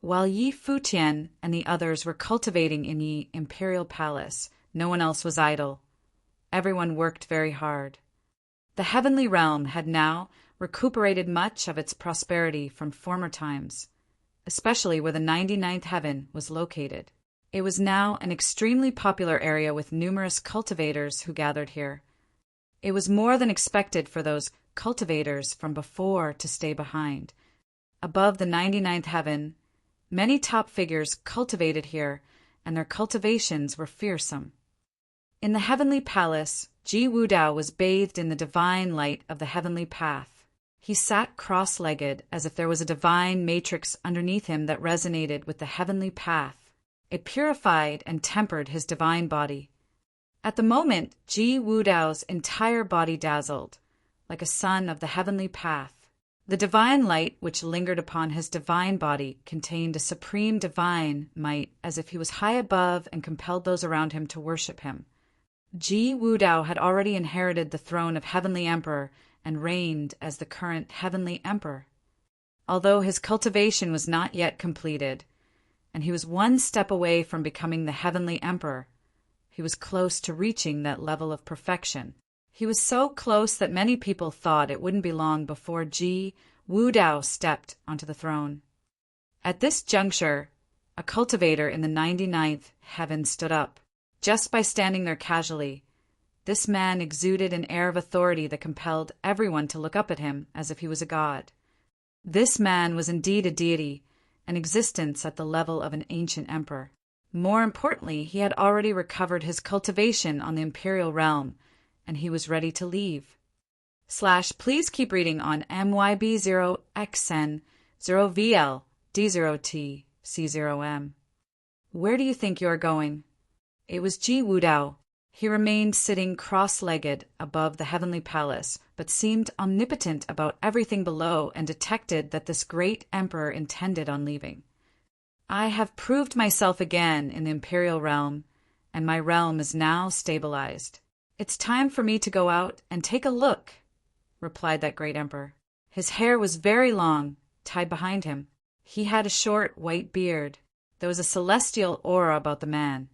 While Yi Futian and the others were cultivating in Yi imperial palace, no one else was idle. Everyone worked very hard. The heavenly realm had now recuperated much of its prosperity from former times, especially where the 99th heaven was located. It was now an extremely popular area with numerous cultivators who gathered here. It was more than expected for those cultivators from before to stay behind. Above the 99th heaven, many top figures cultivated here, and their cultivations were fearsome. In the heavenly palace, Ji Wudao was bathed in the divine light of the heavenly path. He sat cross-legged as if there was a divine matrix underneath him that resonated with the heavenly path. It purified and tempered his divine body. At the moment, Ji Wudao's entire body dazzled, like a sun of the heavenly path. The divine light which lingered upon his divine body contained a supreme divine might, as if he was high above and compelled those around him to worship him. Ji Wudao had already inherited the throne of Heavenly Emperor and reigned as the current Heavenly Emperor. Although his cultivation was not yet completed, and he was one step away from becoming the Heavenly Emperor, he was close to reaching that level of perfection. He was so close that many people thought it wouldn't be long before Ji Wudao stepped onto the throne. At this juncture, a cultivator in the 99th heaven stood up. Just by standing there casually, this man exuded an air of authority that compelled everyone to look up at him as if he was a god. This man was indeed a deity, an existence at the level of an ancient emperor. More importantly, he had already recovered his cultivation on the imperial realm, and he was ready to leave. Please keep reading on MYB0XN0VL D0T C0M. Where do you think you're going? It was Ji Wudao. He remained sitting cross-legged above the heavenly palace, but seemed omnipotent about everything below and detected that this great emperor intended on leaving. I have proved myself again in the imperial realm, and my realm is now stabilized. It's time for me to go out and take a look, replied that great emperor. His hair was very long, tied behind him. He had a short white beard. There was a celestial aura about the man.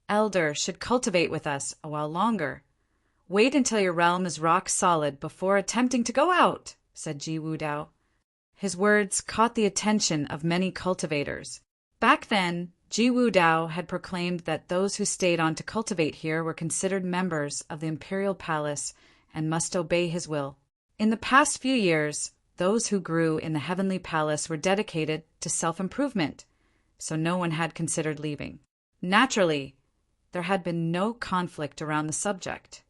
Elder should cultivate with us a while longer. Wait until your realm is rock solid before attempting to go out, said Ji Wudao. His words caught the attention of many cultivators. Back then, Ji Wudao had proclaimed that those who stayed on to cultivate here were considered members of the imperial palace and must obey his will. In the past few years, those who grew in the heavenly palace were dedicated to self-improvement, so no one had considered leaving. Naturally, there had been no conflict around the subject.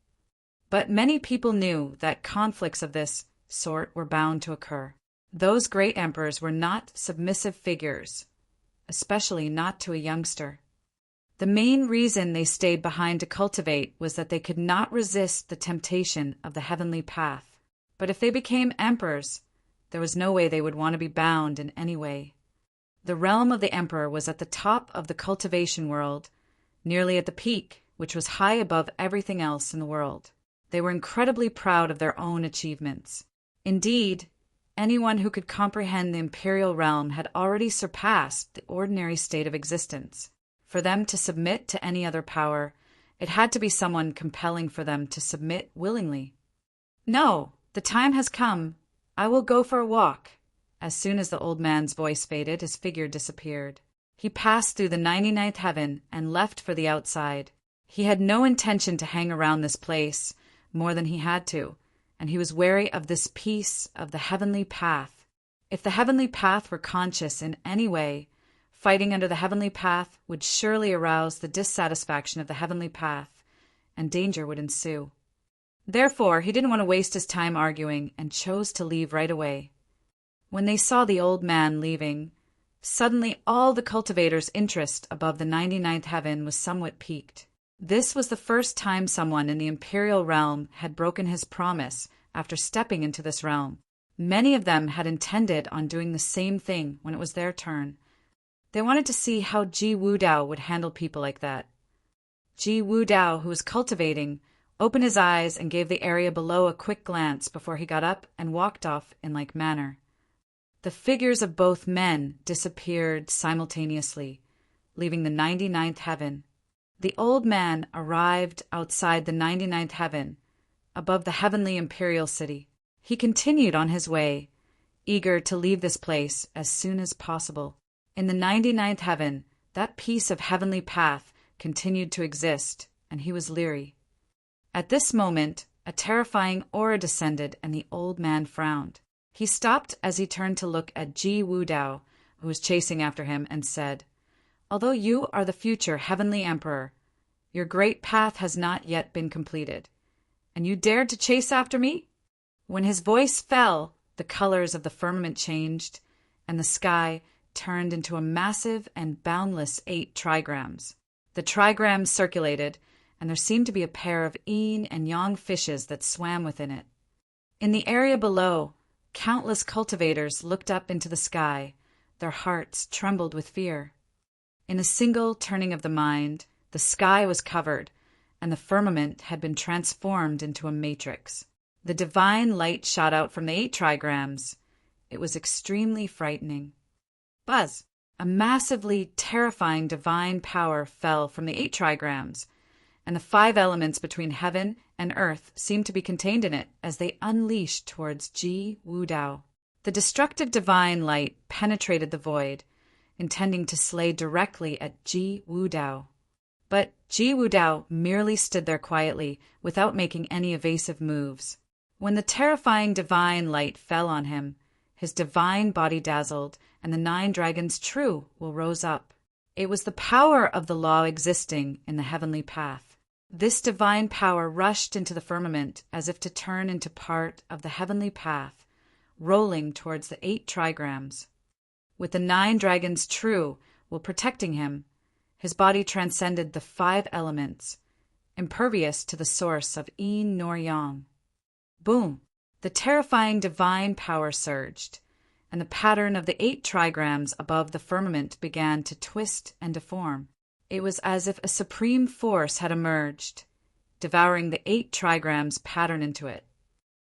But many people knew that conflicts of this sort were bound to occur. Those great emperors were not submissive figures, especially not to a youngster. The main reason they stayed behind to cultivate was that they could not resist the temptation of the heavenly path. But if they became emperors, there was no way they would want to be bound in any way. The realm of the emperor was at the top of the cultivation world, nearly at the peak, which was high above everything else in the world. They were incredibly proud of their own achievements. Indeed, anyone who could comprehend the imperial realm had already surpassed the ordinary state of existence. For them to submit to any other power, it had to be someone compelling for them to submit willingly. No, the time has come. I will go for a walk. As soon as the old man's voice faded, his figure disappeared. He passed through the 99th heaven and left for the outside. He had no intention to hang around this place more than he had to, and he was wary of this piece of the heavenly path. If the heavenly path were conscious in any way, fighting under the heavenly path would surely arouse the dissatisfaction of the heavenly path, and danger would ensue. Therefore, he didn't want to waste his time arguing and chose to leave right away. When they saw the old man leaving, suddenly all the cultivators' interest above the 99th heaven was somewhat piqued. This was the first time someone in the imperial realm had broken his promise after stepping into this realm. Many of them had intended on doing the same thing when it was their turn. They wanted to see how Ji Wudao would handle people like that. Ji Wudao, who was cultivating, opened his eyes and gave the area below a quick glance before he got up and walked off in like manner. The figures of both men disappeared simultaneously, leaving the 99th heaven. The old man arrived outside the 99th heaven, above the heavenly imperial city. He continued on his way, eager to leave this place as soon as possible. In the 99th heaven, that piece of heavenly path continued to exist, and he was leery. At this moment, a terrifying aura descended, and the old man frowned. He stopped as he turned to look at Ji Wudao, who was chasing after him, and said, "Although you are the future heavenly emperor, your great path has not yet been completed, and you dared to chase after me?" When his voice fell, the colors of the firmament changed, and the sky turned into a massive and boundless 8 trigrams. The trigrams circulated, and there seemed to be a pair of yin and yang fishes that swam within it. In the area below, countless cultivators looked up into the sky. Their hearts trembled with fear. In a single turning of the mind, the sky was covered, and the firmament had been transformed into a matrix. The divine light shot out from the 8 trigrams. It was extremely frightening. Buzz! A massively terrifying divine power fell from the 8 trigrams, and the 5 elements between heaven and earth seemed to be contained in it as they unleashed towards Ji Wudao. The destructive divine light penetrated the void, intending to slay directly at Ji Wudao. But Ji Wudao merely stood there quietly, without making any evasive moves. When the terrifying divine light fell on him, his divine body dazzled, and the 9 dragons true will rose up. It was the power of the law existing in the heavenly path. This divine power rushed into the firmament as if to turn into part of the heavenly path, rolling towards the 8 trigrams. With the 9 dragons true will protecting him, his body transcended the 5 elements, impervious to the source of yin nor yang. Boom! The terrifying divine power surged, and the pattern of the 8 trigrams above the firmament began to twist and deform. It was as if a supreme force had emerged, devouring the 8 trigrams pattern into it.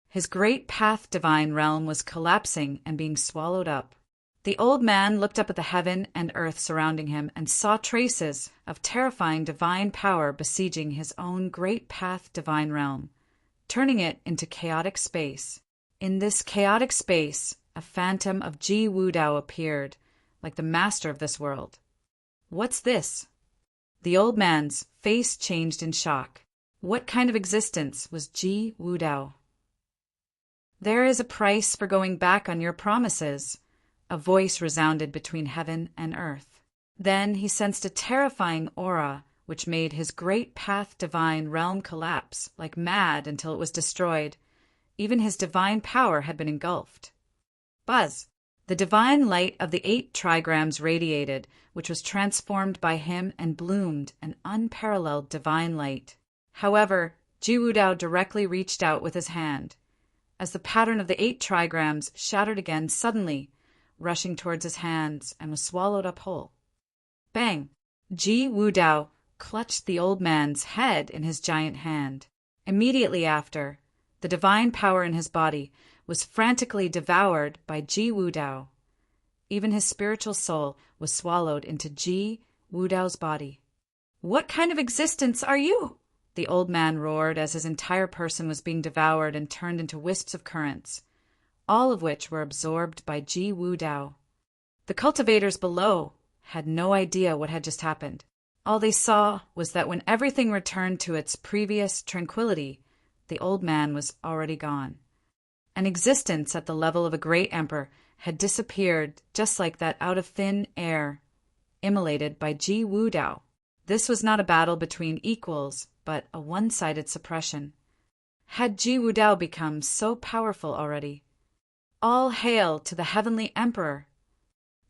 His great path divine realm was collapsing and being swallowed up. The old man looked up at the heaven and earth surrounding him and saw traces of terrifying divine power besieging his own great path divine realm, turning it into chaotic space. In this chaotic space, a phantom of Ji Wudao appeared, like the master of this world. "What's this?" The old man's face changed in shock. What kind of existence was Ji Wudao? "There is a price for going back on your promises," a voice resounded between heaven and earth. Then he sensed a terrifying aura which made his great path divine realm collapse like mad until it was destroyed. Even his divine power had been engulfed. Buzz! The divine light of the 8 trigrams radiated, which was transformed by him and bloomed an unparalleled divine light. However, Ji Wudao directly reached out with his hand, as the pattern of the 8 trigrams shattered again suddenly, rushing towards his hands, and was swallowed up whole. Bang! Ji Wudao clutched the old man's head in his giant hand. Immediately after, the divine power in his body was frantically devoured by Ji Wudao. Even his spiritual soul was swallowed into Ji Wudao's body. "What kind of existence are you?" the old man roared as his entire person was being devoured and turned into wisps of currents, all of which were absorbed by Ji Wudao. The cultivators below had no idea what had just happened. All they saw was that when everything returned to its previous tranquility, the old man was already gone. An existence at the level of a great emperor had disappeared just like that out of thin air, immolated by Ji Wudao. This was not a battle between equals, but a one-sided suppression. Had Ji Wudao become so powerful already? All hail to the heavenly emperor!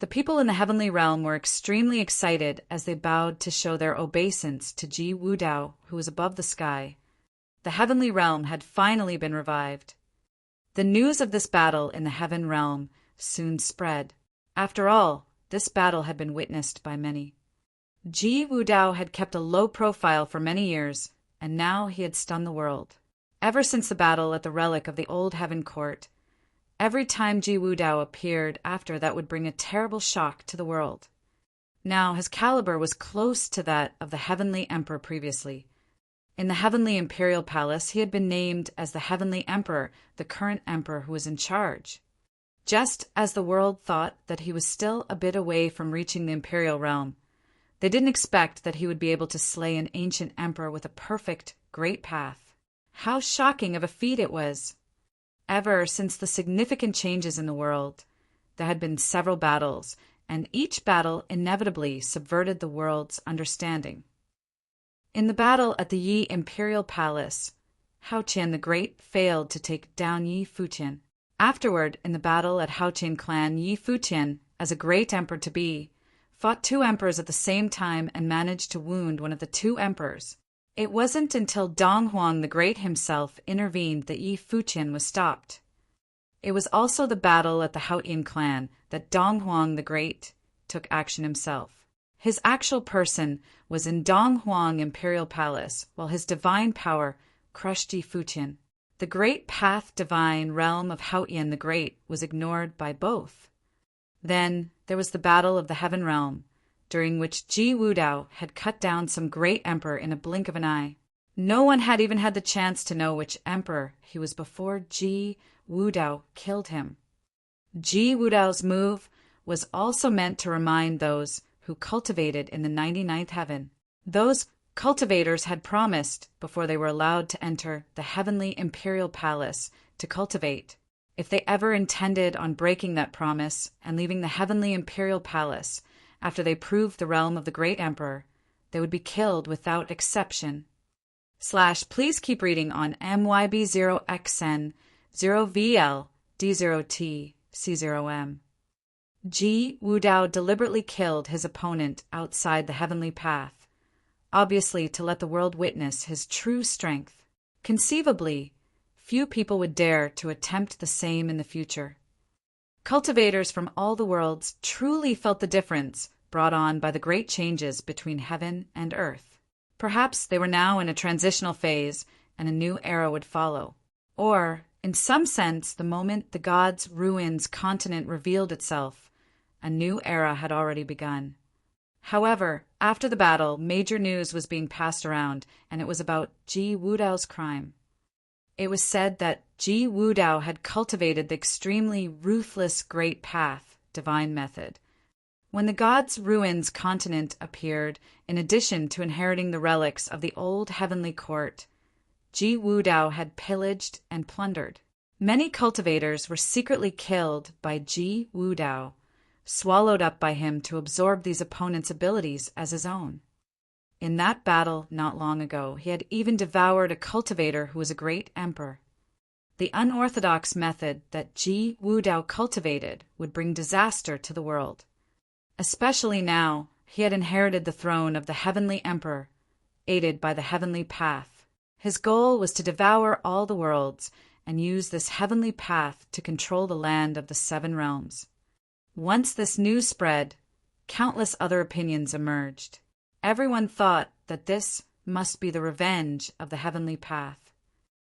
The people in the heavenly realm were extremely excited as they bowed to show their obeisance to Ji Wudao, who was above the sky. The heavenly realm had finally been revived. The news of this battle in the heaven realm soon spread. After all, this battle had been witnessed by many. Ji Wudao had kept a low profile for many years, and now he had stunned the world. Ever since the battle at the relic of the old heaven court, Every time Ji Wudao appeared after, that would bring a terrible shock to the world. Now, his caliber was close to that of the Heavenly Emperor previously. In the Heavenly Imperial Palace, he had been named as the Heavenly Emperor, the current emperor who was in charge. Just as the world thought that he was still a bit away from reaching the Imperial realm, they didn't expect that he would be able to slay an ancient emperor with a perfect, great path. How shocking of a feat it was! Ever since the significant changes in the world, there had been several battles, and each battle inevitably subverted the world's understanding. In the battle at the Yi Imperial Palace, Haoqian the Great failed to take down Yi Futian. Afterward, in the battle at Haoqian Clan, Yi Futian, as a great emperor to be, fought two emperors at the same time and managed to wound one of the two emperors. It wasn't until Dong Huang the Great himself intervened that Yi Futian was stopped. It was also the battle at the Haoqian Clan that Dong Huang the Great took action himself. His actual person was in Dong Huang Imperial Palace, while his divine power crushed Yi Futian. The great path divine realm of Haoqian the Great was ignored by both. Then there was the Battle of the Heaven Realm, during which Ji Wudao had cut down some great emperor in a blink of an eye. No one had even had the chance to know which emperor he was before Ji Wudao killed him. Ji Wudao's move was also meant to remind those who cultivated in the 99th heaven. Those cultivators had promised, before they were allowed to enter the Heavenly Imperial Palace to cultivate, if they ever intended on breaking that promise and leaving the Heavenly Imperial Palace after they proved the realm of the Great Emperor, they would be killed without exception. Please keep reading on MYB0XN 0VL D0T C0M. Ji Wudao deliberately killed his opponent outside the heavenly path, obviously to let the world witness his true strength. Conceivably, few people would dare to attempt the same in the future. Cultivators from all the worlds truly felt the difference brought on by the great changes between heaven and earth. Perhaps they were now in a transitional phase and a new era would follow. Or, in some sense, the moment the gods' ruins continent revealed itself, a new era had already begun. However, after the battle, major news was being passed around, and it was about Ji Wudao's crime. It was said that Ji Wudao had cultivated the extremely ruthless Great Path, divine method. When the gods' ruins continent appeared, in addition to inheriting the relics of the old heavenly court, Ji Wudao had pillaged and plundered. Many cultivators were secretly killed by Ji Wudao, swallowed up by him to absorb these opponents' abilities as his own. In that battle not long ago, he had even devoured a cultivator who was a great emperor. The unorthodox method that Ji Wudao cultivated would bring disaster to the world. Especially now, he had inherited the throne of the heavenly emperor, aided by the heavenly path. His goal was to devour all the worlds and use this heavenly path to control the land of the seven realms. Once this news spread, countless other opinions emerged. Everyone thought that this must be the revenge of the heavenly path.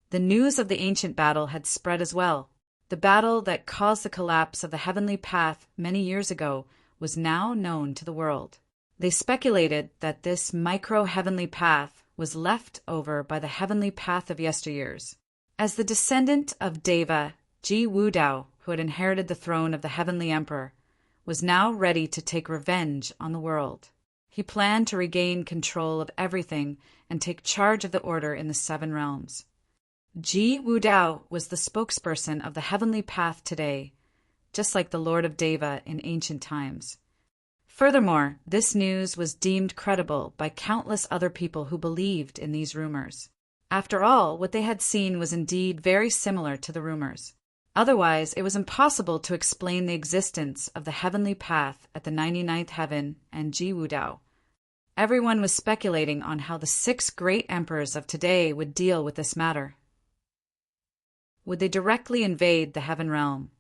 The news of the ancient battle had spread as well. The battle that caused the collapse of the heavenly path many years ago was now known to the world. They speculated that this micro-heavenly path was left over by the heavenly path of yesteryears. As the descendant of Deva, Ji Wudao, who had inherited the throne of the heavenly emperor, was now ready to take revenge on the world. He planned to regain control of everything and take charge of the order in the seven realms. Ji Wudao was the spokesperson of the heavenly path today, just like the Lord of Deva in ancient times. Furthermore, this news was deemed credible by countless other people who believed in these rumors. After all, what they had seen was indeed very similar to the rumors. Otherwise, it was impossible to explain the existence of the heavenly path at the 99th heaven and Ji Wudao. Everyone was speculating on how the 6 great emperors of today would deal with this matter. Would they directly invade the heaven realm?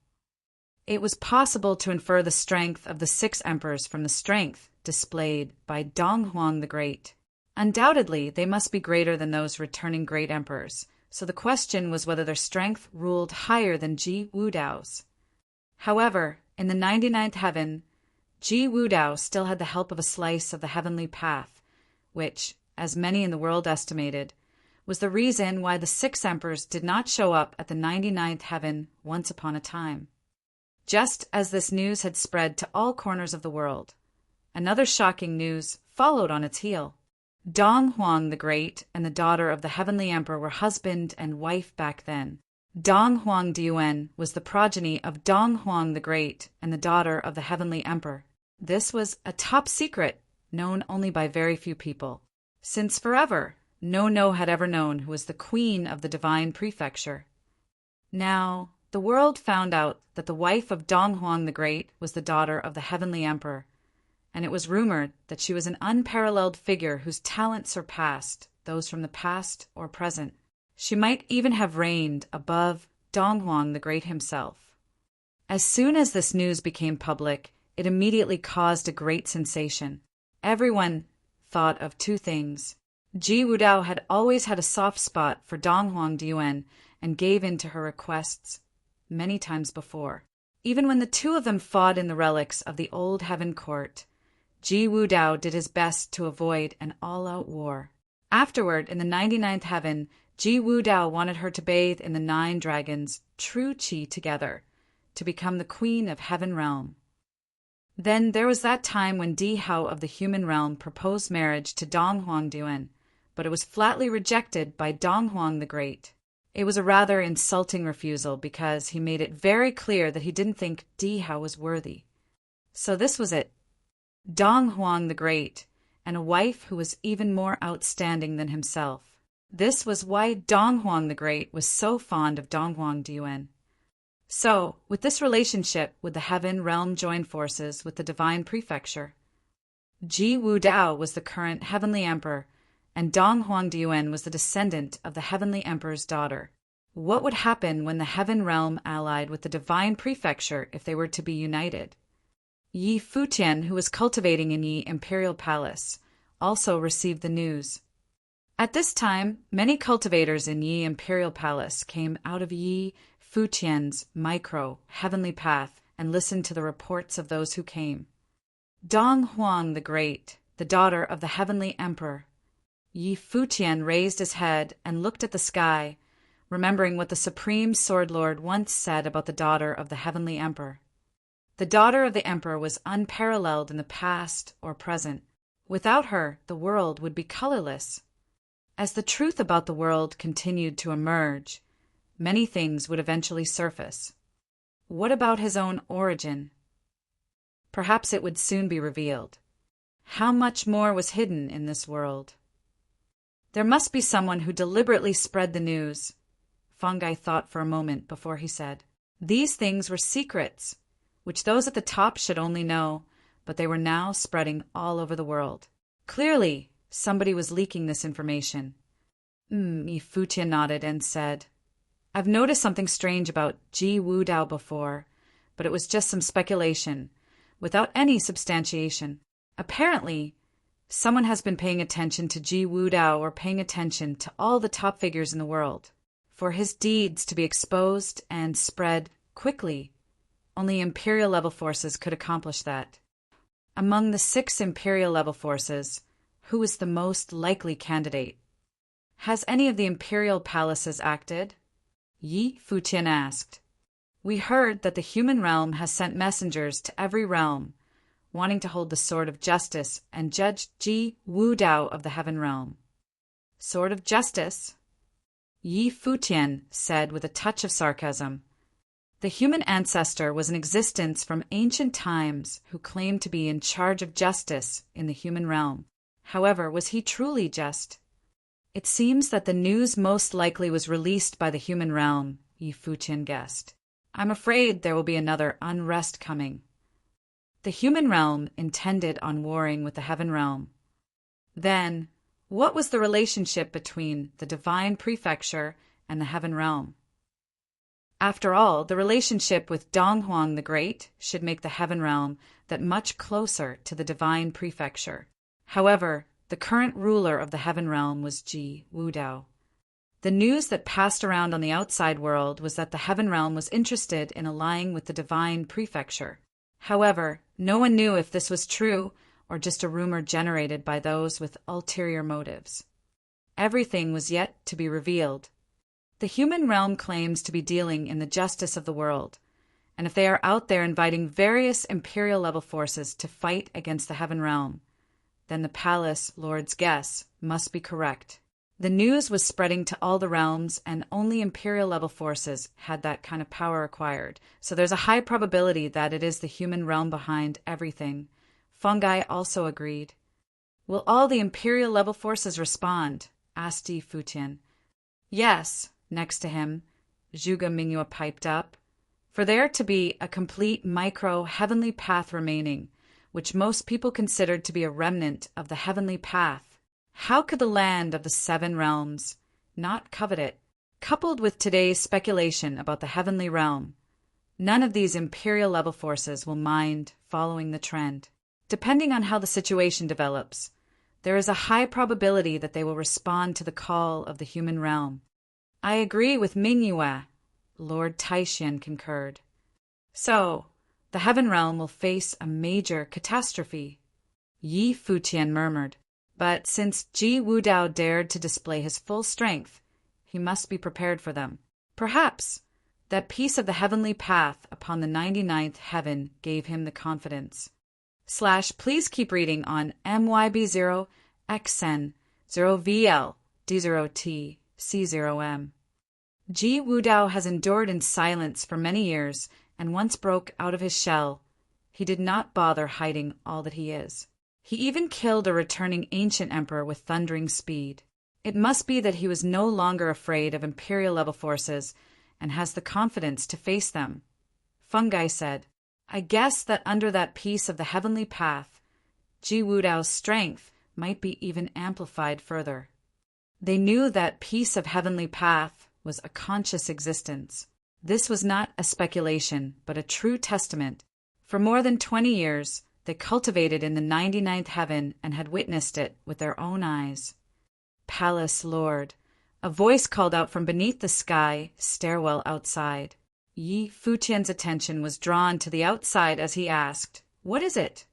It was possible to infer the strength of the 6 emperors from the strength displayed by Dong Huang the Great. Undoubtedly, they must be greater than those returning great emperors, so the question was whether their strength ruled higher than Ji Wudao's. However, in the 99th heaven, Ji Wudao still had the help of a slice of the heavenly path, which, as many in the world estimated, was the reason why the 6 emperors did not show up at the 99th heaven once upon a time. Just as this news had spread to all corners of the world, another shocking news followed on its heel. Dong Huang the Great and the daughter of the heavenly emperor were husband and wife back then. Dong Huang Diuan was the progeny of Dong Huang the Great and the daughter of the heavenly emperor. This was a top secret known only by very few people, since forever no had ever known who was the queen of the divine prefecture. Now, the world found out that the wife of Dong Huang the Great was the daughter of the heavenly emperor, and it was rumored that she was an unparalleled figure whose talent surpassed those from the past or present. She might even have reigned above Dong Huang the Great himself. As soon as this news became public, it immediately caused a great sensation. Everyone thought of 2 things. Ji Wudao had always had a soft spot for Dong Huang Diuan and gave in to her requests many times before. Even when the 2 of them fought in the relics of the old heaven court, Ji Wudao did his best to avoid an all-out war. Afterward, in the 99th heaven, Ji Wudao wanted her to bathe in the 9 dragons' true qi together, to become the queen of heaven realm. Then there was that time when Di Hao of the human realm proposed marriage to Dong Huang Diuan, but it was flatly rejected by Dong Huang the Great. It was a rather insulting refusal because he made it very clear that he didn't think Di Hao was worthy. So this was it. Dong Huang the Great, and a wife who was even more outstanding than himself. This was why Dong Huang the Great was so fond of Dong Huang Diuan. So, with this relationship, would the heaven realm join forces with the divine prefecture? Ji Wudao was the current heavenly emperor, and Dong Huang Diuan was the descendant of the heavenly emperor's daughter. What would happen when the heaven realm allied with the divine prefecture if they were to be united? Yi Futian, who was cultivating in Yi Imperial Palace, also received the news. At this time, many cultivators in Yi Imperial Palace came out of Yi Futian's heavenly path and listened to the reports of those who came. Dong Huang the Great, the daughter of the heavenly emperor. Yi Futian raised his head and looked at the sky, remembering what the supreme sword lord once said about the daughter of the heavenly emperor. The daughter of the emperor was unparalleled in the past or present. Without her, the world would be colorless. As the truth about the world continued to emerge, many things would eventually surface. What about his own origin? Perhaps it would soon be revealed. How much more was hidden in this world? There must be someone who deliberately spread the news. Fungi thought for a moment before he said, "These things were secrets, which those at the top should only know, but they were now spreading all over the world. Clearly, somebody was leaking this information." Futian nodded and said, "I've noticed something strange about Ji Wudao before, but it was just some speculation, without any substantiation. Apparently, someone has been paying attention to Ji Wudao or paying attention to all the top figures in the world. For his deeds to be exposed and spread quickly, only imperial-level forces could accomplish that. Among the 6 imperial-level forces, who is the most likely candidate? Has any of the imperial palaces acted?" Yi Futian asked. "We heard that the human realm has sent messengers to every realm, wanting to hold the sword of justice and judge Ji Wudao of the heaven realm." "Sword of justice?" Yi Futian said with a touch of sarcasm. The human ancestor was in existence from ancient times who claimed to be in charge of justice in the human realm. However, was he truly just? "It seems that the news most likely was released by the human realm," Yi Futian guessed. "I'm afraid there will be another unrest coming." The human realm intended on warring with the heaven realm. Then, what was the relationship between the divine prefecture and the heaven realm? After all, the relationship with Dong Huang the Great should make the heaven realm that much closer to the divine prefecture. However, the current ruler of the heaven realm was Ji Wudao. The news that passed around on the outside world was that the heaven realm was interested in allying with the divine prefecture. However, no one knew if this was true or just a rumor generated by those with ulterior motives. Everything was yet to be revealed. The human realm claims to be dealing in the justice of the world, and if they are out there inviting various imperial-level forces to fight against the heaven realm, then the palace lord's guess must be correct. The news was spreading to all the realms, and only imperial-level forces had that kind of power acquired, so there's a high probability that it is the human realm behind everything. Fungi also agreed. Will all the imperial-level forces respond? Asked Yi Futian. Yes, next to him, Zhuge Mingyue piped up. For there to be a complete micro-heavenly path remaining, which most people considered to be a remnant of the heavenly path, how could the land of the 7 realms not covet it? Coupled with today's speculation about the heavenly realm, none of these imperial-level forces will mind following the trend. Depending on how the situation develops, there is a high probability that they will respond to the call of the human realm. I agree with Mingyue, Lord Taishan concurred. So, the heaven realm will face a major catastrophe, Yi Futian murmured. But since Ji Wudao dared to display his full strength, he must be prepared for them. Perhaps that piece of the heavenly path upon the 99th heaven gave him the confidence. Please keep reading on MYB0XN 0VL D0T C0M. Ji Wudao has endured in silence for many years, and once broke out of his shell, he did not bother hiding all that he is. He even killed a returning ancient emperor with thundering speed. It must be that he was no longer afraid of imperial-level forces and has the confidence to face them. Fungi said, I guess that under that piece of the heavenly path, Ji Wudao's strength might be even amplified further. They knew that piece of heavenly path was a conscious existence. This was not a speculation, but a true testament. For more than 20 years, they cultivated in the 99th heaven and had witnessed it with their own eyes. Palace Lord, a voice called out from beneath the sky stairwell outside. Yi Futian's attention was drawn to the outside as he asked, What is it?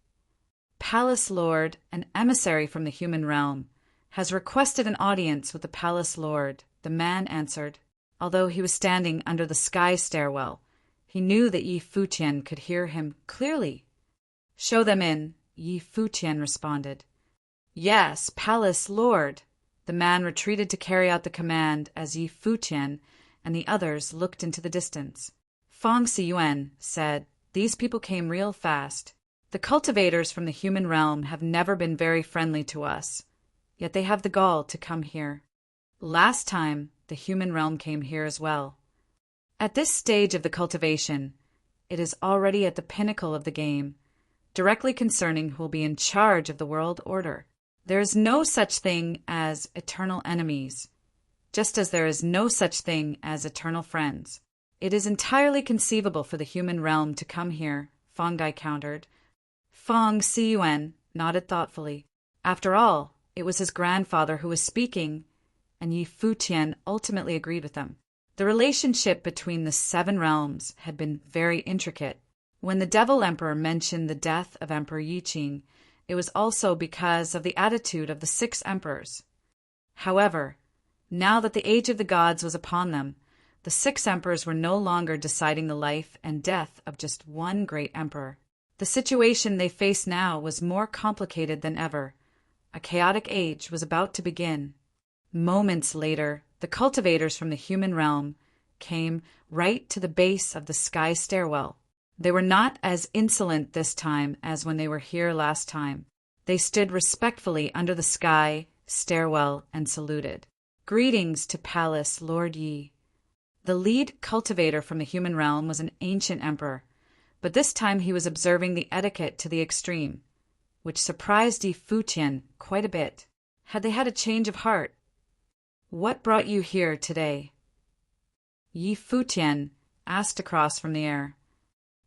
Palace Lord, an emissary from the human realm, has requested an audience with the Palace Lord, the man answered. Although he was standing under the sky stairwell, he knew that Yi Futian could hear him clearly. Show them in, Yi Futian responded. Yes, Palace Lord. The man retreated to carry out the command as Yi Futian and the others looked into the distance. Fang Siyuan said, These people came real fast. The cultivators from the human realm have never been very friendly to us, yet they have the gall to come here. Last time, the human realm came here as well. At this stage of the cultivation, it is already at the pinnacle of the game, directly concerning who will be in charge of the world order. There is no such thing as eternal enemies, just as there is no such thing as eternal friends. It is entirely conceivable for the human realm to come here, Fungi countered. Fang Siyuan nodded thoughtfully. After all, it was his grandfather who was speaking, and Yi Futian ultimately agreed with them. The relationship between the 7 realms had been very intricate. When the Devil Emperor mentioned the death of Emperor Yiqing, it was also because of the attitude of the 6 emperors. However, now that the age of the gods was upon them, the 6 emperors were no longer deciding the life and death of just one great emperor. The situation they faced now was more complicated than ever. A chaotic age was about to begin. Moments later, the cultivators from the human realm came right to the base of the sky stairwell. They were not as insolent this time as when they were here last time. They stood respectfully under the sky stairwell and saluted. Greetings to Palace Lord Yi. The lead cultivator from the human realm was an ancient emperor, but this time he was observing the etiquette to the extreme, which surprised Yi Futian quite a bit. Had they had a change of heart? What brought you here today? Yi Futian asked across from the air.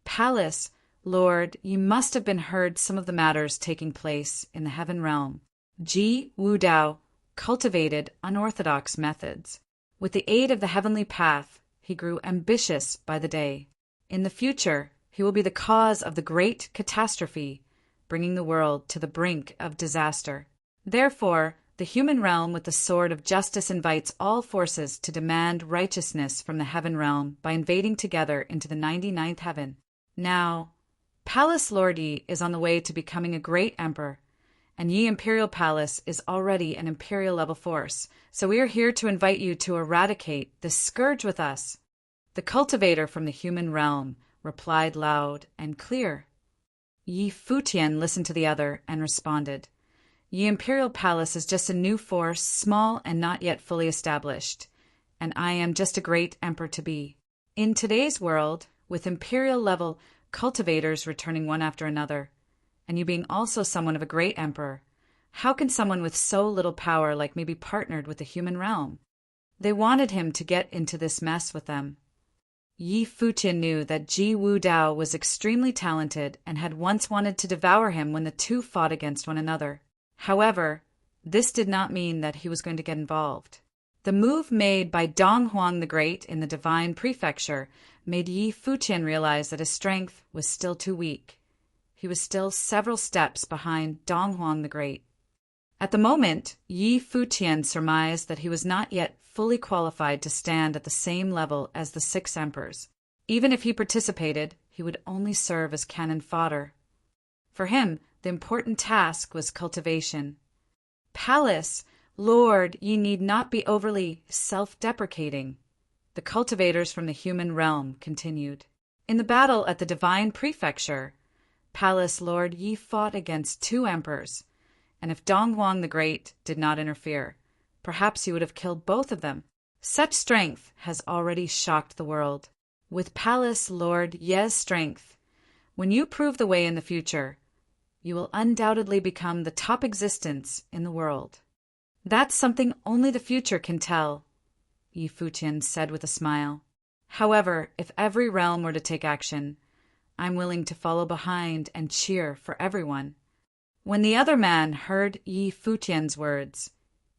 Palace, Lord, you must have been heard some of the matters taking place in the heaven realm. Ji Wudao cultivated unorthodox methods. With the aid of the heavenly path, he grew ambitious by the day. In the future, he will be the cause of the great catastrophe, bringing the world to the brink of disaster. Therefore, the human realm with the sword of justice invites all forces to demand righteousness from the heaven realm by invading together into the 99th heaven. Now, Palace Lord Yi is on the way to becoming a great emperor, and Yi Imperial Palace is already an imperial level force, so we are here to invite you to eradicate this scourge with us. The cultivator from the human realm replied loud and clear. Yi Futian listened to the other and responded, Yi Imperial Palace is just a new force, small and not yet fully established, and I am just a great emperor to be. In today's world, with imperial level cultivators returning one after another, and you being also someone of a great emperor, how can someone with so little power like me be partnered with the human realm? They wanted him to get into this mess with them. Yi Futian knew that Ji Wudao was extremely talented and had once wanted to devour him when the two fought against one another. However, this did not mean that he was going to get involved. The move made by Dong Huang the Great in the Divine Prefecture made Yi Futian realize that his strength was still too weak. He was still several steps behind Dong Huang the Great. At the moment, Yi Futian surmised that he was not yet fully qualified to stand at the same level as the 6 emperors. Even if he participated, he would only serve as cannon fodder. For him, the important task was cultivation. Palace, Lord, ye need not be overly self-deprecating. The cultivators from the human realm continued. In the battle at the Divine Prefecture, Palace, Lord, ye fought against 2 emperors, and if Dong Huang the Great did not interfere, perhaps he would have killed both of them. Such strength has already shocked the world. With Palace, Lord Ye's strength, when you prove the way in the future, you will undoubtedly become the top existence in the world. That's something only the future can tell, Yi Futian said with a smile. However, if every realm were to take action, I'm willing to follow behind and cheer for everyone. When the other man heard Yi Futian's words,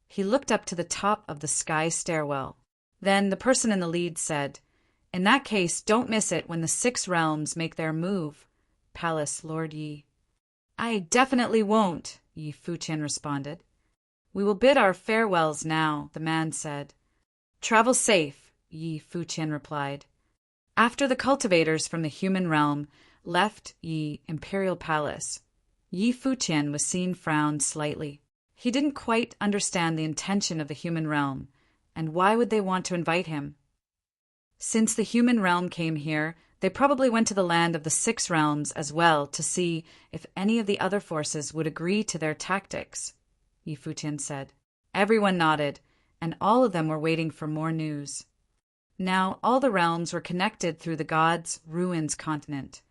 he looked up to the top of the sky stairwell. Then the person in the lead said, In that case, don't miss it when the 6 realms make their move, Palace Lord Yi. I definitely won't, Yi Futian responded. We will bid our farewells now, the man said. Travel safe, Yi Futian replied. After the cultivators from the human realm left Yi Imperial Palace, Yi Futian was seen frown slightly. He didn't quite understand the intention of the human realm, and why would they want to invite him? Since the human realm came here, they probably went to the land of the 6 realms as well to see if any of the other forces would agree to their tactics, Yi Futian said. Everyone nodded, and all of them were waiting for more news. Now all the realms were connected through the gods' ruins continent,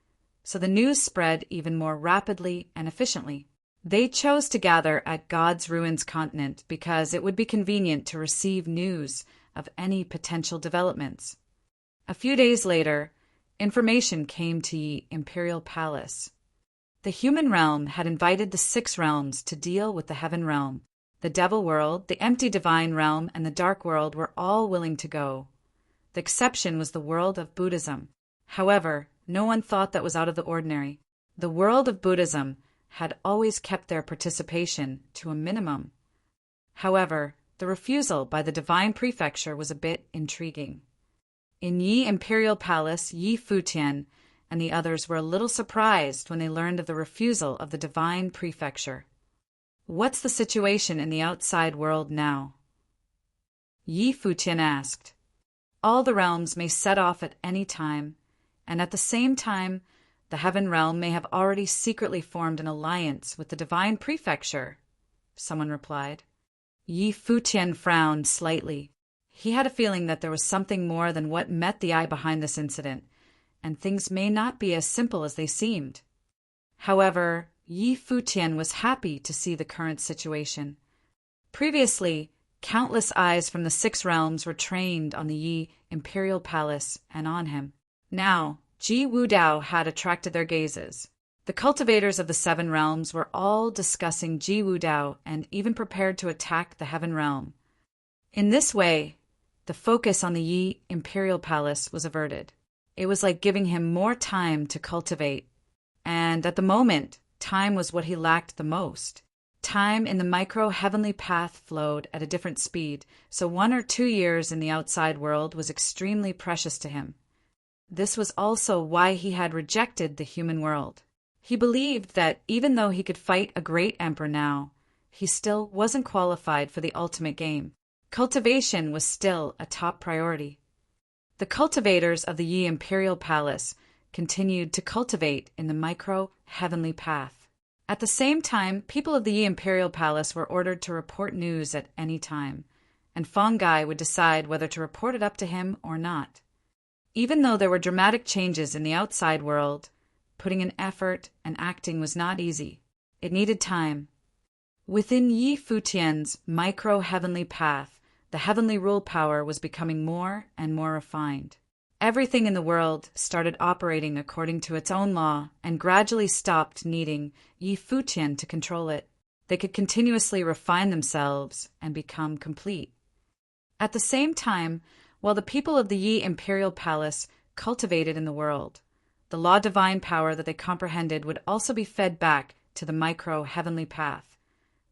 so the news spread even more rapidly and efficiently. They chose to gather at God's ruins continent because it would be convenient to receive news of any potential developments. A few days later, information came to Yi Imperial Palace. The human realm had invited the 6 realms to deal with the heaven realm. The devil world, the empty divine realm, and the dark world were all willing to go. The exception was the world of Buddhism. However, no one thought that was out of the ordinary. The world of Buddhism had always kept their participation to a minimum. However, the refusal by the Divine Prefecture was a bit intriguing. In Yi Imperial Palace, Yi Futian and the others were a little surprised when they learned of the refusal of the Divine Prefecture. What's the situation in the outside world now? Yi Futian asked. All the realms may set off at any time, and at the same time, the heaven realm may have already secretly formed an alliance with the Divine Prefecture, someone replied. Yi Futian frowned slightly. He had a feeling that there was something more than what met the eye behind this incident, and things may not be as simple as they seemed. However, Yi Futian was happy to see the current situation. Previously, countless eyes from the 6 realms were trained on the Yi Imperial Palace and on him. Now, Ji Wudao had attracted their gazes. The cultivators of the 7 realms were all discussing Ji Wudao and even prepared to attack the heaven realm. In this way, The focus on the Yi imperial palace was averted. It was like giving him more time to cultivate. And at the moment, time was what he lacked the most. Time in the micro-heavenly path flowed at a different speed, so 1 or 2 years in the outside world was extremely precious to him. This was also why he had rejected the human world. He believed that even though he could fight a great emperor now, he still wasn't qualified for the ultimate game. Cultivation was still a top priority. The cultivators of the Yi Imperial Palace continued to cultivate in the micro-heavenly path. At the same time, people of the Yi Imperial Palace were ordered to report news at any time, and Fongai would decide whether to report it up to him or not. Even though there were dramatic changes in the outside world, putting in effort and acting was not easy. It needed time. Within Yi Futian's micro-heavenly path, the heavenly rule power was becoming more and more refined. Everything in the world started operating according to its own law and gradually stopped needing Yi Futian to control it. They could continuously refine themselves and become complete. At the same time, while the people of the Yi Imperial Palace cultivated in the world, the law divine power that they comprehended would also be fed back to the micro-heavenly path,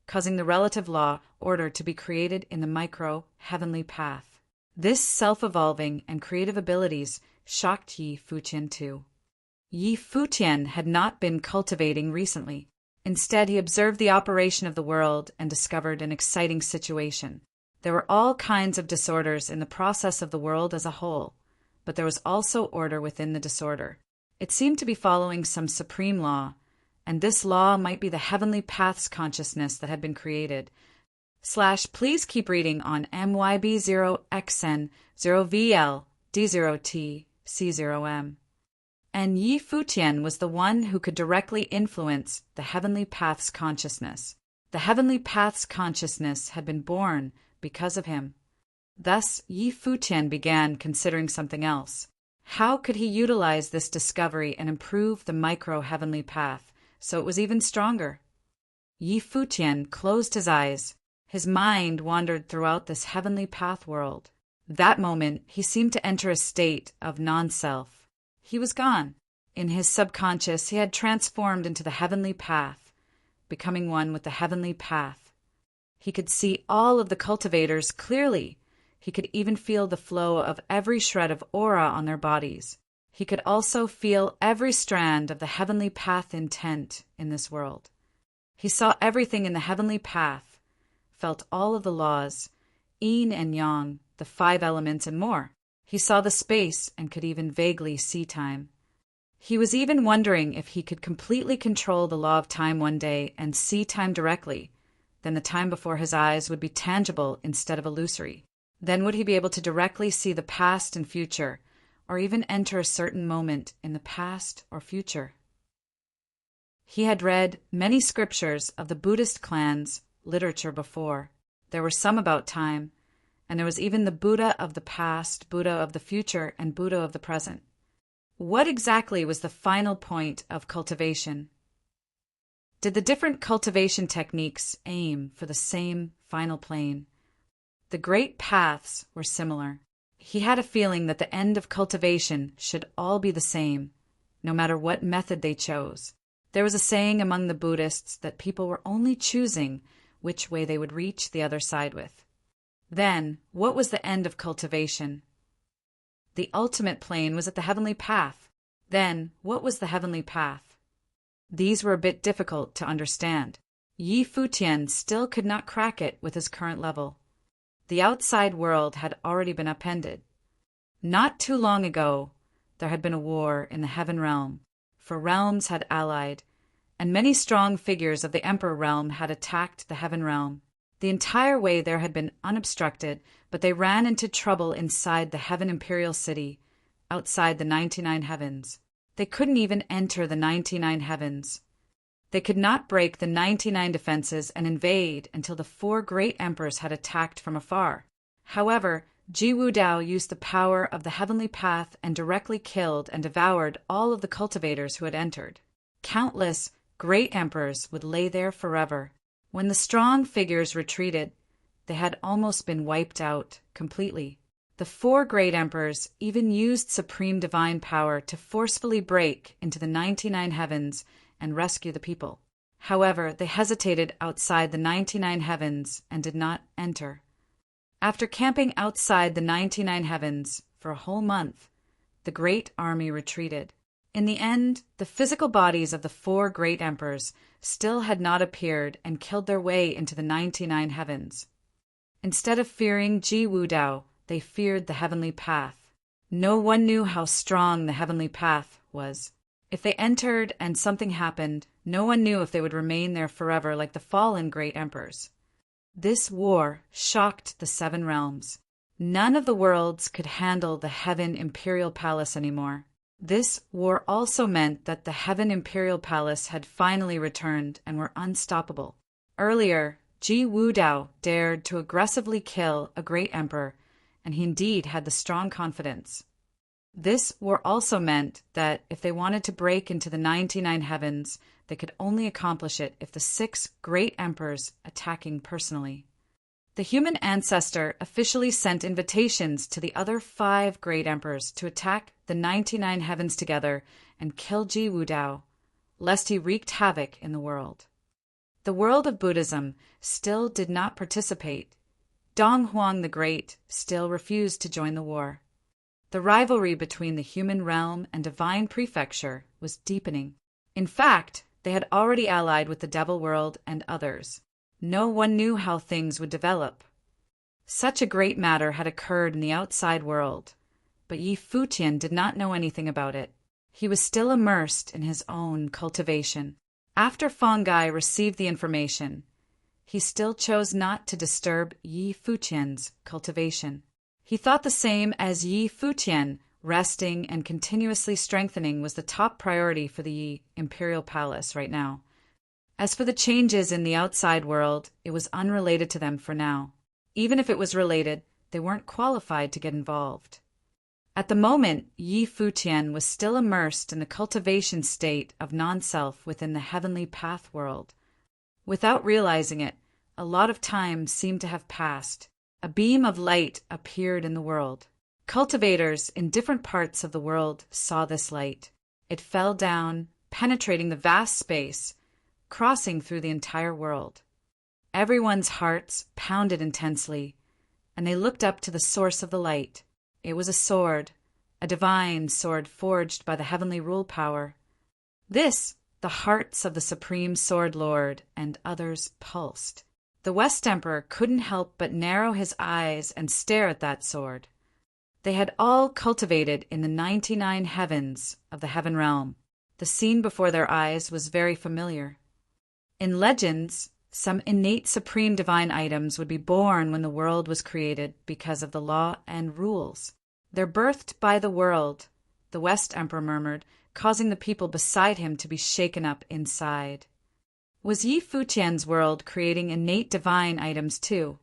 causing the relative law order to be created in the micro-heavenly path. This self-evolving and creative abilities shocked Yi Futian too. Yi Futian had not been cultivating recently. Instead, he observed the operation of the world and discovered an exciting situation. There were all kinds of disorders in the process of the world as a whole, but there was also order within the disorder. It seemed to be following some supreme law, and this law might be the heavenly paths consciousness that had been created. Please keep reading on MYB0XN0VL D0T C0M. And Yi Futian was the one who could directly influence the heavenly paths consciousness. The heavenly paths consciousness had been born because of him. Thus, Yi Futian began considering something else. How could he utilize this discovery and improve the micro-heavenly path so it was even stronger? Yi Futian closed his eyes. His mind wandered throughout this heavenly path world. That moment, he seemed to enter a state of non-self. He was gone. In his subconscious, he had transformed into the heavenly path, becoming one with the heavenly path. He could see all of the cultivators clearly. He could even feel the flow of every shred of aura on their bodies. He could also feel every strand of the heavenly path intent in this world. He saw everything in the heavenly path, felt all of the laws, yin and yang, the 5 elements, and more. He saw the space and could even vaguely see time. He was even wondering if he could completely control the law of time one day and see time directly. Then the time before his eyes would be tangible instead of illusory. Then would he be able to directly see the past and future, or even enter a certain moment in the past or future? He had read many scriptures of the Buddhist clan's literature before. There were some about time, and there was even the Buddha of the past, Buddha of the future, and Buddha of the present. What exactly was the final point of cultivation? Did the different cultivation techniques aim for the same final plane? The great paths were similar. He had a feeling that the end of cultivation should all be the same, no matter what method they chose. There was a saying among the Buddhists that people were only choosing which way they would reach the other side with. Then, what was the end of cultivation? The ultimate plane was at the heavenly path. Then, what was the heavenly path? These were a bit difficult to understand. Yi Futian still could not crack it with his current level. The outside world had already been upended. Not too long ago, there had been a war in the heaven realm, for realms had allied, and many strong figures of the Emperor realm had attacked the heaven realm. The entire way there had been unobstructed, but they ran into trouble inside the heaven imperial city, outside the 99 heavens. They couldn't even enter the 99 heavens. They could not break the 99 defenses and invade until the 4 great emperors had attacked from afar. However, Ji Wudao used the power of the heavenly path and directly killed and devoured all of the cultivators who had entered. Countless great emperors would lay there forever. When the strong figures retreated, they had almost been wiped out completely. The four great emperors even used supreme divine power to forcefully break into the 99 heavens and rescue the people. However, they hesitated outside the 99 heavens and did not enter. After camping outside the 99 heavens for a whole month, the great army retreated. In the end, the physical bodies of the four great emperors still had not appeared and killed their way into the 99 heavens. Instead of fearing Ji Wudao, they feared the heavenly path. No one knew how strong the heavenly path was. If they entered and something happened, no one knew if they would remain there forever like the fallen great emperors. This war shocked the seven realms. None of the worlds could handle the Heaven Imperial Palace anymore. This war also meant that the Heaven Imperial Palace had finally returned and were unstoppable. Earlier, Ji Wudao dared to aggressively kill a great emperor, and he indeed had the strong confidence. This war also meant that if they wanted to break into the 99 heavens, they could only accomplish it if the six great emperors attacking personally. The human ancestor officially sent invitations to the other 5 great emperors to attack the 99 heavens together and kill Ji Wudao, lest he wreaked havoc in the world. The world of Buddhism still did not participate. Dong Huang the Great still refused to join the war. The rivalry between the human realm and divine prefecture was deepening. In fact, they had already allied with the devil world and others. No one knew how things would develop. Such a great matter had occurred in the outside world, but Yi Futian did not know anything about it. He was still immersed in his own cultivation. After Fangai received the information, he still chose not to disturb Yi Futian's cultivation. He thought the same as Yi Futian, resting and continuously strengthening was the top priority for the Yi Imperial Palace right now. As for the changes in the outside world, it was unrelated to them for now. Even if it was related, they weren't qualified to get involved. At the moment, Yi Futian was still immersed in the cultivation state of non-self within the heavenly path world. Without realizing it, a lot of time seemed to have passed. A beam of light appeared in the world. Cultivators in different parts of the world saw this light. It fell down, penetrating the vast space, crossing through the entire world. Everyone's hearts pounded intensely, and they looked up to the source of the light. It was a sword, a divine sword forged by the heavenly rule power. This, the hearts of the Supreme Sword Lord and others pulsed. The West Emperor couldn't help but narrow his eyes and stare at that sword. They had all cultivated in the 99 heavens of the heaven realm. The scene before their eyes was very familiar. In legends, some innate supreme divine items would be born when the world was created because of the law and rules. They're birthed by the world, the West Emperor murmured, causing the people beside him to be shaken up inside. Was Yi Futian's world creating innate divine items too?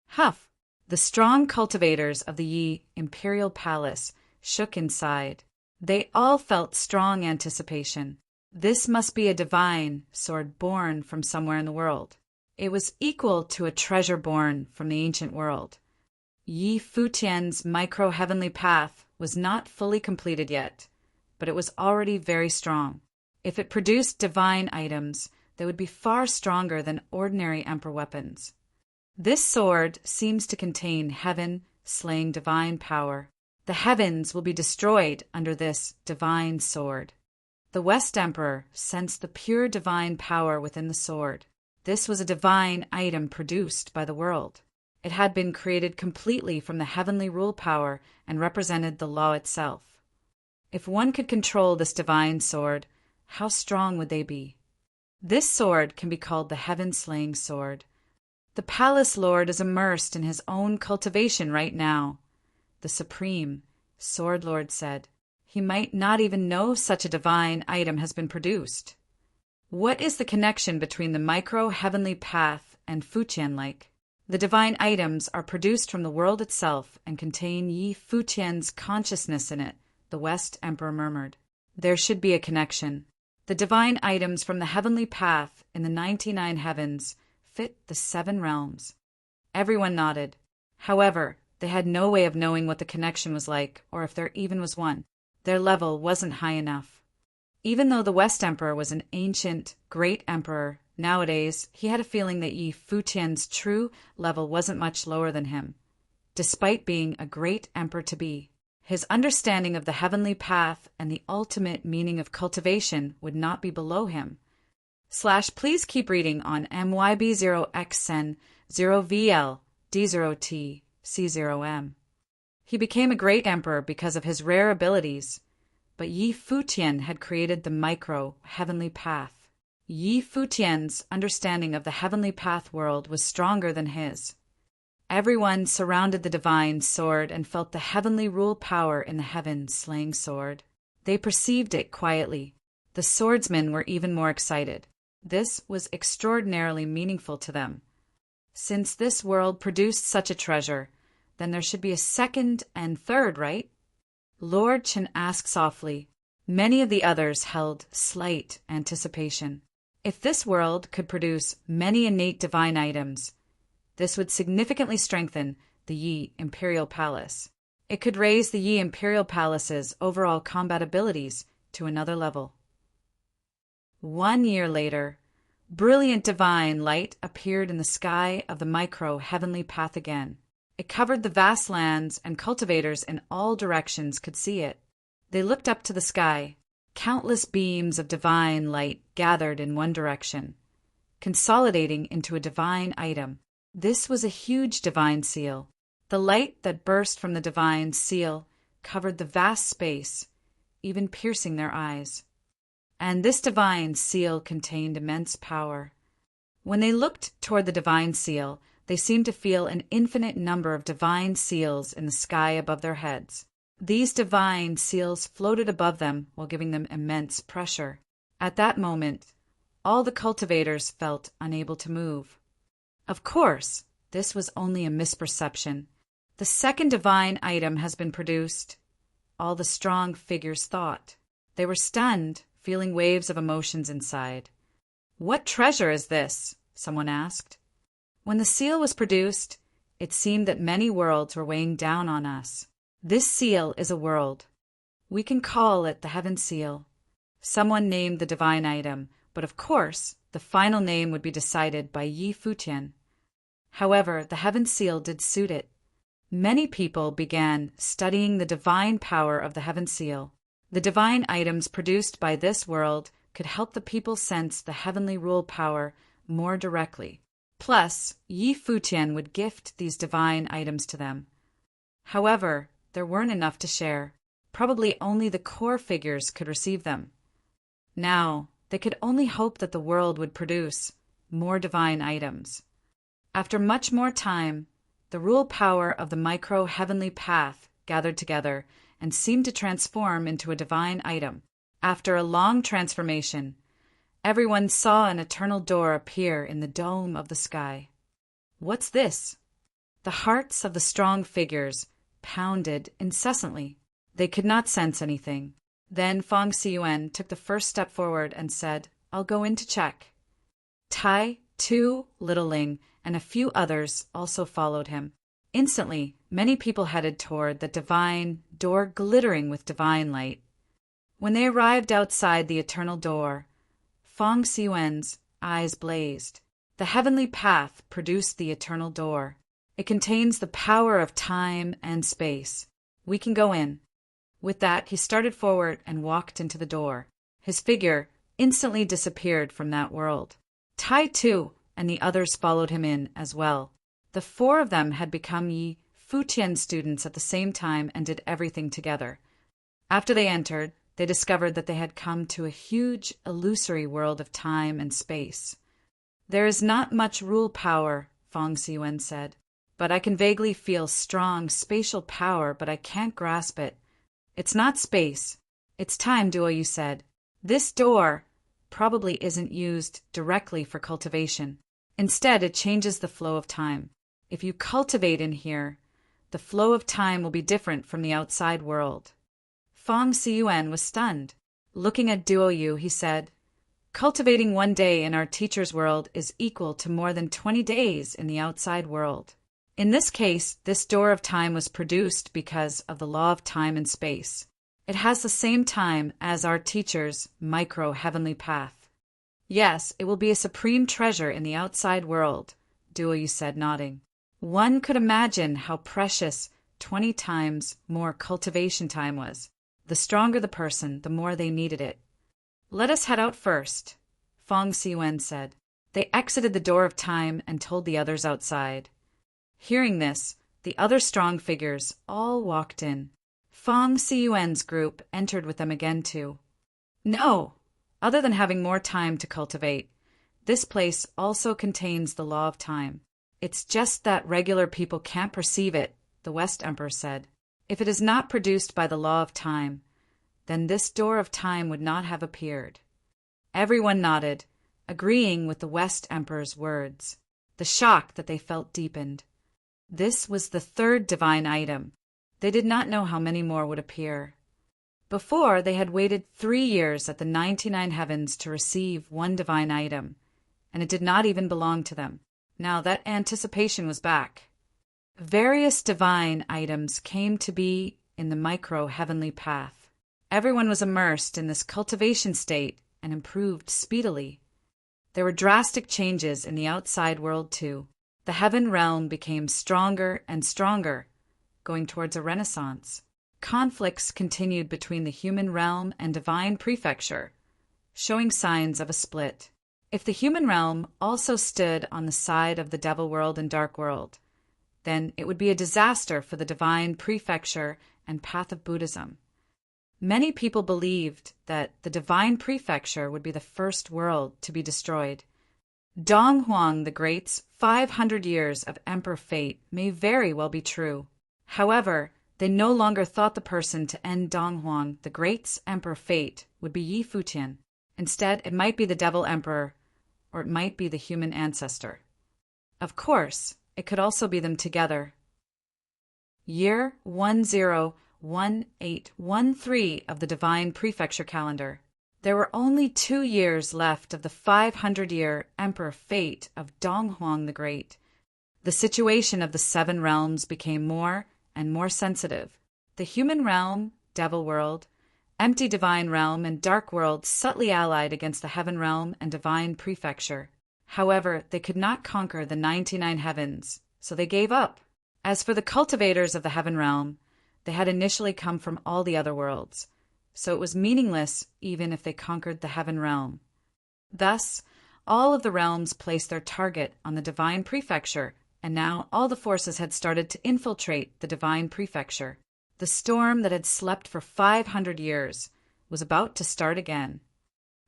Huff, the strong cultivators of the Yi Imperial Palace, shook inside. They all felt strong anticipation. This must be a divine sword born from somewhere in the world. It was equal to a treasure born from the ancient world. Yi Futian's micro-heavenly path was not fully completed yet, but it was already very strong. If it produced divine items, they would be far stronger than ordinary emperor weapons. This sword seems to contain heaven slaying divine power. The heavens will be destroyed under this divine sword. The West Emperor sensed the pure divine power within the sword. This was a divine item produced by the world. It had been created completely from the heavenly rule power and represented the law itself. If one could control this divine sword, how strong would they be? This sword can be called the heaven-slaying sword. The palace lord is immersed in his own cultivation right now. The supreme sword lord said. He might not even know such a divine item has been produced. What is the connection between the micro-heavenly path and Futian like? The divine items are produced from the world itself and contain Yi Futian's consciousness in it, the West Emperor murmured. There should be a connection. The divine items from the heavenly path in the 99 heavens fit the 7 realms. Everyone nodded. However, They had no way of knowing what the connection was like, or if there even was one. Their level wasn't high enough. Even though the West Emperor was an ancient, great emperor, nowadays he had a feeling that Yi Futian's true level wasn't much lower than him. Despite being a great emperor-to-be, his understanding of the heavenly path and the ultimate meaning of cultivation would not be below him. Please keep reading on MYB0XN 0VL D0T C0M. He became a great emperor because of his rare abilities, but Yi Futian had created the micro-heavenly path. Yi Futian's understanding of the heavenly path world was stronger than his. Everyone surrounded the divine sword and felt the heavenly rule power in the heavens slaying sword. They perceived it quietly. The swordsmen were even more excited. This was extraordinarily meaningful to them. Since this world produced such a treasure, then there should be a second and third, right? Lord Chen asked softly. Many of the others held slight anticipation. If this world could produce many innate divine items, this would significantly strengthen the Yi Imperial Palace. It could raise the Yi Imperial Palace's overall combat abilities to another level. 1 year later, brilliant divine light appeared in the sky of the micro-heavenly path again. It covered the vast lands, and cultivators in all directions could see it. They looked up to the sky. Countless beams of divine light gathered in one direction, consolidating into a divine item. This was a huge divine seal. The light that burst from the divine seal covered the vast space, even piercing their eyes. And this divine seal contained immense power. When they looked toward the divine seal, they seemed to feel an infinite number of divine seals in the sky above their heads. These divine seals floated above them while giving them immense pressure. At that moment, all the cultivators felt unable to move. Of course, this was only a misperception. The second divine item has been produced. All the strong figures thought. They were stunned, feeling waves of emotions inside. "What treasure is this?" someone asked. When the seal was produced, it seemed that many worlds were weighing down on us. This seal is a world. We can call it the Heaven Seal. Someone named the divine item, but of course, the final name would be decided by Yi Futian. However, the Heaven Seal did suit it. Many people began studying the divine power of the Heaven Seal. The divine items produced by this world could help the people sense the heavenly rule power more directly. Plus, Yi Futian would gift these divine items to them. However, there weren't enough to share. Probably only the core figures could receive them. Now, they could only hope that the world would produce more divine items. After much more time, the rule power of the micro-heavenly path gathered together and seemed to transform into a divine item. After a long transformation, everyone saw an eternal door appear in the dome of the sky. What's this? The hearts of the strong figures pounded incessantly. They could not sense anything. Then Feng Xiyuan took the first step forward and said, "I'll go in to check." Tai, Tu, Little Ling, and a few others also followed him. Instantly, many people headed toward the divine door glittering with divine light. When they arrived outside the eternal door, Feng Xiyuan's eyes blazed. The heavenly path produced the eternal door. It contains the power of time and space. We can go in. With that, he started forward and walked into the door. His figure instantly disappeared from that world. Tai Tu and the others followed him in as well. The 4 of them had become Yi Futian students at the same time and did everything together. After they entered, they discovered that they had come to a huge, illusory world of time and space. "There is not much rule power," Feng Xiyuan said, "but I can vaguely feel strong spatial power, but I can't grasp it. It's not space. It's time," Duoyu said. "This door probably isn't used directly for cultivation. Instead, it changes the flow of time. If you cultivate in here, the flow of time will be different from the outside world." Feng Xiyuan was stunned. Looking at Duoyu, he said, "Cultivating 1 day in our teacher's world is equal to more than 20 days in the outside world. In this case, this door of time was produced because of the law of time and space. It has the same time as our teacher's micro-heavenly path. Yes, it will be a supreme treasure in the outside world, Duoyu said, nodding. One could imagine how precious 20 times more cultivation time was. The stronger the person, the more they needed it. Let us head out first, Fong Siyuan said. They exited the door of time and told the others outside. Hearing this, the other strong figures all walked in. Fong Siyuan's group entered with them again too. No! Other than having more time to cultivate, this place also contains the law of time. It's just that regular people can't perceive it, the West Emperor said. If it is not produced by the law of time, then this door of time would not have appeared. Everyone nodded, agreeing with the West Emperor's words. The shock that they felt deepened. This was the third divine item. They did not know how many more would appear. Before, they had waited 3 years at the 99 heavens to receive one divine item, and it did not even belong to them. Now that anticipation was back. Various divine items came to be in the micro-heavenly path. Everyone was immersed in this cultivation state and improved speedily. There were drastic changes in the outside world too. The heaven realm became stronger and stronger, going towards a renaissance. Conflicts continued between the human realm and divine prefecture, showing signs of a split. If the human realm also stood on the side of the devil world and dark world, then it would be a disaster for the divine prefecture and path of Buddhism. Many people believed that the divine prefecture would be the first world to be destroyed. Dong Huang the Great's 500 years of emperor fate may very well be true. However, they no longer thought the person to end Dong Huang the Great's emperor fate would be Yi Futian. Instead, it might be the devil emperor, or it might be the human ancestor. Of course, it could also be them together. Year 101813 of the divine prefecture calendar. There were only 2 years left of the 500-year emperor fate of Dong Huang the Great. The situation of the 7 realms became more and more sensitive. The human realm, devil world, empty divine realm, and dark world subtly allied against the heaven realm and divine prefecture. However, they could not conquer the 99 heavens, so they gave up. As for the cultivators of the heaven realm, they had initially come from all the other worlds, so it was meaningless even if they conquered the heaven realm. Thus, all of the realms placed their target on the divine prefecture, and now all the forces had started to infiltrate the divine prefecture. The storm that had slept for 500 years was about to start again.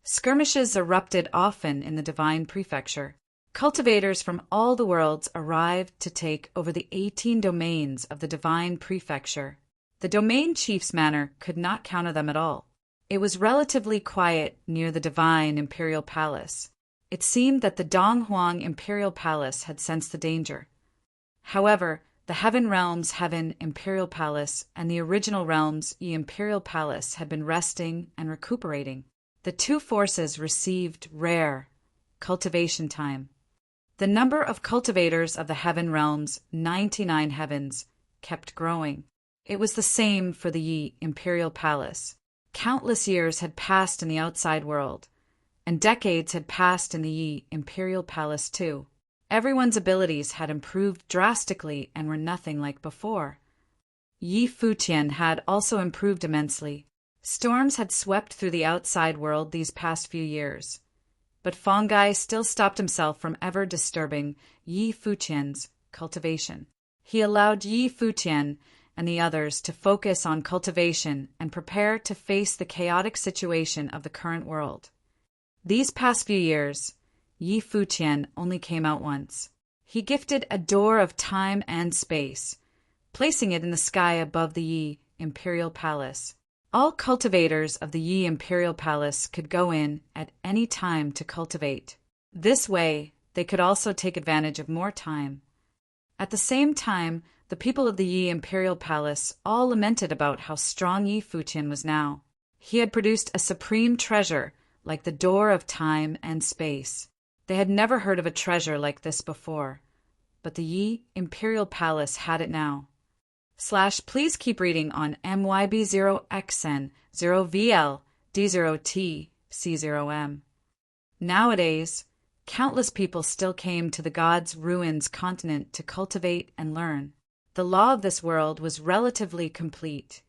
Skirmishes erupted often in the divine prefecture. Cultivators from all the worlds arrived to take over the 18 domains of the divine prefecture. The domain chief's manor could not counter them at all. It was relatively quiet near the divine imperial palace. It seemed that the Dong Huang imperial palace had sensed the danger. However, the heaven realm's heaven imperial palace and the original realm's Yi imperial palace had been resting and recuperating. The two forces received rare cultivation time. The number of cultivators of the heaven realm's 99 heavens kept growing. It was the same for the Yi imperial palace. Countless years had passed in the outside world, and decades had passed in the Yi imperial palace too. Everyone's abilities had improved drastically and were nothing like before. Yi Futian had also improved immensely. Storms had swept through the outside world these past few years, but Fongai still stopped himself from ever disturbing Yi Futian's cultivation. He allowed Yi Futian and the others to focus on cultivation and prepare to face the chaotic situation of the current world. These past few years, Yi Futian only came out once. He gifted a door of time and space, placing it in the sky above the Yi imperial palace. All cultivators of the Yi imperial palace could go in at any time to cultivate. This way, they could also take advantage of more time. At the same time, the people of the Yi imperial palace all lamented about how strong Yi Futian was now. He had produced a supreme treasure like the door of time and space. They had never heard of a treasure like this before, but the Yi Imperial Palace had it now. Please keep reading on MYB0XN 0VL D0T C0M. Nowadays, countless people still came to the gods' ruins continent to cultivate and learn. The law of this world was relatively complete.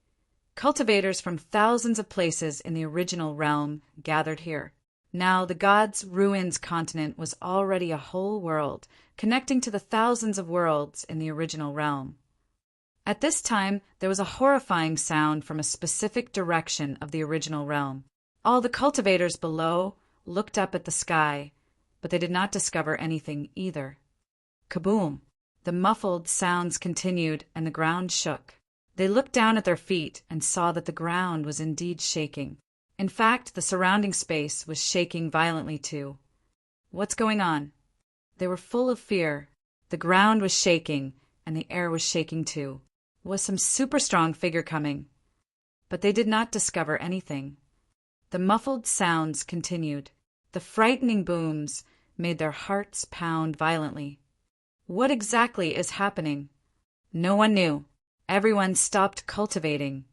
Cultivators from thousands of places in the original realm gathered here. Now the gods' ruins continent was already a whole world, connecting to the thousands of worlds in the original realm. At this time, there was a horrifying sound from a specific direction of the original realm. All the cultivators below looked up at the sky, but they did not discover anything either. Kaboom! The muffled sounds continued, and the ground shook. They looked down at their feet and saw that the ground was indeed shaking. In fact, the surrounding space was shaking violently too. What's going on? They were full of fear. The ground was shaking, and the air was shaking too. Was some super strong figure coming? But they did not discover anything. The muffled sounds continued. The frightening booms made their hearts pound violently. What exactly is happening? No one knew. Everyone stopped cultivating.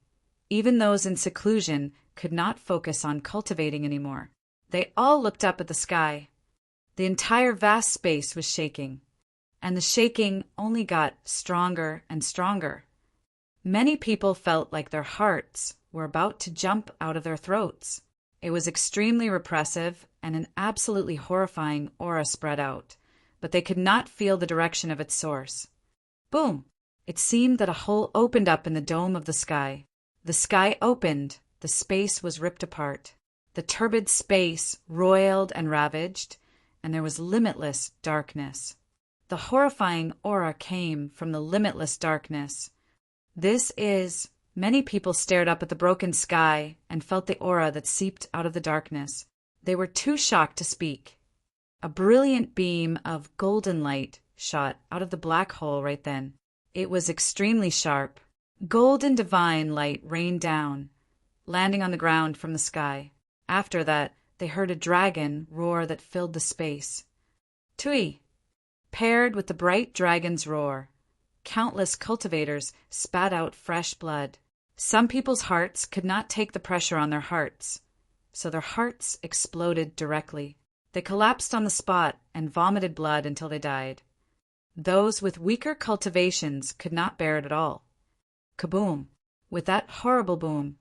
Even those in seclusion could not focus on cultivating anymore. They all looked up at the sky. The entire vast space was shaking, and the shaking only got stronger and stronger. Many people felt like their hearts were about to jump out of their throats. It was extremely repressive, and an absolutely horrifying aura spread out, but they could not feel the direction of its source. Boom! It seemed that a hole opened up in the dome of the sky. The sky opened. The space was ripped apart. The turbid space roiled and ravaged, and there was limitless darkness. The horrifying aura came from the limitless darkness. Many people stared up at the broken sky and felt the aura that seeped out of the darkness. They were too shocked to speak. A brilliant beam of golden light shot out of the black hole right then. It was extremely sharp. Golden divine light rained down, landing on the ground from the sky. After that, they heard a dragon roar that filled the space. Tui! Paired with the bright dragon's roar, countless cultivators spat out fresh blood. Some people's hearts could not take the pressure on their hearts, so their hearts exploded directly. They collapsed on the spot and vomited blood until they died. Those with weaker cultivations could not bear it at all. Kaboom! With that horrible boom,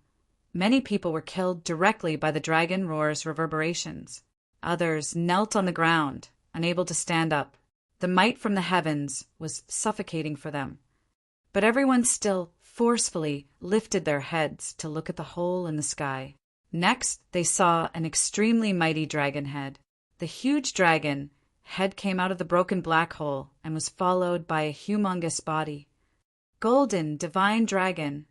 many people were killed directly by the dragon roar's reverberations. Others knelt on the ground, unable to stand up. The might from the heavens was suffocating for them. But everyone still forcefully lifted their heads to look at the hole in the sky. Next, they saw an extremely mighty dragon head. The huge dragon head came out of the broken black hole and was followed by a humongous body. Golden, divine dragon.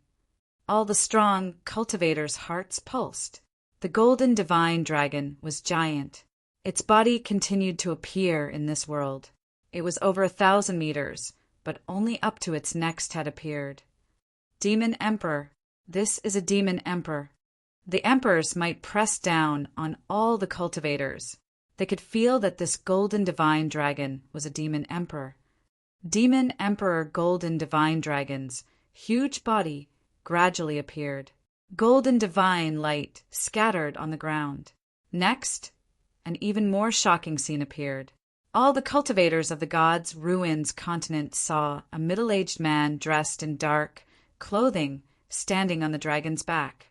All the strong cultivators' hearts pulsed. The golden divine dragon was giant. Its body continued to appear in this world. It was over 1,000 meters, but only up to its next head appeared. Demon Emperor. This is a demon emperor. The emperors might press down on all the cultivators. They could feel that this golden divine dragon was a demon emperor. Demon Emperor Golden Divine Dragon's huge body gradually appeared. Golden divine light scattered on the ground. Next, an even more shocking scene appeared. All the cultivators of the gods' ruins continent saw a middle-aged man dressed in dark clothing standing on the dragon's back.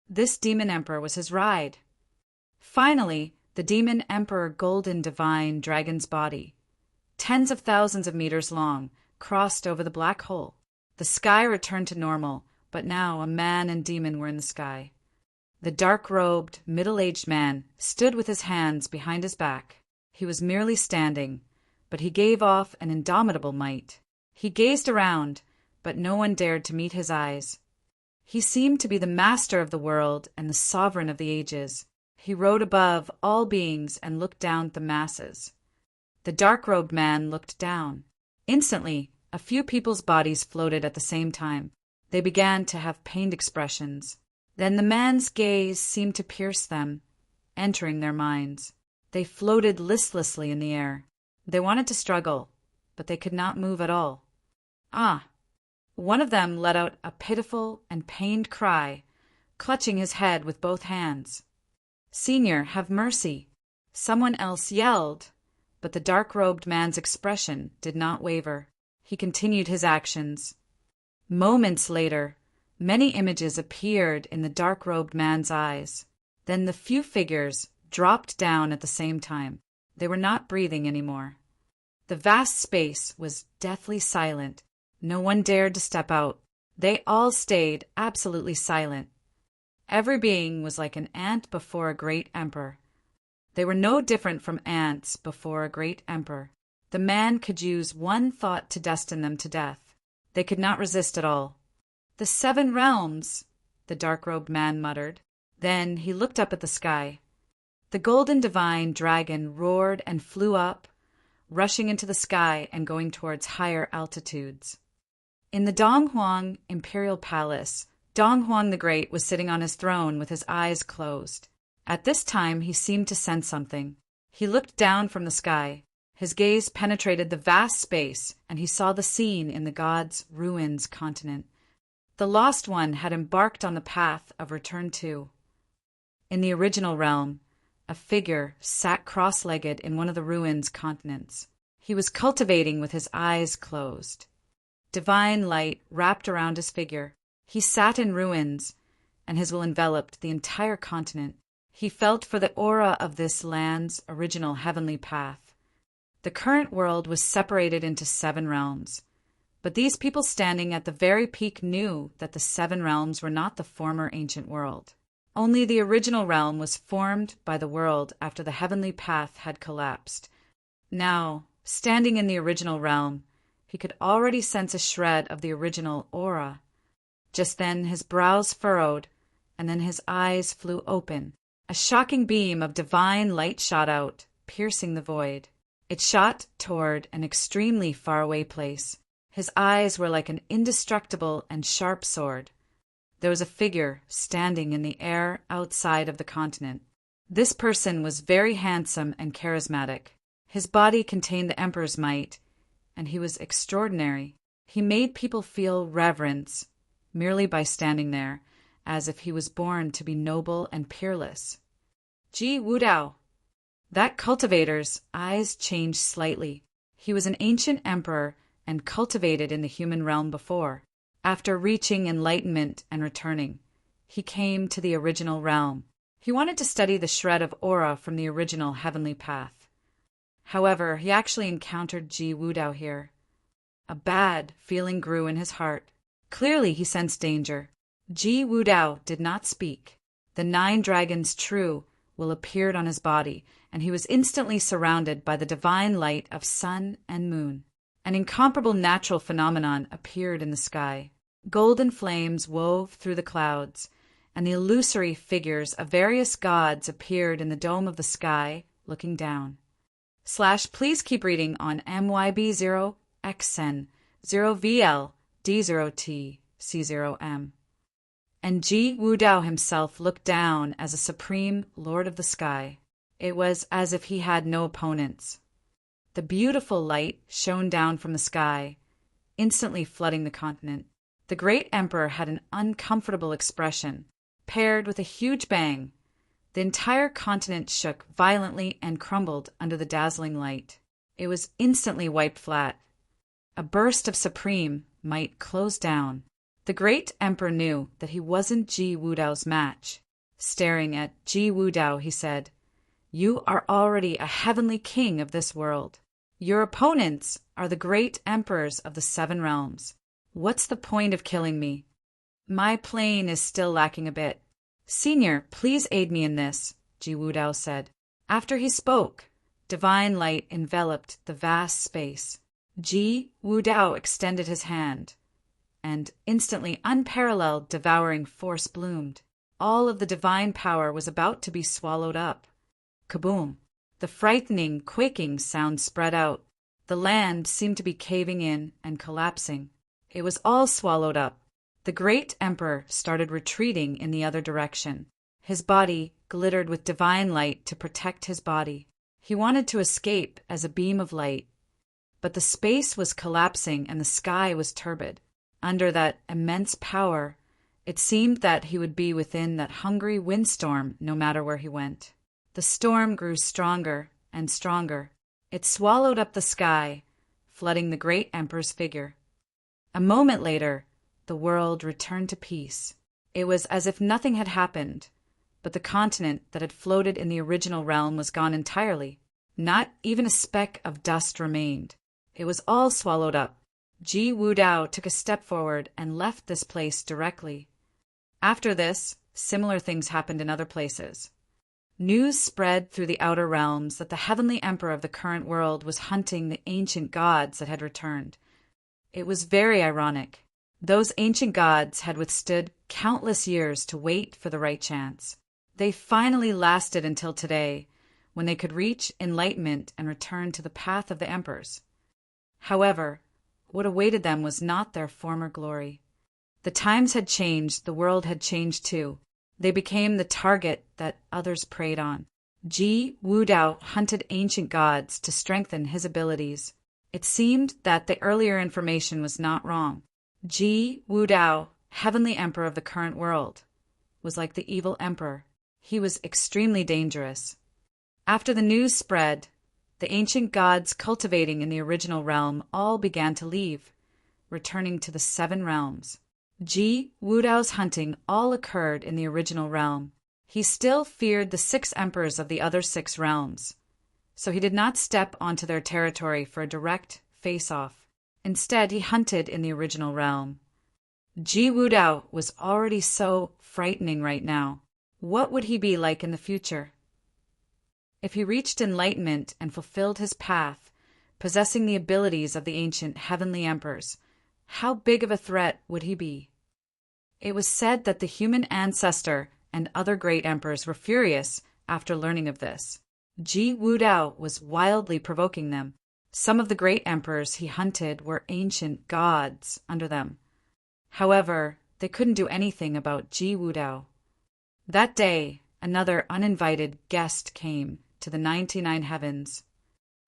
This demon emperor was his ride. Finally, the demon emperor Golden Divine Dragon's body, tens of thousands of meters long, crossed over the black hole. The sky returned to normal, but now a man and demon were in the sky. The dark-robed, middle-aged man stood with his hands behind his back. He was merely standing, but he gave off an indomitable might. He gazed around, but no one dared to meet his eyes. He seemed to be the master of the world and the sovereign of the ages. He rode above all beings and looked down at the masses. The dark-robed man looked down. Instantly, a few people's bodies floated at the same time. They began to have pained expressions. Then the man's gaze seemed to pierce them, entering their minds. They floated listlessly in the air. They wanted to struggle, but they could not move at all. Ah! One of them let out a pitiful and pained cry, clutching his head with both hands. "Senior, have mercy!" Someone else yelled, but the dark-robed man's expression did not waver. He continued his actions. Moments later, many images appeared in the dark-robed man's eyes. Then the few figures dropped down at the same time. They were not breathing anymore. The vast space was deathly silent. No one dared to step out. They all stayed absolutely silent. Every being was like an ant before a great emperor. They were no different from ants before a great emperor. The man could use one thought to destine them to death. They could not resist at all. "The 7 realms," the dark-robed man muttered. Then he looked up at the sky. The golden divine dragon roared and flew up, rushing into the sky and going towards higher altitudes. In the Donghuang Imperial Palace, Donghuang the Great was sitting on his throne with his eyes closed. At this time he seemed to sense something. He looked down from the sky. His gaze penetrated the vast space, and he saw the scene in the gods' ruins continent. The Lost One had embarked on the path of return to. In the original realm, a figure sat cross-legged in one of the ruins continents. He was cultivating with his eyes closed. Divine light wrapped around his figure. He sat in ruins, and his will enveloped the entire continent. He felt for the aura of this land's original heavenly path. The current world was separated into 7 realms, but these people standing at the very peak knew that the 7 realms were not the former ancient world. Only the original realm was formed by the world after the heavenly path had collapsed. Now, standing in the original realm, he could already sense a shred of the original aura. Just then his brows furrowed, and then his eyes flew open. A shocking beam of divine light shot out, piercing the void. It shot toward an extremely faraway place. His eyes were like an indestructible and sharp sword. There was a figure standing in the air outside of the continent. This person was very handsome and charismatic. His body contained the emperor's might, and he was extraordinary. He made people feel reverence merely by standing there, as if he was born to be noble and peerless. "Ji Wudao." That cultivator's eyes changed slightly. He was an ancient emperor and cultivated in the human realm before. After reaching enlightenment and returning, he came to the original realm. He wanted to study the shred of aura from the original heavenly path. However, he actually encountered Ji Wudao here. A bad feeling grew in his heart. Clearly he sensed danger. Ji Wudao did not speak. The 9 dragons' true will appeared on his body, and he was instantly surrounded by the divine light of sun and moon. An incomparable natural phenomenon appeared in the sky. Golden flames wove through the clouds, and the illusory figures of various gods appeared in the dome of the sky, looking down. Please keep reading on MYB0XN 0VL D0T C0M. And Ji Wudao himself looked down as a supreme lord of the sky. It was as if he had no opponents. The beautiful light shone down from the sky, instantly flooding the continent. The great emperor had an uncomfortable expression, paired with a huge bang. The entire continent shook violently and crumbled under the dazzling light. It was instantly wiped flat. A burst of supreme might closed down. The great emperor knew that he wasn't Ji Wudao's match. Staring at Ji Wudao, he said, "You are already a heavenly king of this world. Your opponents are the great emperors of the 7 realms. What's the point of killing me? My plane is still lacking a bit. Senior, please aid me in this," Ji Wudao said. After he spoke, divine light enveloped the vast space. Ji Wudao extended his hand, and instantly unparalleled devouring force bloomed. All of the divine power was about to be swallowed up. Kaboom! The frightening, quaking sound spread out. The land seemed to be caving in and collapsing. It was all swallowed up. The great emperor started retreating in the other direction. His body glittered with divine light to protect his body. He wanted to escape as a beam of light, but the space was collapsing and the sky was turbid. Under that immense power, it seemed that he would be within that hungry windstorm no matter where he went. The storm grew stronger and stronger. It swallowed up the sky, flooding the great emperor's figure. A moment later, the world returned to peace. It was as if nothing had happened, but the continent that had floated in the original realm was gone entirely. Not even a speck of dust remained. It was all swallowed up. Ji Wudao took a step forward and left this place directly. After this, similar things happened in other places. News spread through the outer realms that the heavenly emperor of the current world was hunting the ancient gods that had returned. It was very ironic. Those ancient gods had withstood countless years to wait for the right chance. They finally lasted until today, when they could reach enlightenment and return to the path of the emperors. However, what awaited them was not their former glory. The times had changed, the world had changed too. They became the target that others preyed on. Ji Wudao hunted ancient gods to strengthen his abilities. It seemed that the earlier information was not wrong. Ji Wudao, heavenly emperor of the current world, was like the evil emperor. He was extremely dangerous. After the news spread, the ancient gods cultivating in the original realm all began to leave, returning to the 7 realms. Ji Wudao's hunting all occurred in the original realm. He still feared the 6 emperors of the other 6 realms, so he did not step onto their territory for a direct face-off. Instead, he hunted in the original realm. Ji Wudao was already so frightening right now. What would he be like in the future? If he reached enlightenment and fulfilled his path, possessing the abilities of the ancient heavenly emperors, how big of a threat would he be? It was said that the human ancestor and other great emperors were furious after learning of this. Ji Wudao was wildly provoking them. Some of the great emperors he hunted were ancient gods under them. However, they couldn't do anything about Ji Wudao. That day, another uninvited guest came to the 99 heavens.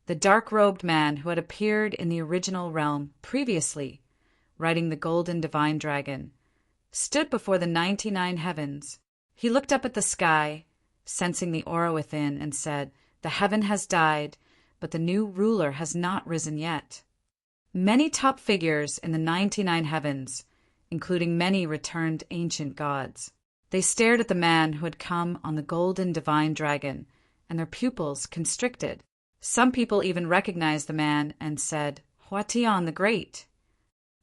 The dark-robed man who had appeared in the original realm previously, riding the golden divine dragon, stood before the 99 heavens. He looked up at the sky, sensing the aura within, and said, "The heaven has died, but the new ruler has not risen yet." Many top figures in the 99 heavens, including many returned ancient gods, they stared at the man who had come on the golden divine dragon, and their pupils constricted. Some people even recognized the man and said, "Futian the Great."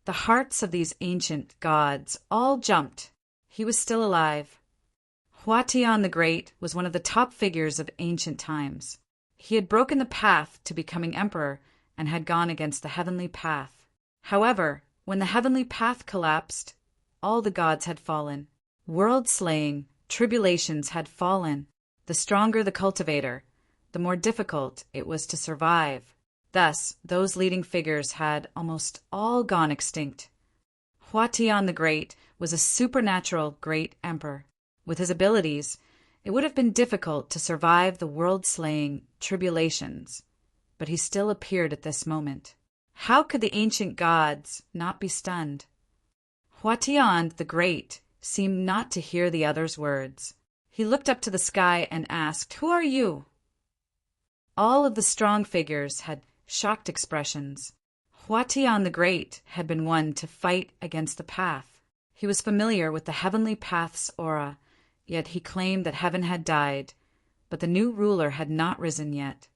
The hearts of these ancient gods all jumped. He was still alive. Futian the Great was one of the top figures of ancient times. He had broken the path to becoming emperor and had gone against the heavenly path. However, when the heavenly path collapsed, all the gods had fallen. World-slaying tribulations had fallen. The stronger the cultivator, the more difficult it was to survive. Thus, those leading figures had almost all gone extinct. Futian the Great was a supernatural great emperor. With his abilities, it would have been difficult to survive the world-slaying tribulations, but he still appeared at this moment. How could the ancient gods not be stunned? Futian the Great seemed not to hear the other's words. He looked up to the sky and asked, "Who are you?" All of the strong figures had shocked expressions. Futian the Great had been one to fight against the path. He was familiar with the heavenly path's aura, yet he claimed that heaven had died, but the new ruler had not risen yet.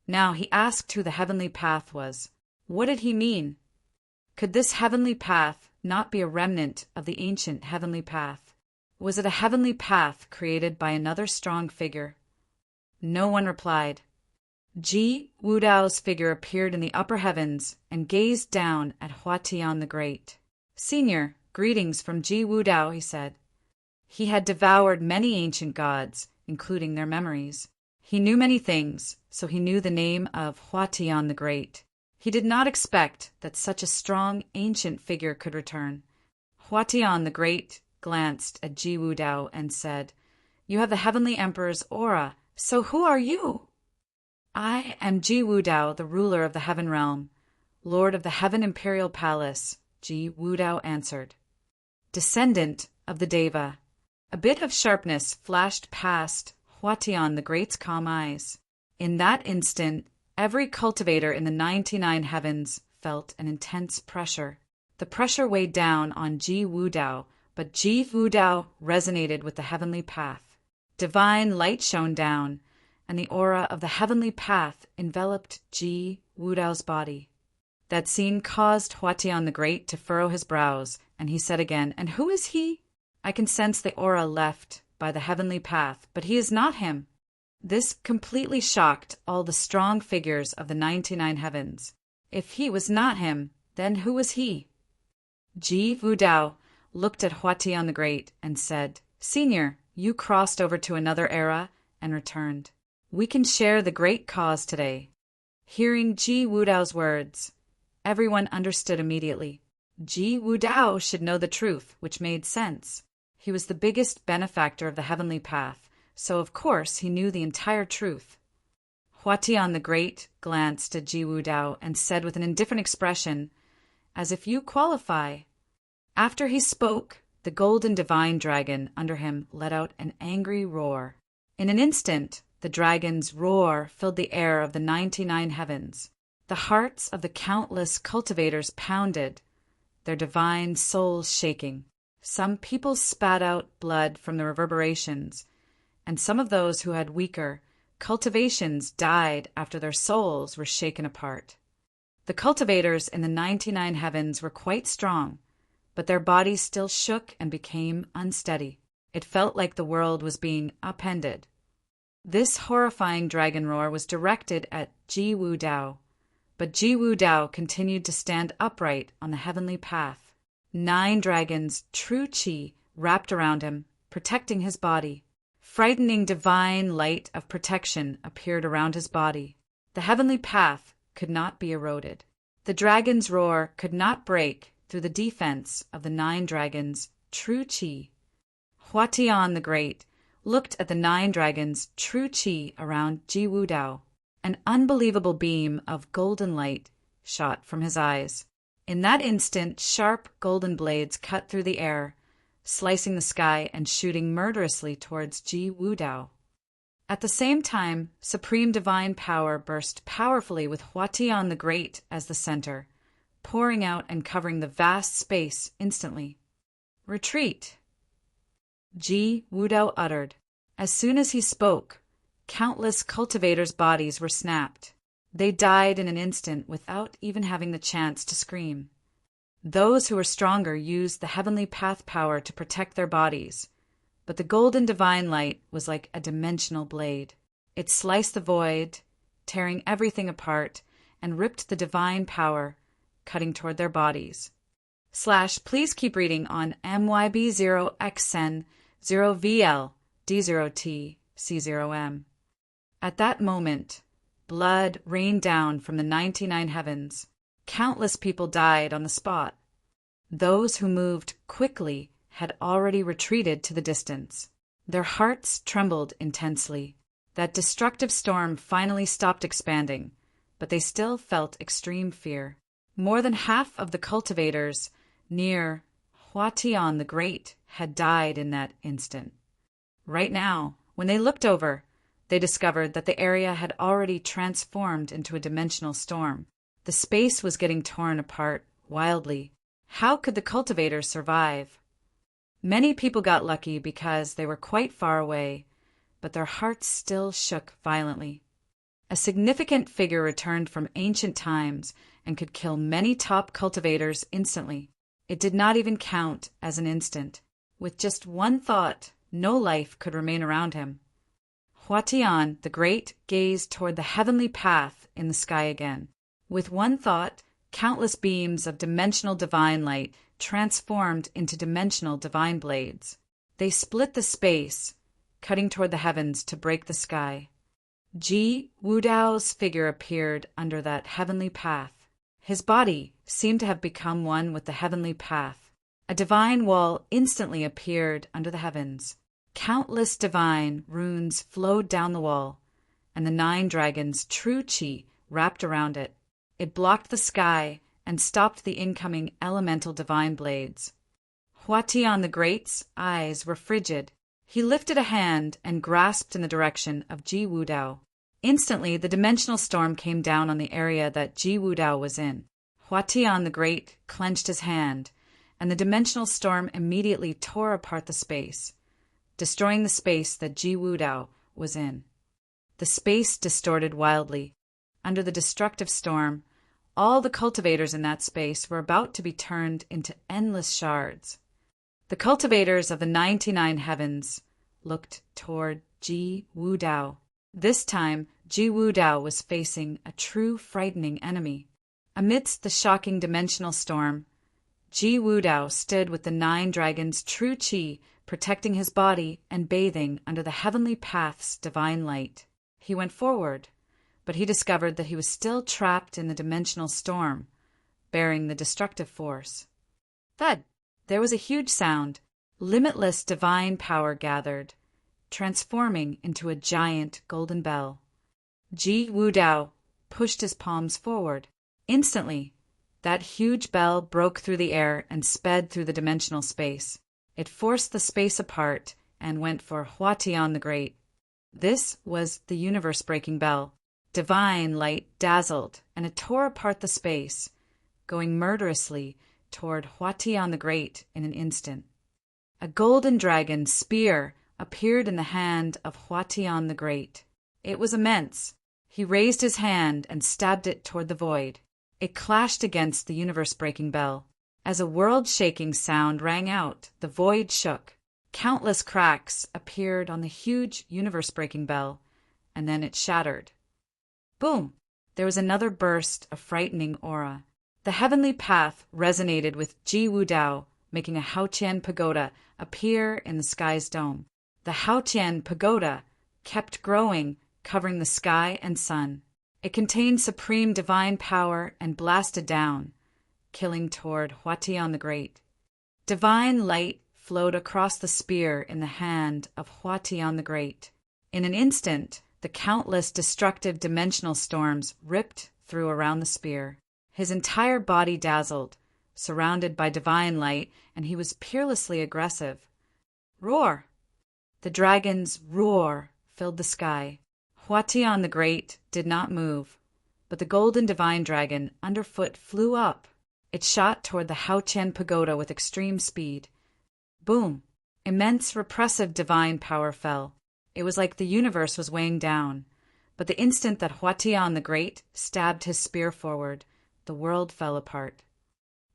Now he asked who the heavenly path was. What did he mean? Could this heavenly path not be a remnant of the ancient heavenly path? Was it a heavenly path created by another strong figure? No one replied. Ji Wudao's figure appeared in the upper heavens and gazed down at Futian the Great. "Senior, greetings from Ji Wudao," he said. He had devoured many ancient gods, including their memories. He knew many things, so he knew the name of Futian the Great. He did not expect that such a strong ancient figure could return. Futian the Great glanced at Ji Wudao and said, "You have the heavenly emperor's aura, so who are you?" "I am Ji Wudao, the ruler of the heaven realm. Lord of the Heaven Imperial Palace, Ji Wudao answered. Descendant of the Deva. A bit of sharpness flashed past Futian the Great's calm eyes. In that instant, every cultivator in the 99 heavens felt an intense pressure. The pressure weighed down on Ji Wudao, but Ji Wudao resonated with the heavenly path. Divine light shone down, and the aura of the heavenly path enveloped Ji Wudao's body. That scene caused Futian the Great to furrow his brows, and he said again, "And who is he? I can sense the aura left by the heavenly path, but he is not him." This completely shocked all the strong figures of the 99 heavens. If he was not him, then who was he? Ji Wudao looked at Futian the Great and said, "Senior, you crossed over to another era and returned. We can share the great cause today." Hearing Ji Wudao's words, everyone understood immediately. Ji Wudao should know the truth, which made sense. He was the biggest benefactor of the heavenly path, so of course he knew the entire truth. Futian the Great glanced at Ji Wudao and said with an indifferent expression, "As if you qualify." After he spoke, the golden divine dragon under him let out an angry roar. In an instant, the dragon's roar filled the air of the 99 heavens. The hearts of the countless cultivators pounded, their divine souls shaking. Some people spat out blood from the reverberations, and some of those who had weaker cultivations died after their souls were shaken apart. The cultivators in the 99 heavens were quite strong, but their bodies still shook and became unsteady. It felt like the world was being upended. This horrifying dragon roar was directed at Ji Wudao, but Ji Wudao continued to stand upright on the heavenly path. 9 dragons' true chi wrapped around him, protecting his body. Frightening divine light of protection appeared around his body. The heavenly path could not be eroded. The dragon's roar could not break through the defense of the 9 dragons' true chi. Futian the Great looked at the 9 dragons' true chi around Ji Wudao. An unbelievable beam of golden light shot from his eyes. In that instant, sharp golden blades cut through the air, slicing the sky and shooting murderously towards Ji Wudao. At the same time, supreme divine power burst powerfully with Futian the Great as the center, pouring out and covering the vast space instantly. "Retreat!" Ji Wudao uttered. As soon as he spoke, countless cultivators' bodies were snapped. They died in an instant without even having the chance to scream. Those who were stronger used the heavenly path power to protect their bodies, but the golden divine light was like a dimensional blade. It sliced the void, tearing everything apart, and ripped the divine power, cutting toward their bodies. Please keep reading on MYB0XN 0VL D0T C0M. At that moment, blood rained down from the 99 heavens. Countless people died on the spot. Those who moved quickly had already retreated to the distance. Their hearts trembled intensely. That destructive storm finally stopped expanding, but they still felt extreme fear. More than half of the cultivators near Futian the Great had died in that instant. Right now, when they looked over, they discovered that the area had already transformed into a dimensional storm. The space was getting torn apart wildly. How could the cultivators survive? Many people got lucky because they were quite far away, but their hearts still shook violently. A significant figure returned from ancient times and could kill many top cultivators instantly. It did not even count as an instant. With just one thought, no life could remain around him. Futian the Great gazed toward the heavenly path in the sky again. With one thought, countless beams of dimensional divine light transformed into dimensional divine blades. They split the space, cutting toward the heavens to break the sky. Ji Wudao's figure appeared under that heavenly path. His body seemed to have become one with the heavenly path. A divine wall instantly appeared under the heavens. Countless divine runes flowed down the wall, and the 9 dragons' true chi wrapped around it. It blocked the sky and stopped the incoming elemental divine blades. Futian the Great's eyes were frigid. He lifted a hand and grasped in the direction of Ji Wudao. Instantly, the dimensional storm came down on the area that Ji Wudao was in. Futian the Great clenched his hand, and the dimensional storm immediately tore apart the space, destroying the space that Ji Wudao was in. The space distorted wildly. Under the destructive storm, all the cultivators in that space were about to be turned into endless shards. The cultivators of the 99 heavens looked toward Ji Wudao. This time, Ji Wudao was facing a true frightening enemy. Amidst the shocking dimensional storm, Ji Wudao stood with the 9 dragons' true qi protecting his body and bathing under the heavenly path's divine light. He went forward, but he discovered that he was still trapped in the dimensional storm, bearing the destructive force. Thud! There was a huge sound. Limitless divine power gathered, transforming into a giant golden bell. Ji Wudao pushed his palms forward. Instantly, that huge bell broke through the air and sped through the dimensional space. It forced the space apart and went for Futian the Great. This was the universe-breaking bell. Divine light dazzled, and it tore apart the space, going murderously toward Futian the Great in an instant. A golden dragon spear appeared in the hand of Futian the Great. It was immense. He raised his hand and stabbed it toward the void. It clashed against the universe-breaking bell. As a world-shaking sound rang out, the void shook. Countless cracks appeared on the huge universe-breaking bell, and then it shattered. Boom! There was another burst of frightening aura. The heavenly path resonated with Ji Wudao, making a Haotian pagoda appear in the sky's dome. The Haotian pagoda kept growing, covering the sky and sun. It contained supreme divine power and blasted down, killing toward Futian the Great. Divine light flowed across the spear in the hand of Futian the Great. In an instant, the countless destructive dimensional storms ripped through around the spear. His entire body dazzled, surrounded by divine light, and he was peerlessly aggressive. Roar! The dragon's roar filled the sky. Futian the Great did not move, but the golden divine dragon underfoot flew up. It shot toward the Haotian pagoda with extreme speed. Boom! Immense repressive divine power fell. It was like the universe was weighing down. But the instant that Futian the Great stabbed his spear forward, the world fell apart.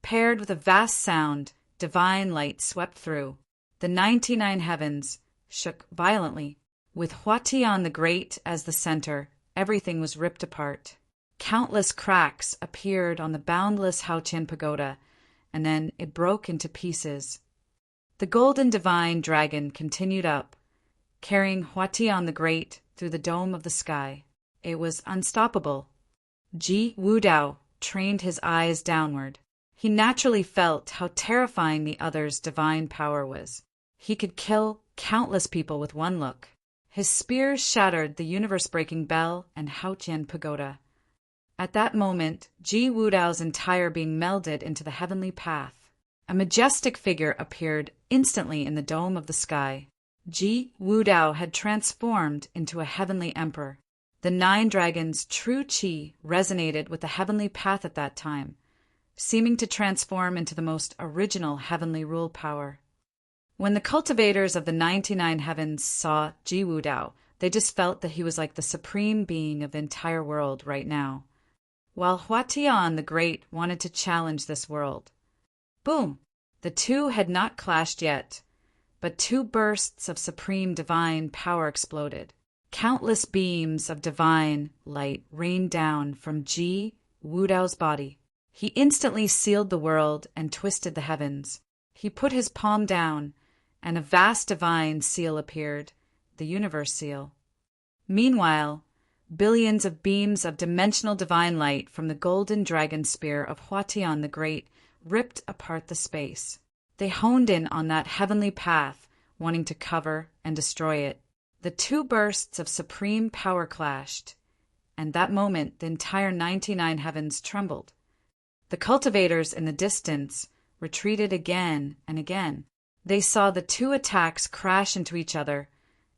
Paired with a vast sound, divine light swept through. The 99 heavens shook violently. With Futian the Great as the center, everything was ripped apart. Countless cracks appeared on the boundless Haotian pagoda, and then it broke into pieces. The golden divine dragon continued up, carrying Futian the Great through the dome of the sky. It was unstoppable. Ji Wudao trained his eyes downward. He naturally felt how terrifying the other's divine power was. He could kill countless people with one look. His spear shattered the universe-breaking bell and Haotian pagoda. At that moment, Ji Wudao's entire being melded into the heavenly path. A majestic figure appeared instantly in the dome of the sky. Ji Wudao had transformed into a heavenly emperor. The 9 dragons' true qi resonated with the heavenly path at that time, seeming to transform into the most original heavenly rule power. When the cultivators of the 99 heavens saw Ji Wudao, they just felt that he was like the supreme being of the entire world right now. While Futian the Great wanted to challenge this world. Boom! The two had not clashed yet, but 2 bursts of supreme divine power exploded. Countless beams of divine light rained down from Ji Wudao's body. He instantly sealed the world and twisted the heavens. He put his palm down, and a vast divine seal appeared, the universe seal. Meanwhile, billions of beams of dimensional divine light from the golden dragon spear of Futian the Great ripped apart the space. They honed in on that heavenly path, wanting to cover and destroy it. The 2 bursts of supreme power clashed, and that moment the entire 99 heavens trembled. The cultivators in the distance retreated again and again. They saw the two attacks crash into each other,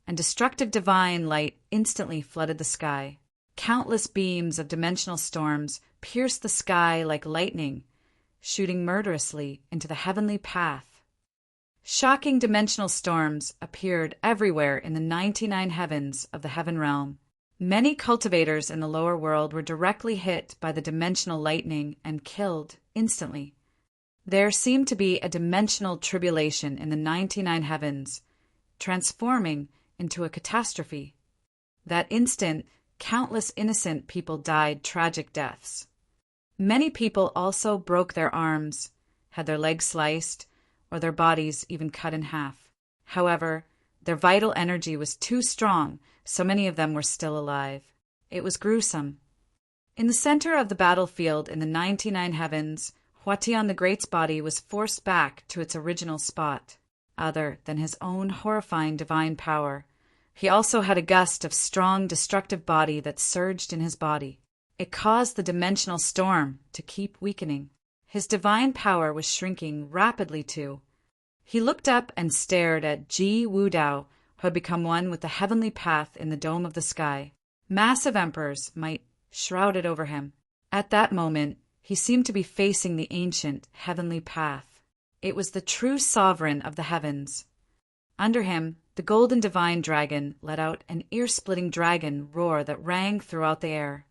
and destructive divine light instantly flooded the sky. Countless beams of dimensional storms pierced the sky like lightning, shooting murderously into the heavenly path. Shocking dimensional storms appeared everywhere in the 99 heavens of the heaven realm. Many cultivators in the lower world were directly hit by the dimensional lightning and killed instantly. There seemed to be a dimensional tribulation in the 99 heavens, transforming into a catastrophe. That instant, countless innocent people died tragic deaths. Many people also broke their arms, had their legs sliced, or their bodies even cut in half. However, their vital energy was too strong, so many of them were still alive. It was gruesome. In the center of the battlefield in the 99 heavens, Futian the Great's body was forced back to its original spot. Other than his own horrifying divine power, he also had a gust of strong, destructive body that surged in his body. It caused the dimensional storm to keep weakening. His divine power was shrinking rapidly too. He looked up and stared at Ji Wudao, who had become one with the heavenly path in the dome of the sky. Massive emperors might shrouded over him. At that moment, he seemed to be facing the ancient heavenly path. It was the true sovereign of the heavens. Under him, the golden divine dragon let out an ear-splitting dragon roar that rang throughout the air.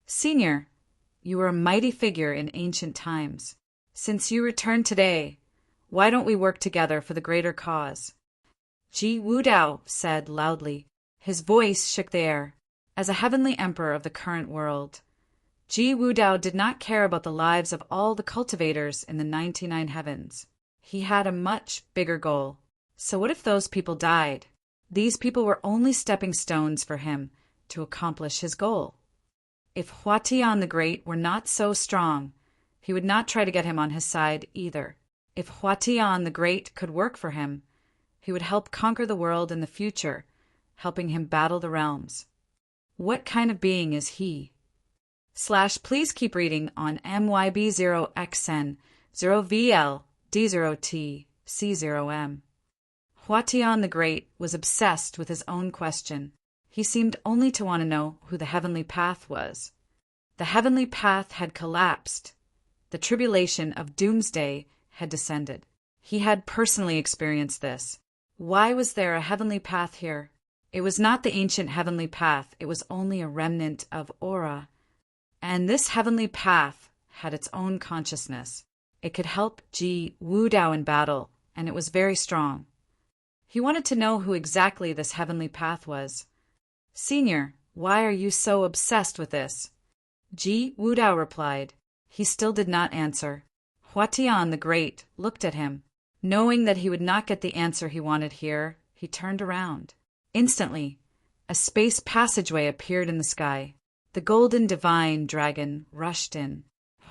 Senior, you were a mighty figure in ancient times. Since you returned today, why don't we work together for the greater cause? Ji Wudao said loudly. His voice shook the air. As a heavenly emperor of the current world, Ji Wudao did not care about the lives of all the cultivators in the 99 heavens. He had a much bigger goal. So what if those people died? These people were only stepping stones for him to accomplish his goal. If Futian the Great were not so strong, he would not try to get him on his side either. If Futian the Great could work for him, he would help conquer the world in the future, helping him battle the realms. What kind of being is he? Please keep reading on MYB0XN 0VL D0T C0M. Futian the Great was obsessed with his own question. He seemed only to want to know who the heavenly path was. The heavenly path had collapsed. The tribulation of doomsday had descended. He had personally experienced this. Why was there a heavenly path here? It was not the ancient heavenly path. It was only a remnant of aura. And this heavenly path had its own consciousness. It could help Ji Wudao in battle, and it was very strong. He wanted to know who exactly this heavenly path was. Senior, why are you so obsessed with this? Ji Wudao replied. He still did not answer. Futian the Great looked at him. Knowing that he would not get the answer he wanted here, he turned around. Instantly, a space passageway appeared in the sky. The golden divine dragon rushed in.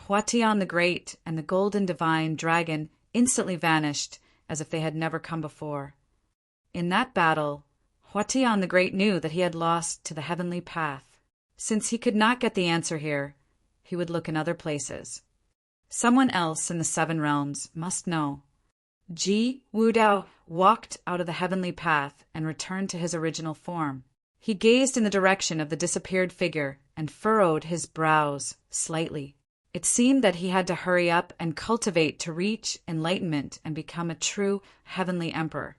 Futian the Great and the golden divine dragon instantly vanished as if they had never come before. In that battle, Futian the Great knew that he had lost to the heavenly path. Since he could not get the answer here, he would look in other places. Someone else in the 7 realms must know. Ji Wudao walked out of the heavenly path and returned to his original form. He gazed in the direction of the disappeared figure and furrowed his brows slightly. It seemed that he had to hurry up and cultivate to reach enlightenment and become a true heavenly emperor.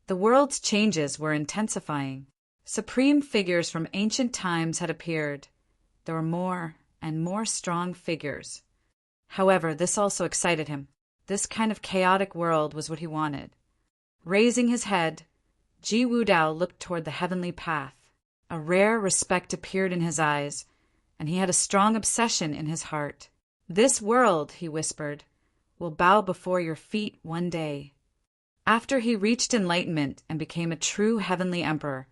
The world's changes were intensifying. Supreme figures from ancient times had appeared. There were more and more strong figures. However, this also excited him. This kind of chaotic world was what he wanted. Raising his head, Ji Wudao looked toward the heavenly path. A rare respect appeared in his eyes, and he had a strong obsession in his heart. This world, he whispered, will bow before your feet one day. After he reached enlightenment and became a true heavenly emperor,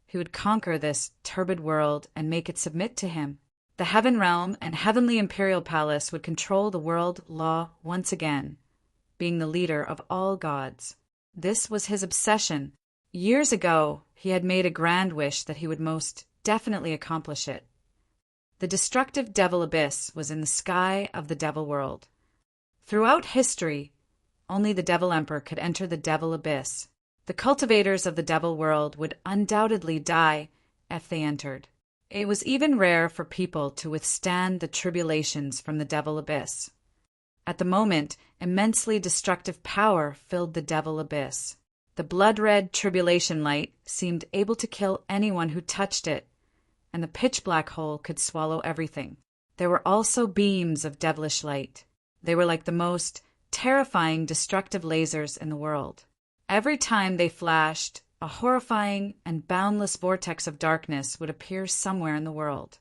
he would conquer this turbid world and make it submit to him. The heaven realm and heavenly imperial palace would control the world law once again, being the leader of all gods. This was his obsession. Years ago, he had made a grand wish that he would most definitely accomplish it. The destructive devil abyss was in the sky of the devil world. Throughout history, only the devil emperor could enter the devil abyss. The cultivators of the devil world would undoubtedly die if they entered. It was even rare for people to withstand the tribulations from the devil abyss. At the moment, immensely destructive power filled the devil abyss. The blood-red tribulation light seemed able to kill anyone who touched it, and the pitch-black hole could swallow everything. There were also beams of devilish light. They were like the most terrifying destructive lasers in the world. Every time they flashed, a horrifying and boundless vortex of darkness would appear somewhere in the world.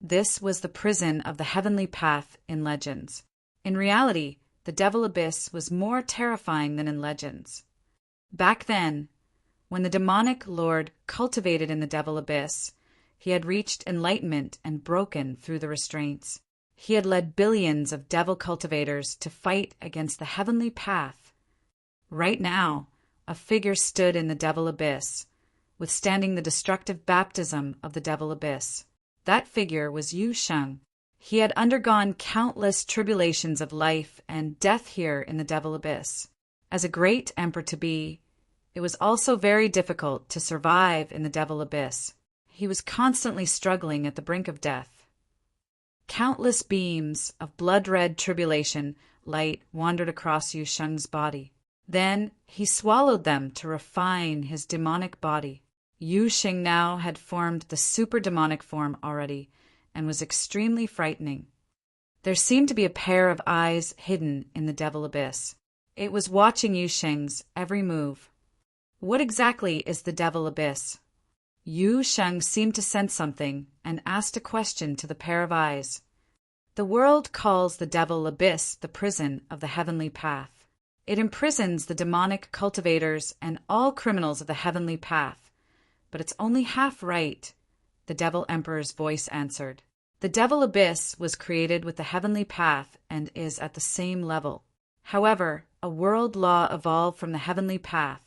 This was the prison of the heavenly path in legends. In reality, the devil abyss was more terrifying than in legends. Back then, when the demonic lord cultivated in the devil abyss, he had reached enlightenment and broken through the restraints. He had led billions of devil cultivators to fight against the heavenly path. Right now, a figure stood in the devil abyss, withstanding the destructive baptism of the devil abyss. That figure was Yu Sheng. He had undergone countless tribulations of life and death here in the devil abyss. As a great emperor-to-be, it was also very difficult to survive in the devil abyss. He was constantly struggling at the brink of death. Countless beams of blood-red tribulation light wandered across Yu Sheng's body. Then he swallowed them to refine his demonic body. Yu Sheng now had formed the super-demonic form already and was extremely frightening. There seemed to be a pair of eyes hidden in the devil abyss. It was watching Yu Sheng's every move. What exactly is the devil abyss? Yu Sheng seemed to sense something and asked a question to the pair of eyes. The world calls the devil abyss the prison of the heavenly path. It imprisons the demonic cultivators and all criminals of the heavenly path. But it's only half right, the devil emperor's voice answered. The devil abyss was created with the heavenly path and is at the same level. However, a world law evolved from the heavenly path,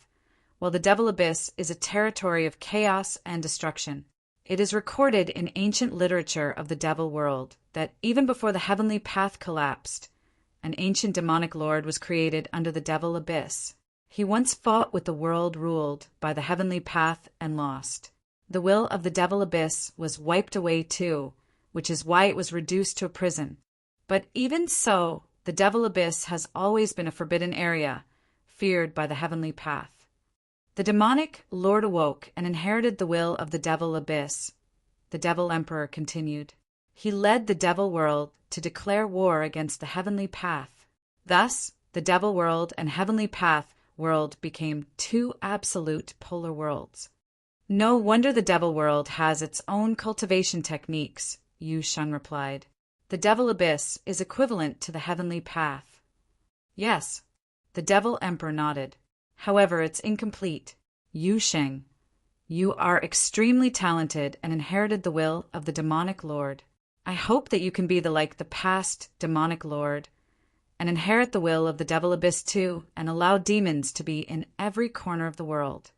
while the devil abyss is a territory of chaos and destruction. It is recorded in ancient literature of the devil world that even before the heavenly path collapsed, an ancient demonic lord was created under the devil abyss. He once fought with the world ruled by the heavenly path and lost. The will of the devil abyss was wiped away too, which is why it was reduced to a prison. But even so, the devil abyss has always been a forbidden area, feared by the heavenly path. The demonic lord awoke and inherited the will of the devil abyss. The devil emperor continued. He led the devil world to declare war against the heavenly path. Thus, the devil world and heavenly path world became two absolute polar worlds. No wonder the devil world has its own cultivation techniques, Yu Sheng replied. The devil abyss is equivalent to the heavenly path. Yes, the devil emperor nodded. However, it's incomplete. Yu Sheng, you are extremely talented and inherited the will of the demonic lord. I hope that you can be the past demonic lord and inherit the will of the devil abyss too and allow demons to be in every corner of the world.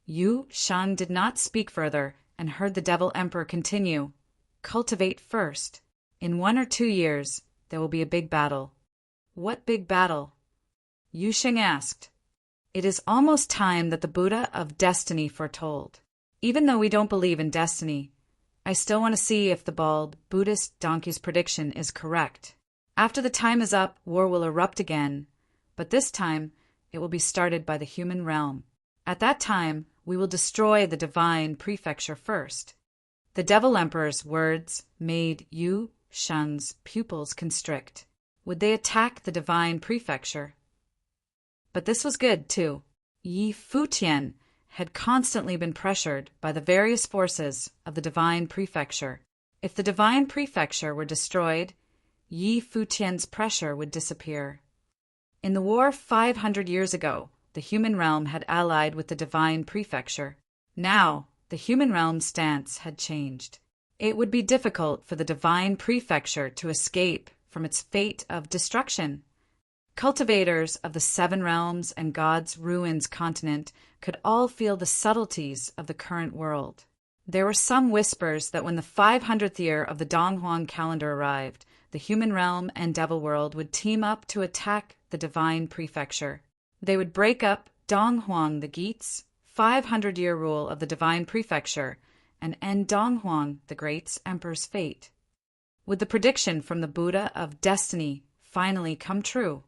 Yu Sheng did not speak further and heard the devil emperor continue. Cultivate first. In 1 or 2 years, there will be a big battle. What big battle? Yu Sheng asked. It is almost time that the Buddha of destiny foretold. Even though we don't believe in destiny, I still want to see if the bald Buddhist donkey's prediction is correct. After the time is up, war will erupt again, but this time it will be started by the human realm. At that time, we will destroy the divine prefecture first. The devil emperor's words made Yu Sheng's pupils constrict. Would they attack the divine prefecture? But this was good, too. Futian had constantly been pressured by the various forces of the divine prefecture. If the divine prefecture were destroyed, Futian's pressure would disappear. In the war 500 years ago, the human realm had allied with the divine prefecture. Now, the human realm's stance had changed. It would be difficult for the divine prefecture to escape from its fate of destruction. Cultivators of the 7 realms and God's ruins continent could all feel the subtleties of the current world. There were some whispers that when the 500th year of the Donghuang calendar arrived, the human realm and devil world would team up to attack the divine prefecture. They would break up Donghuang the Geat's 500-year rule of the divine prefecture and end Donghuang the Great's emperor's fate. Would the prediction from the Buddha of destiny finally come true?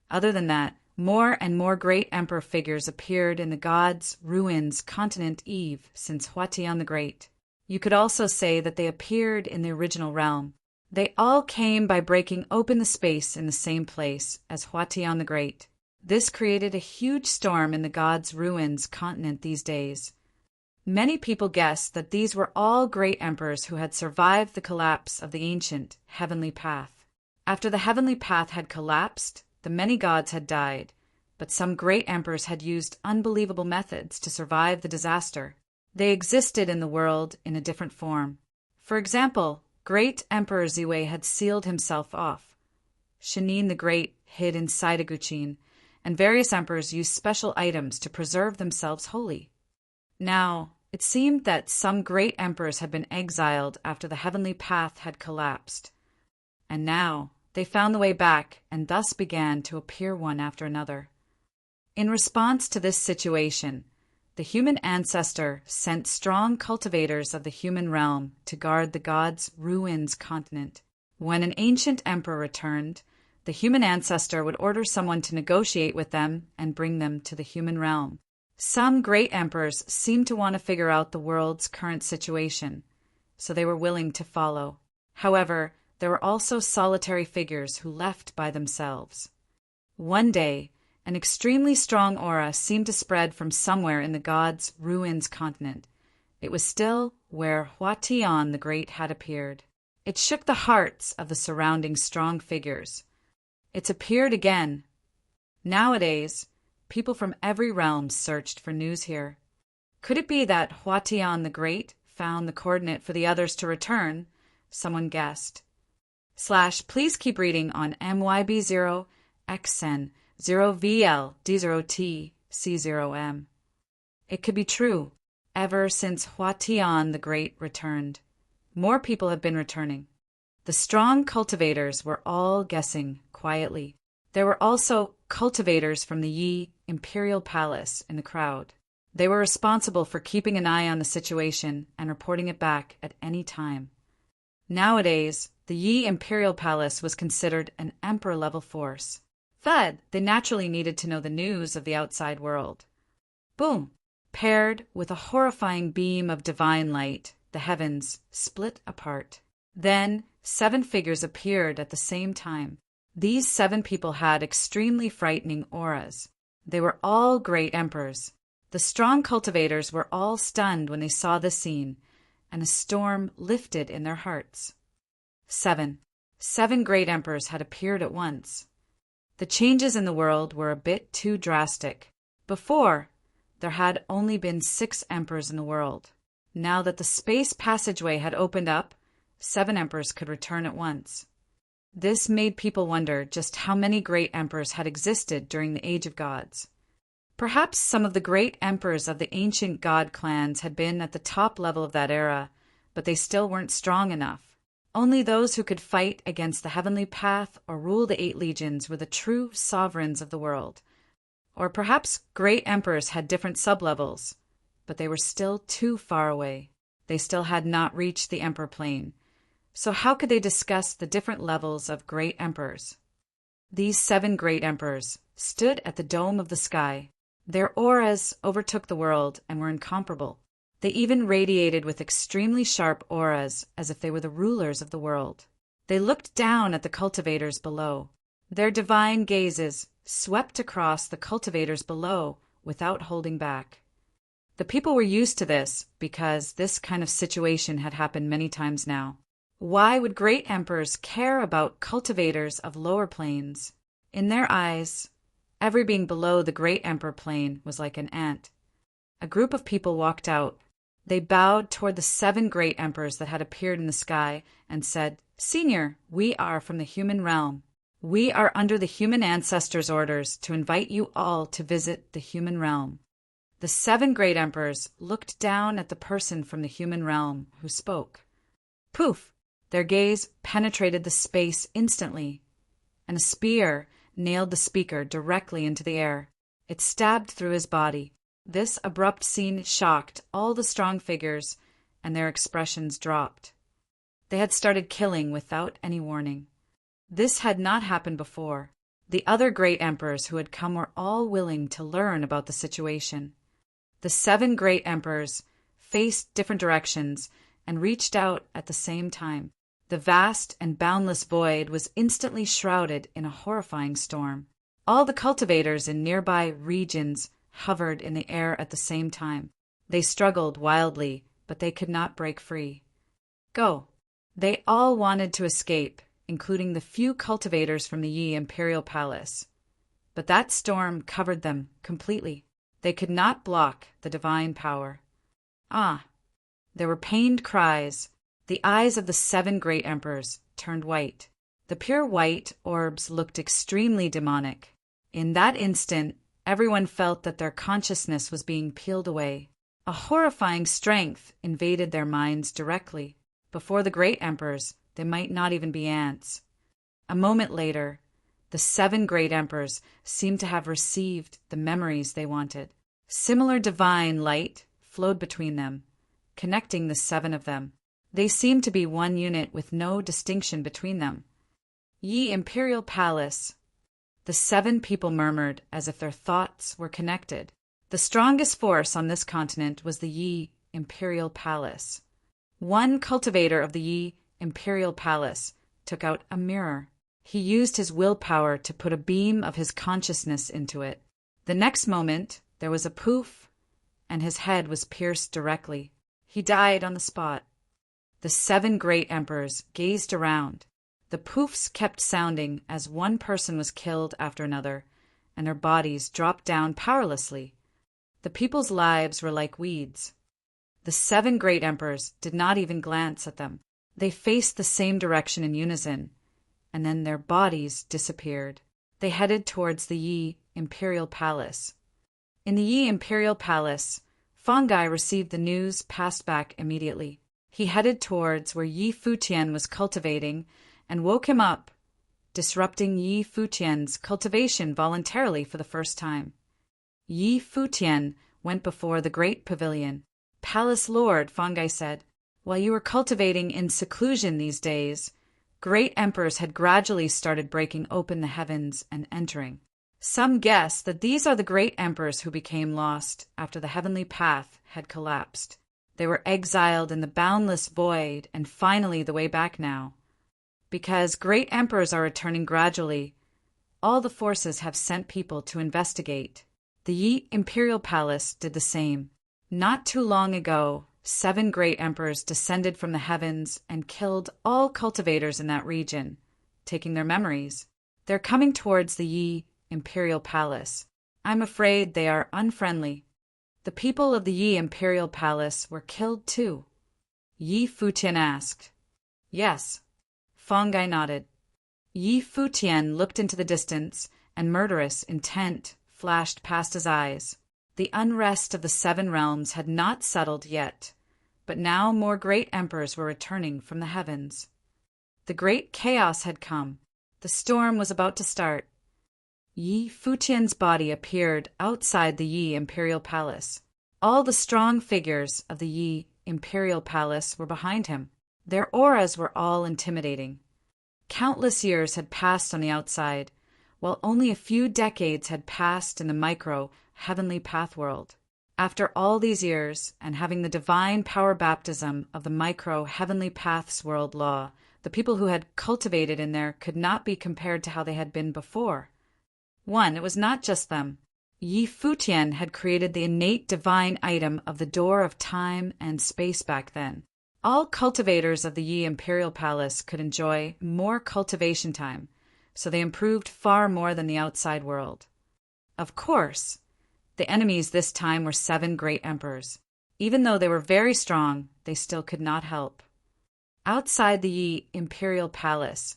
Other than that, more and more great emperor figures appeared in the gods' ruins continent Eve since Futian the Great. You could also say that they appeared in the original realm. They all came by breaking open the space in the same place as Futian the Great. This created a huge storm in the gods' ruins continent these days. Many people guessed that these were all great emperors who had survived the collapse of the ancient heavenly path. After the heavenly path had collapsed, the many gods had died, but some great emperors had used unbelievable methods to survive the disaster. They existed in the world in a different form. For example, great Emperor Ziwei had sealed himself off. Shinin the Great hid inside a guqin, and various emperors used special items to preserve themselves holy. Now, it seemed that some great emperors had been exiled after the heavenly path had collapsed, and now they found the way back and thus began to appear one after another. In response to this situation, the human ancestor sent strong cultivators of the human realm to guard the gods' ruins continent. When an ancient emperor returned, the human ancestor would order someone to negotiate with them and bring them to the human realm. Some great emperors seemed to want to figure out the world's current situation, so they were willing to follow. However, there were also solitary figures who left by themselves. One day, an extremely strong aura seemed to spread from somewhere in the gods' ruins continent. It was still where Futian the Great had appeared. It shook the hearts of the surrounding strong figures. It appeared again. Nowadays, people from every realm searched for news here. Could it be that Futian the Great found the coordinate for the others to return? Someone guessed. Please keep reading on MYB0 XN 0VL D0T C0M. It could be true. Ever since Futian the Great returned, more people have been returning. The strong cultivators were all guessing quietly. There were also cultivators from the Yi Imperial Palace in the crowd. They were responsible for keeping an eye on the situation and reporting it back at any time. Nowadays, the Yi Imperial Palace was considered an emperor-level force. Thus, they naturally needed to know the news of the outside world. Boom! Paired with a horrifying beam of divine light, the heavens split apart. Then, 7 figures appeared at the same time. These 7 people had extremely frightening auras. They were all great emperors. The strong cultivators were all stunned when they saw the scene, and a storm lifted in their hearts. 7 great emperors had appeared at once. The changes in the world were a bit too drastic. Before, there had only been 6 emperors in the world. Now that the space passageway had opened up, 7 emperors could return at once. This made people wonder just how many great emperors had existed during the Age of Gods. Perhaps some of the great emperors of the ancient god clans had been at the top level of that era, but they still weren't strong enough. Only those who could fight against the heavenly path or rule the 8 legions were the true sovereigns of the world. Or perhaps great emperors had different sublevels, but they were still too far away. They still had not reached the emperor plane. So how could they discuss the different levels of great emperors? These 7 great emperors stood at the dome of the sky. Their auras overtook the world and were incomparable. They even radiated with extremely sharp auras as if they were the rulers of the world. They looked down at the cultivators below. Their divine gazes swept across the cultivators below without holding back. The people were used to this because this kind of situation had happened many times now. Why would great emperors care about cultivators of lower planes? In their eyes, every being below the great emperor plane was like an ant. A group of people walked out. They bowed toward the 7 great emperors that had appeared in the sky and said, "Senior, we are from the human realm. We are under the human ancestors' orders to invite you all to visit the human realm." The 7 great emperors looked down at the person from the human realm who spoke. Poof! Their gaze penetrated the space instantly, and a spear nailed the speaker directly into the air. It stabbed through his body. This abrupt scene shocked all the strong figures, and their expressions dropped. They had started killing without any warning. This had not happened before. The other great emperors who had come were all willing to learn about the situation. The 7 great emperors faced different directions and reached out at the same time. The vast and boundless void was instantly shrouded in a horrifying storm. All the cultivators in nearby regions hovered in the air at the same time. They struggled wildly, but they could not break free. Go! They all wanted to escape, including the few cultivators from the Yi Imperial Palace. But that storm covered them completely. They could not block the divine power. Ah! There were pained cries. The eyes of the 7 great emperors turned white. The pure white orbs looked extremely demonic. In that instant, everyone felt that their consciousness was being peeled away. A horrifying strength invaded their minds directly. Before the great emperors, they might not even be ants. A moment later, the 7 great emperors seemed to have received the memories they wanted. Similar divine light flowed between them, connecting the 7 of them. They seemed to be one unit with no distinction between them. Yi Imperial Palace. The 7 people murmured as if their thoughts were connected. The strongest force on this continent was the Yi Imperial Palace. One cultivator of the Yi Imperial Palace took out a mirror. He used his willpower to put a beam of his consciousness into it. The next moment, there was a poof, and his head was pierced directly. He died on the spot. The 7 great emperors gazed around. The poofs kept sounding as one person was killed after another, and their bodies dropped down powerlessly. The people's lives were like weeds. The 7 great emperors did not even glance at them. They faced the same direction in unison, and then their bodies disappeared. They headed towards the Yi Imperial Palace. In the Yi Imperial Palace, Fungi received the news passed back immediately. He headed towards where Yi Futian was cultivating and woke him up, disrupting Yi Futian's cultivation voluntarily for the first time. Yi Futian went before the great pavilion. Palace Lord, Fungi said, while you were cultivating in seclusion these days, great emperors had gradually started breaking open the heavens and entering. Some guess that these are the great emperors who became lost after the heavenly path had collapsed. They were exiled in the boundless void and finally the way back now. Because great emperors are returning gradually, all the forces have sent people to investigate. The Yi Imperial Palace did the same. Not too long ago, 7 great emperors descended from the heavens and killed all cultivators in that region, taking their memories. They're coming towards the Yi Imperial Palace. I'm afraid they are unfriendly. The people of the Yi Imperial Palace were killed too. Yi Futian asked. Yes. Fungi nodded. Yi Futian looked into the distance, and murderous intent flashed past his eyes. The unrest of the 7 realms had not settled yet, but now more great emperors were returning from the heavens. The great chaos had come. The storm was about to start. Yi Futian's body appeared outside the Yi Imperial Palace. All the strong figures of the Yi Imperial Palace were behind him. Their auras were all intimidating. Countless years had passed on the outside, while only a few decades had passed in the micro, heavenly path world. After all these years, and having the divine power baptism of the micro, heavenly paths world law, the people who had cultivated in there could not be compared to how they had been before. One, it was not just them. Yi Futian had created the innate divine item of the door of time and space back then. All cultivators of the Yi Imperial Palace could enjoy more cultivation time, so they improved far more than the outside world. Of course, the enemies this time were 7 great emperors. Even though they were very strong, they still could not help. Outside the Yi Imperial Palace,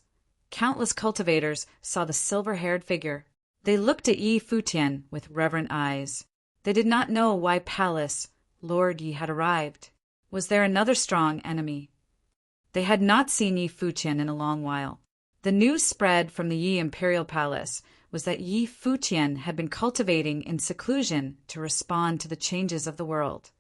countless cultivators saw the silver-haired figure. They looked at Yi Futian with reverent eyes. They did not know why Palace, Lord Yi had arrived. Was there another strong enemy? They had not seen Yi Futian in a long while. The news spread from the Yi Imperial Palace was that Yi Futian had been cultivating in seclusion to respond to the changes of the world.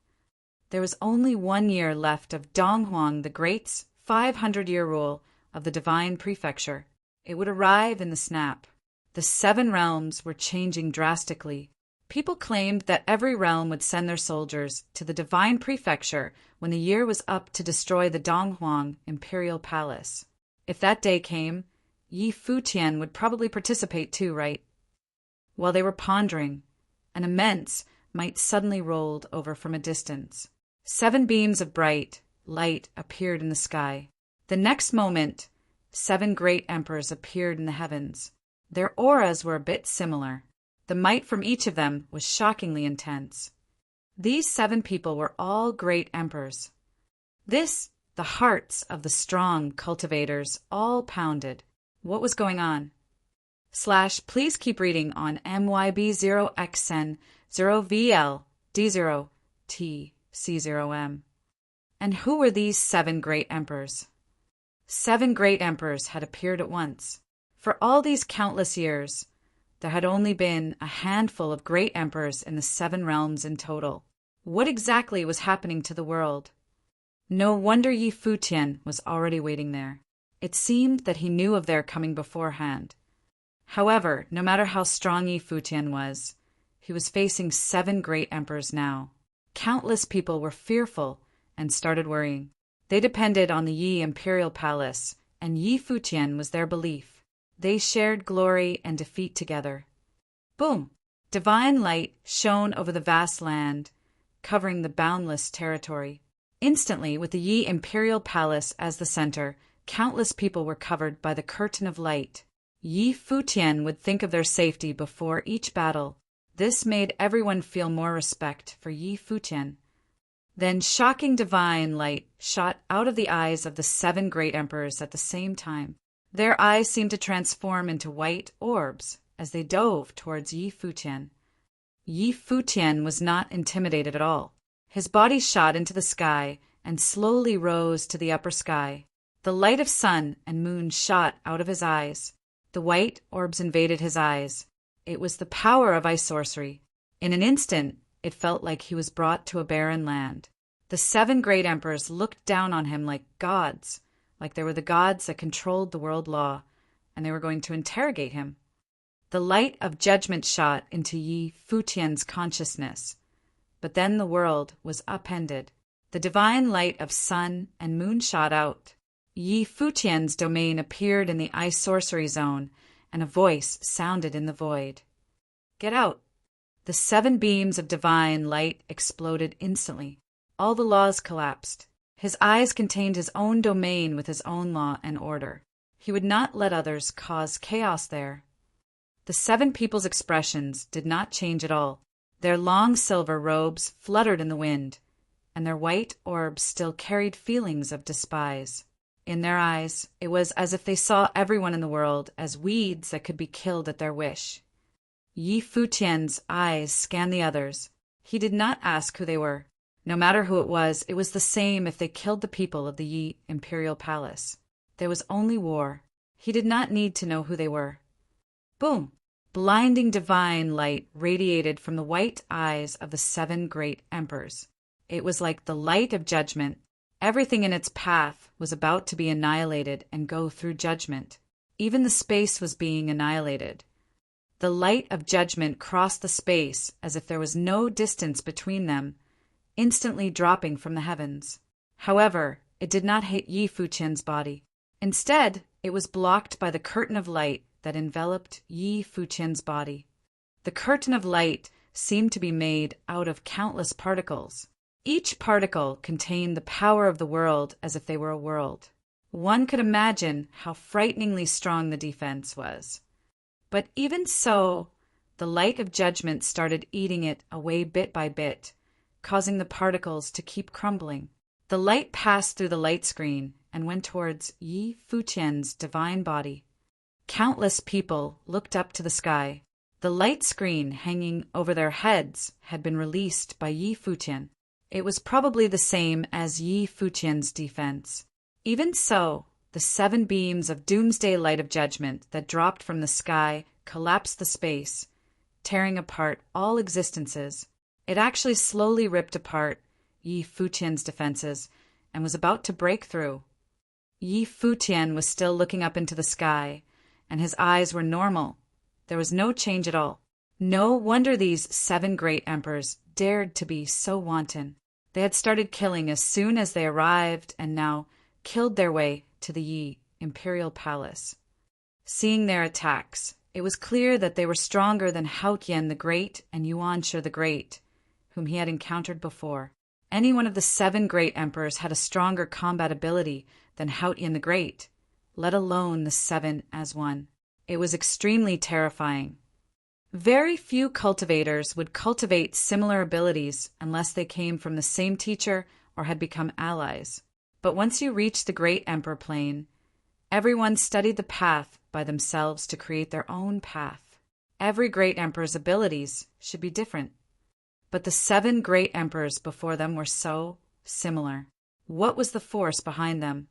There was only 1 year left of Donghuang the Great's 500-year rule of the Divine Prefecture. It would arrive in the snap. The 7 realms were changing drastically. People claimed that every realm would send their soldiers to the Divine Prefecture when the year was up to destroy the Donghuang Imperial Palace. If that day came, Yi Futian would probably participate too, right? While they were pondering, an immense might suddenly rolled over from a distance. 7 beams of bright light appeared in the sky. The next moment, 7 great emperors appeared in the heavens. Their auras were a bit similar. The might from each of them was shockingly intense. These 7 people were all great emperors. The hearts of the strong cultivators all pounded. What was going on? Please keep reading on MYB0XN0VLD0TC0M. And who were these 7 great emperors? 7 great emperors had appeared at once. For all these countless years, there had only been a handful of great emperors in the 7 realms in total. What exactly was happening to the world? No wonder Yi Futian was already waiting there. It seemed that he knew of their coming beforehand. However, no matter how strong Yi Futian was, he was facing 7 great emperors now. Countless people were fearful and started worrying. They depended on the Yi Imperial Palace, and Yi Futian was their belief. They shared glory and defeat together. Boom! Divine light shone over the vast land, covering the boundless territory. Instantly, with the Yi Imperial Palace as the center, countless people were covered by the curtain of light. Yi Futian would think of their safety before each battle. This made everyone feel more respect for Yi Futian. Then shocking divine light shot out of the eyes of the 7 great emperors at the same time. Their eyes seemed to transform into white orbs as they dove towards Yi Futian. Yi Futian was not intimidated at all. His body shot into the sky and slowly rose to the upper sky. The light of sun and moon shot out of his eyes. The white orbs invaded his eyes. It was the power of ice sorcery. In an instant, it felt like he was brought to a barren land. The 7 great emperors looked down on him like gods, like they were the gods that controlled the world law, and they were going to interrogate him. The light of judgment shot into Yi Futian's consciousness. But then the world was upended. The divine light of sun and moon shot out. Yi Futian's domain appeared in the ice sorcery zone, and a voice sounded in the void. Get out! The 7 beams of divine light exploded instantly. All the laws collapsed. His eyes contained his own domain with his own law and order. He would not let others cause chaos there. The 7 people's expressions did not change at all. Their long silver robes fluttered in the wind, and their white orbs still carried feelings of despise. In their eyes, it was as if they saw everyone in the world as weeds that could be killed at their wish. Yi Futian's eyes scanned the others. He did not ask who they were. No matter who it was the same if they killed the people of the Yi Imperial Palace. There was only war. He did not need to know who they were. Boom! Blinding divine light radiated from the white eyes of the 7 great emperors. It was like the light of judgment. Everything in its path was about to be annihilated and go through judgment. Even the space was being annihilated. The light of judgment crossed the space as if there was no distance between them, instantly dropping from the heavens. However, it did not hit Yi Futian's body. Instead, it was blocked by the curtain of light that enveloped Yi Futian's body. The curtain of light seemed to be made out of countless particles. Each particle contained the power of the world as if they were a world. One could imagine how frighteningly strong the defense was. But even so, the light of judgment started eating it away bit by bit, causing the particles to keep crumbling. The light passed through the light screen and went towards Yi Futian's divine body. Countless people looked up to the sky. The The light screen hanging over their heads had been released by Yi Futian. It was probably the same as Yi Futian's defense. Even so, the 7 beams of doomsday light of judgment that dropped from the sky collapsed the space, tearing apart all existences. It actually slowly ripped apart Yi Futian's defenses and was about to break through. Yi Futian was still looking up into the sky, and his eyes were normal. There was no change at all. No wonder these 7 great emperors dared to be so wanton. They had started killing as soon as they arrived and now killed their way to the Yi imperial palace. Seeing their attacks, it was clear that they were stronger than Haotian the Great and Yuanshi the Great, whom he had encountered before. Any one of the 7 great emperors had a stronger combat ability than Haotian the Great, let alone the 7 as one. It was extremely terrifying. Very few cultivators would cultivate similar abilities unless they came from the same teacher or had become allies. But once you reached the great emperor plane, everyone studied the path by themselves to create their own path. Every great emperor's abilities should be different. But the 7 great emperors before them were so similar. What was the force behind them?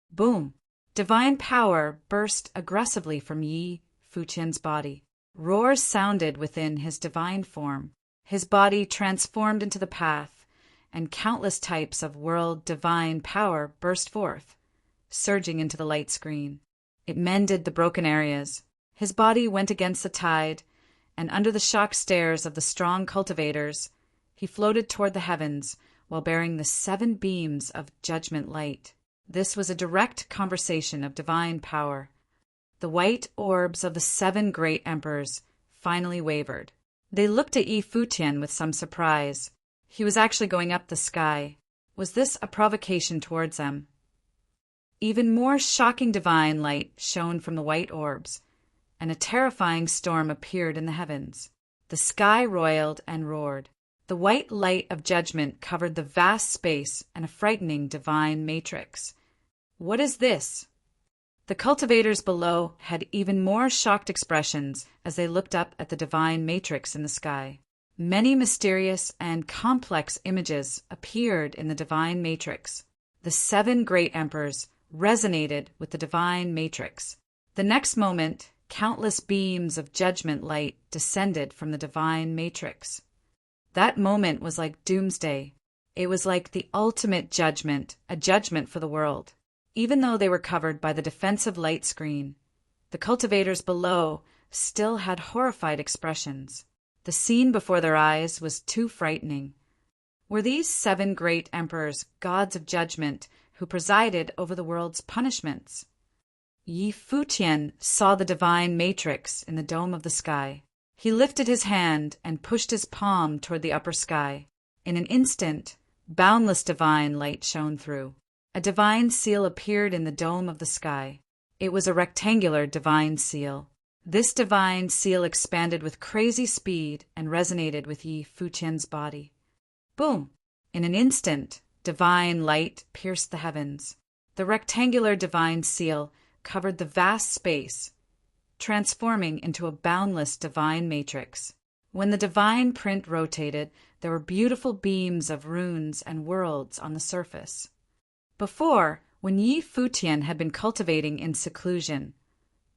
Boom! Divine power burst aggressively from Yi Futian's body. Roars sounded within his divine form. His body transformed into the path, and countless types of world divine power burst forth, surging into the light screen. It mended the broken areas. His body went against the tide, and under the shock stares of the strong cultivators, he floated toward the heavens while bearing the 7 beams of judgment light. This was a direct conversation of divine power. The white orbs of the 7 great emperors finally wavered. They looked at Yi Futian with some surprise. He was actually going up the sky. Was this a provocation towards them? Even more shocking divine light shone from the white orbs, and a terrifying storm appeared in the heavens. The sky roiled and roared. The white light of judgment covered the vast space and a frightening divine matrix. What is this? The cultivators below had even more shocked expressions as they looked up at the divine matrix in the sky. Many mysterious and complex images appeared in the divine matrix. The 7 great emperors resonated with the divine matrix. The next moment, countless beams of judgment light descended from the divine matrix. That moment was like doomsday. It was like the ultimate judgment, a judgment for the world. Even though they were covered by the defensive light screen, the cultivators below still had horrified expressions. The scene before their eyes was too frightening. Were these 7 great emperors gods of judgment who presided over the world's punishments? Yi Futian saw the divine matrix in the dome of the sky. He lifted his hand and pushed his palm toward the upper sky. In an instant, boundless divine light shone through. A divine seal appeared in the dome of the sky. It was a rectangular divine seal. This divine seal expanded with crazy speed and resonated with Yi Futian's body. Boom! In an instant, divine light pierced the heavens. The rectangular divine seal covered the vast space, transforming into a boundless divine matrix. When the divine print rotated, there were beautiful beams of runes and worlds on the surface. Before, when Yi Futian had been cultivating in seclusion,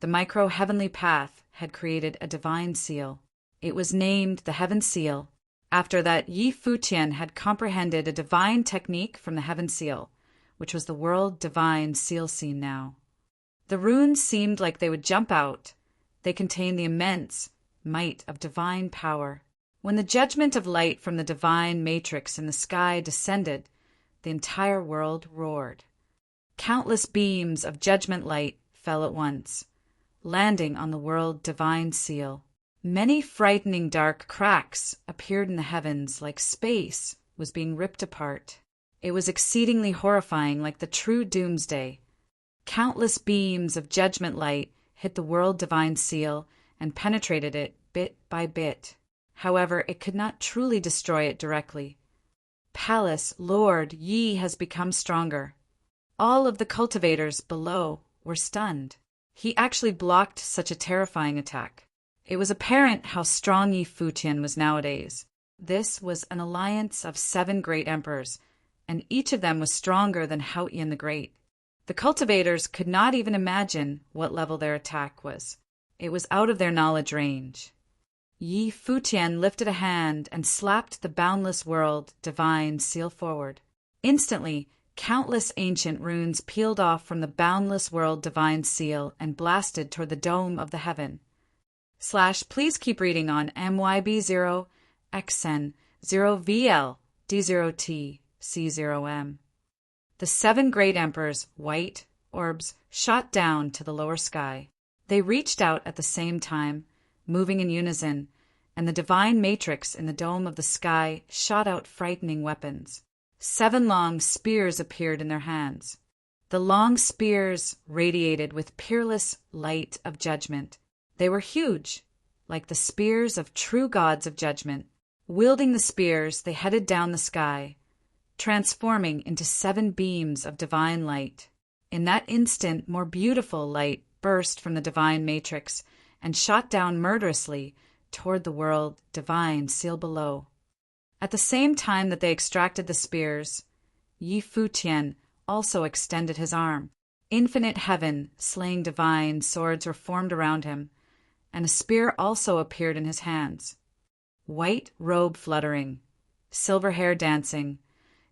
the micro-heavenly path had created a divine seal. It was named the Heaven Seal. After that, Yi Futian had comprehended a divine technique from the Heaven Seal, which was the world divine seal scene now. The runes seemed like they would jump out. They contained the immense might of divine power. When the judgment of light from the divine matrix in the sky descended, the entire world roared. Countless beams of judgment light fell at once, landing on the world divine seal. Many frightening dark cracks appeared in the heavens like space was being ripped apart. It was exceedingly horrifying, like the true doomsday. Countless beams of judgment light hit the world divine seal and penetrated it bit by bit. However, it could not truly destroy it directly. Palace, Lord, Yi has become stronger. All of the cultivators below were stunned. He actually blocked such a terrifying attack. It was apparent how strong Yi Futian was nowadays. This was an alliance of 7 great emperors, and each of them was stronger than Futian the Great. The cultivators could not even imagine what level their attack was. It was out of their knowledge range. Yi Futian lifted a hand and slapped the boundless world divine seal forward. Instantly, countless ancient runes peeled off from the boundless world divine seal and blasted toward the dome of the heaven. Please keep reading on MYB0 XN 0VL D0T C0M. The 7 great emperors, white orbs, shot down to the lower sky. They reached out at the same time, moving in unison, and the divine matrix in the dome of the sky shot out frightening weapons. 7 long spears appeared in their hands. The long spears radiated with peerless light of judgment. They were huge, like the spears of true gods of judgment. Wielding the spears, they headed down the sky, transforming into 7 beams of divine light. In that instant, more beautiful light burst from the divine matrix and shot down murderously toward the world divine seal below. At the same time that they extracted the spears, Yi Futian also extended his arm. Infinite heaven, slaying divine swords were formed around him, and a spear also appeared in his hands. White robe fluttering, silver hair dancing,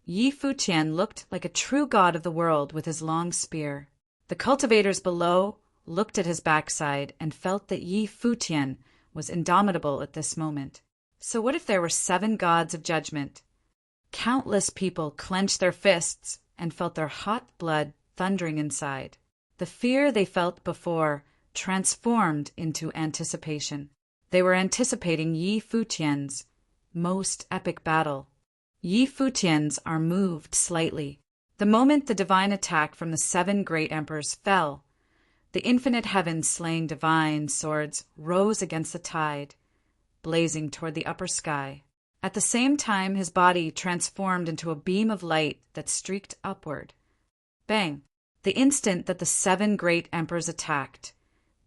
Yi Futian looked like a true god of the world with his long spear. The cultivators below looked at his backside and felt that Yi Futian was indomitable at this moment. So what if there were 7 gods of judgment? Countless people clenched their fists and felt their hot blood thundering inside. The fear they felt before transformed into anticipation. They were anticipating Yi Futian's most epic battle. Yi Futian's are moved slightly. The moment the divine attack from the 7 great emperors fell, the infinite heaven slaying divine swords rose against the tide, blazing toward the upper sky. At the same time, his body transformed into a beam of light that streaked upward. Bang! The instant that the 7 great emperors attacked,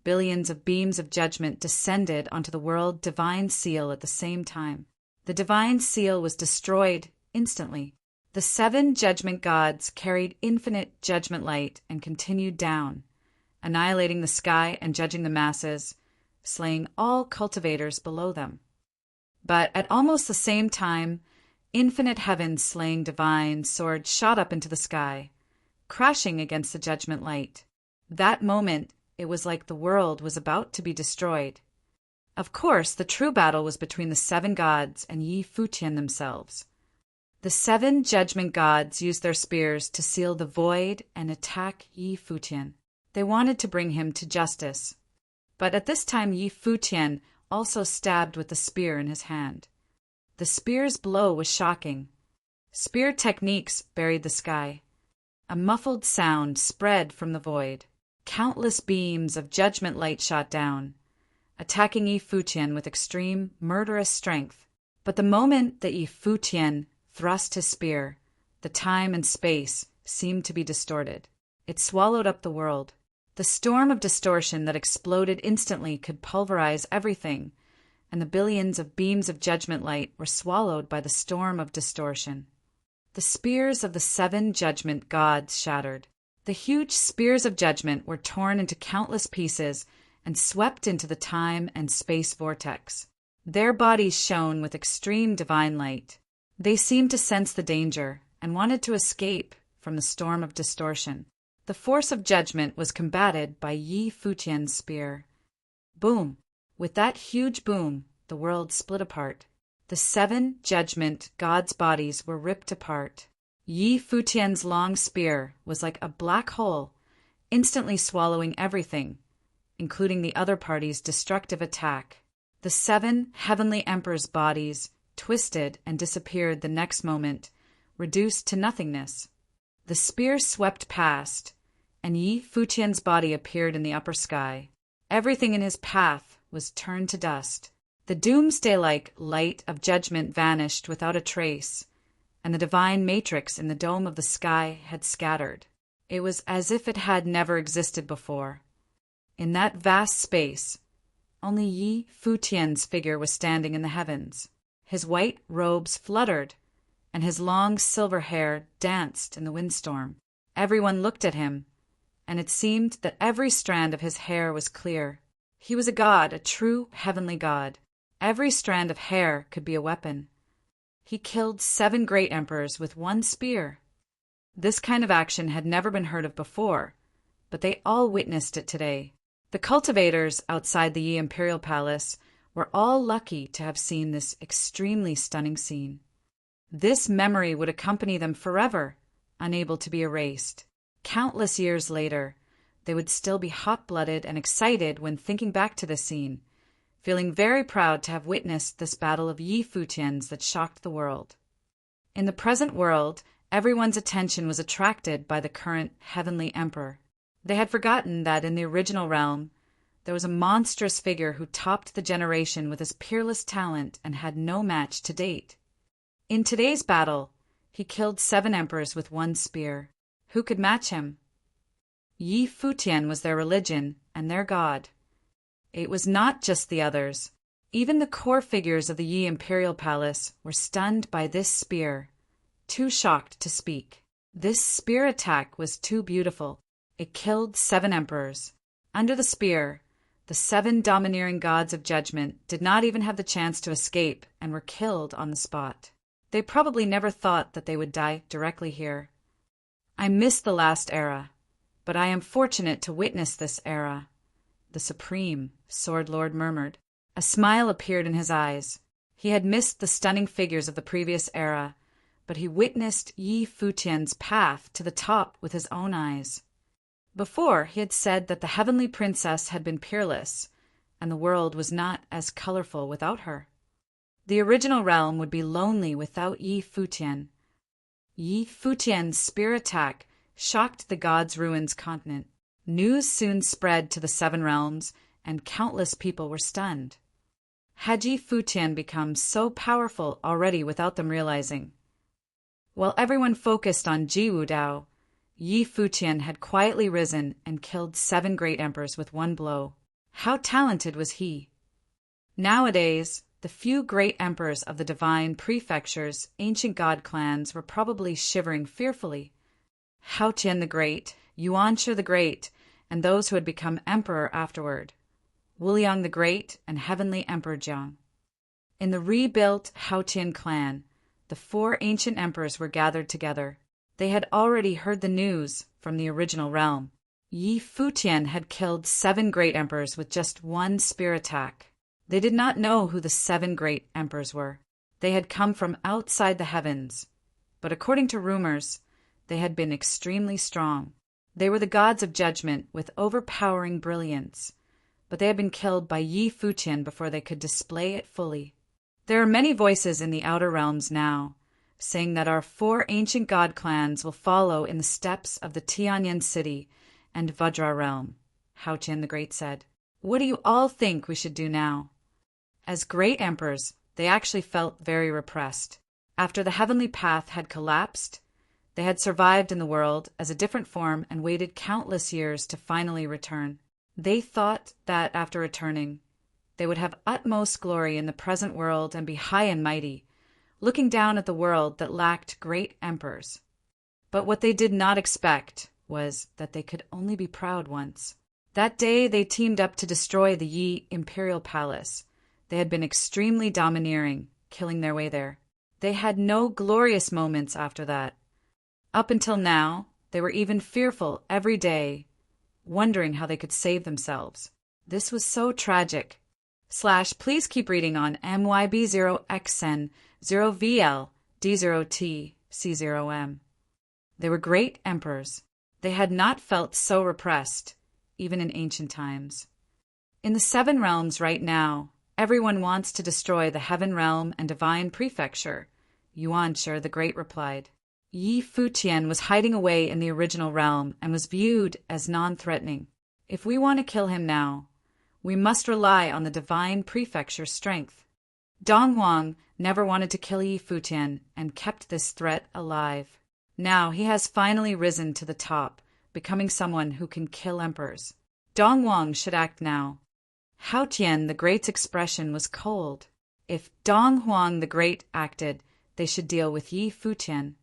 billions of beams of judgment descended onto the world divine seal at the same time. The divine seal was destroyed instantly. The 7 judgment gods carried infinite judgment light and continued down, annihilating the sky and judging the masses, slaying all cultivators below them. But at almost the same time, infinite heaven slaying divine sword shot up into the sky, crashing against the judgment light. That moment, it was like the world was about to be destroyed. Of course, the true battle was between the 7 gods and Yi Futian themselves. The 7 judgment gods used their spears to seal the void and attack Yi Futian. They wanted to bring him to justice. But at this time, Yi Futian also stabbed with the spear in his hand. The spear's blow was shocking. Spear techniques buried the sky. A muffled sound spread from the void. Countless beams of judgment light shot down, attacking Yi Futian with extreme, murderous strength. But the moment that Yi Futian thrust his spear, the time and space seemed to be distorted. It swallowed up the world. The storm of distortion that exploded instantly could pulverize everything, and the billions of beams of judgment light were swallowed by the storm of distortion. The spears of the 7 judgment gods shattered. The huge spears of judgment were torn into countless pieces and swept into the time and space vortex. Their bodies shone with extreme divine light. They seemed to sense the danger and wanted to escape from the storm of distortion. The force of judgment was combated by Yi Futian's spear. Boom! With that huge boom, the world split apart. The 7 judgment gods' bodies were ripped apart. Yi Futian's long spear was like a black hole, instantly swallowing everything, including the other party's destructive attack. The 7 heavenly emperors' bodies twisted and disappeared the next moment, reduced to nothingness. The spear swept past, and Yi Futian's body appeared in the upper sky. Everything in his path was turned to dust. The doomsday-like light of judgment vanished without a trace, and the divine matrix in the dome of the sky had scattered. It was as if it had never existed before. In that vast space, only Yi Futian's figure was standing in the heavens. His white robes fluttered, and his long silver hair danced in the windstorm. Everyone looked at him, and it seemed that every strand of his hair was clear. He was a god, a true heavenly god. Every strand of hair could be a weapon. He killed 7 great emperors with one spear. This kind of action had never been heard of before, but they all witnessed it today. The cultivators outside the Yi Imperial Palace were all lucky to have seen this extremely stunning scene. This memory would accompany them forever, unable to be erased. Countless years later, they would still be hot-blooded and excited when thinking back to this scene, feeling very proud to have witnessed this battle of Yi Futians that shocked the world. In the present world, everyone's attention was attracted by the current heavenly emperor. They had forgotten that in the original realm, there was a monstrous figure who topped the generation with his peerless talent and had no match to date. In today's battle, he killed 7 emperors with one spear. Who could match him? Yi Futian was their religion and their god. It was not just the others. Even the core figures of the Yi Imperial Palace were stunned by this spear, too shocked to speak. This spear attack was too beautiful. It killed 7 emperors. Under the spear, the 7 domineering gods of judgment did not even have the chance to escape and were killed on the spot. They probably never thought that they would die directly here. I miss the last era, but I am fortunate to witness this era. The Supreme Sword Lord murmured. A smile appeared in his eyes. He had missed the stunning figures of the previous era, but he witnessed Yi Futian's path to the top with his own eyes. Before, he had said that the heavenly princess had been peerless, and the world was not as colorful without her. The original realm would be lonely without Yi Futian. Yi Futian's spear attack shocked the gods' ruins continent. News soon spread to the 7 realms, and countless people were stunned. Had Yi Futian become so powerful already without them realizing? While everyone focused on Ji Wudao, Yi Futian had quietly risen and killed 7 great emperors with one blow. How talented was he? Nowadays, the few great emperors of the divine prefectures' ancient god clans were probably shivering fearfully. Haotian the Great, Yuanshi the Great, and those who had become emperor afterward, Wuliang the Great and Heavenly Emperor Jiang. In the rebuilt Haotian clan, the 4 ancient emperors were gathered together. They had already heard the news from the original realm. Yi Futian had killed 7 great emperors with just one spear attack. They did not know who the 7 great emperors were. They had come from outside the heavens, but according to rumors, they had been extremely strong. They were the gods of judgment with overpowering brilliance, but they had been killed by Yi Futian before they could display it fully. There are many voices in the outer realms now, saying that our 4 ancient god clans will follow in the steps of the Tianyan city and Vajra realm, Haotian the Great said. What do you all think we should do now? As great emperors, they actually felt very repressed. After the heavenly path had collapsed, they had survived in the world as a different form and waited countless years to finally return. They thought that after returning, they would have utmost glory in the present world and be high and mighty, looking down at the world that lacked great emperors. But what they did not expect was that they could only be proud once. That day they teamed up to destroy the Yi Imperial Palace. They had been extremely domineering, killing their way there. They had no glorious moments after that. Up until now, they were even fearful every day, wondering how they could save themselves. This was so tragic. Please keep reading on MYB0XN0VL D0T C0M. They were great emperors. They had not felt so repressed, even in ancient times. In the 7 realms right now, everyone wants to destroy the heaven realm and divine prefecture, Yuanshi the Great replied. Yi Futian was hiding away in the original realm and was viewed as non-threatening. If we want to kill him now, we must rely on the divine prefecture's strength. Dong Huang never wanted to kill Yi Futian and kept this threat alive. Now he has finally risen to the top, becoming someone who can kill emperors. Dong Huang should act now. Futian the Great's expression was cold. If Dong Huang the Great acted, they should deal with Yi Futian.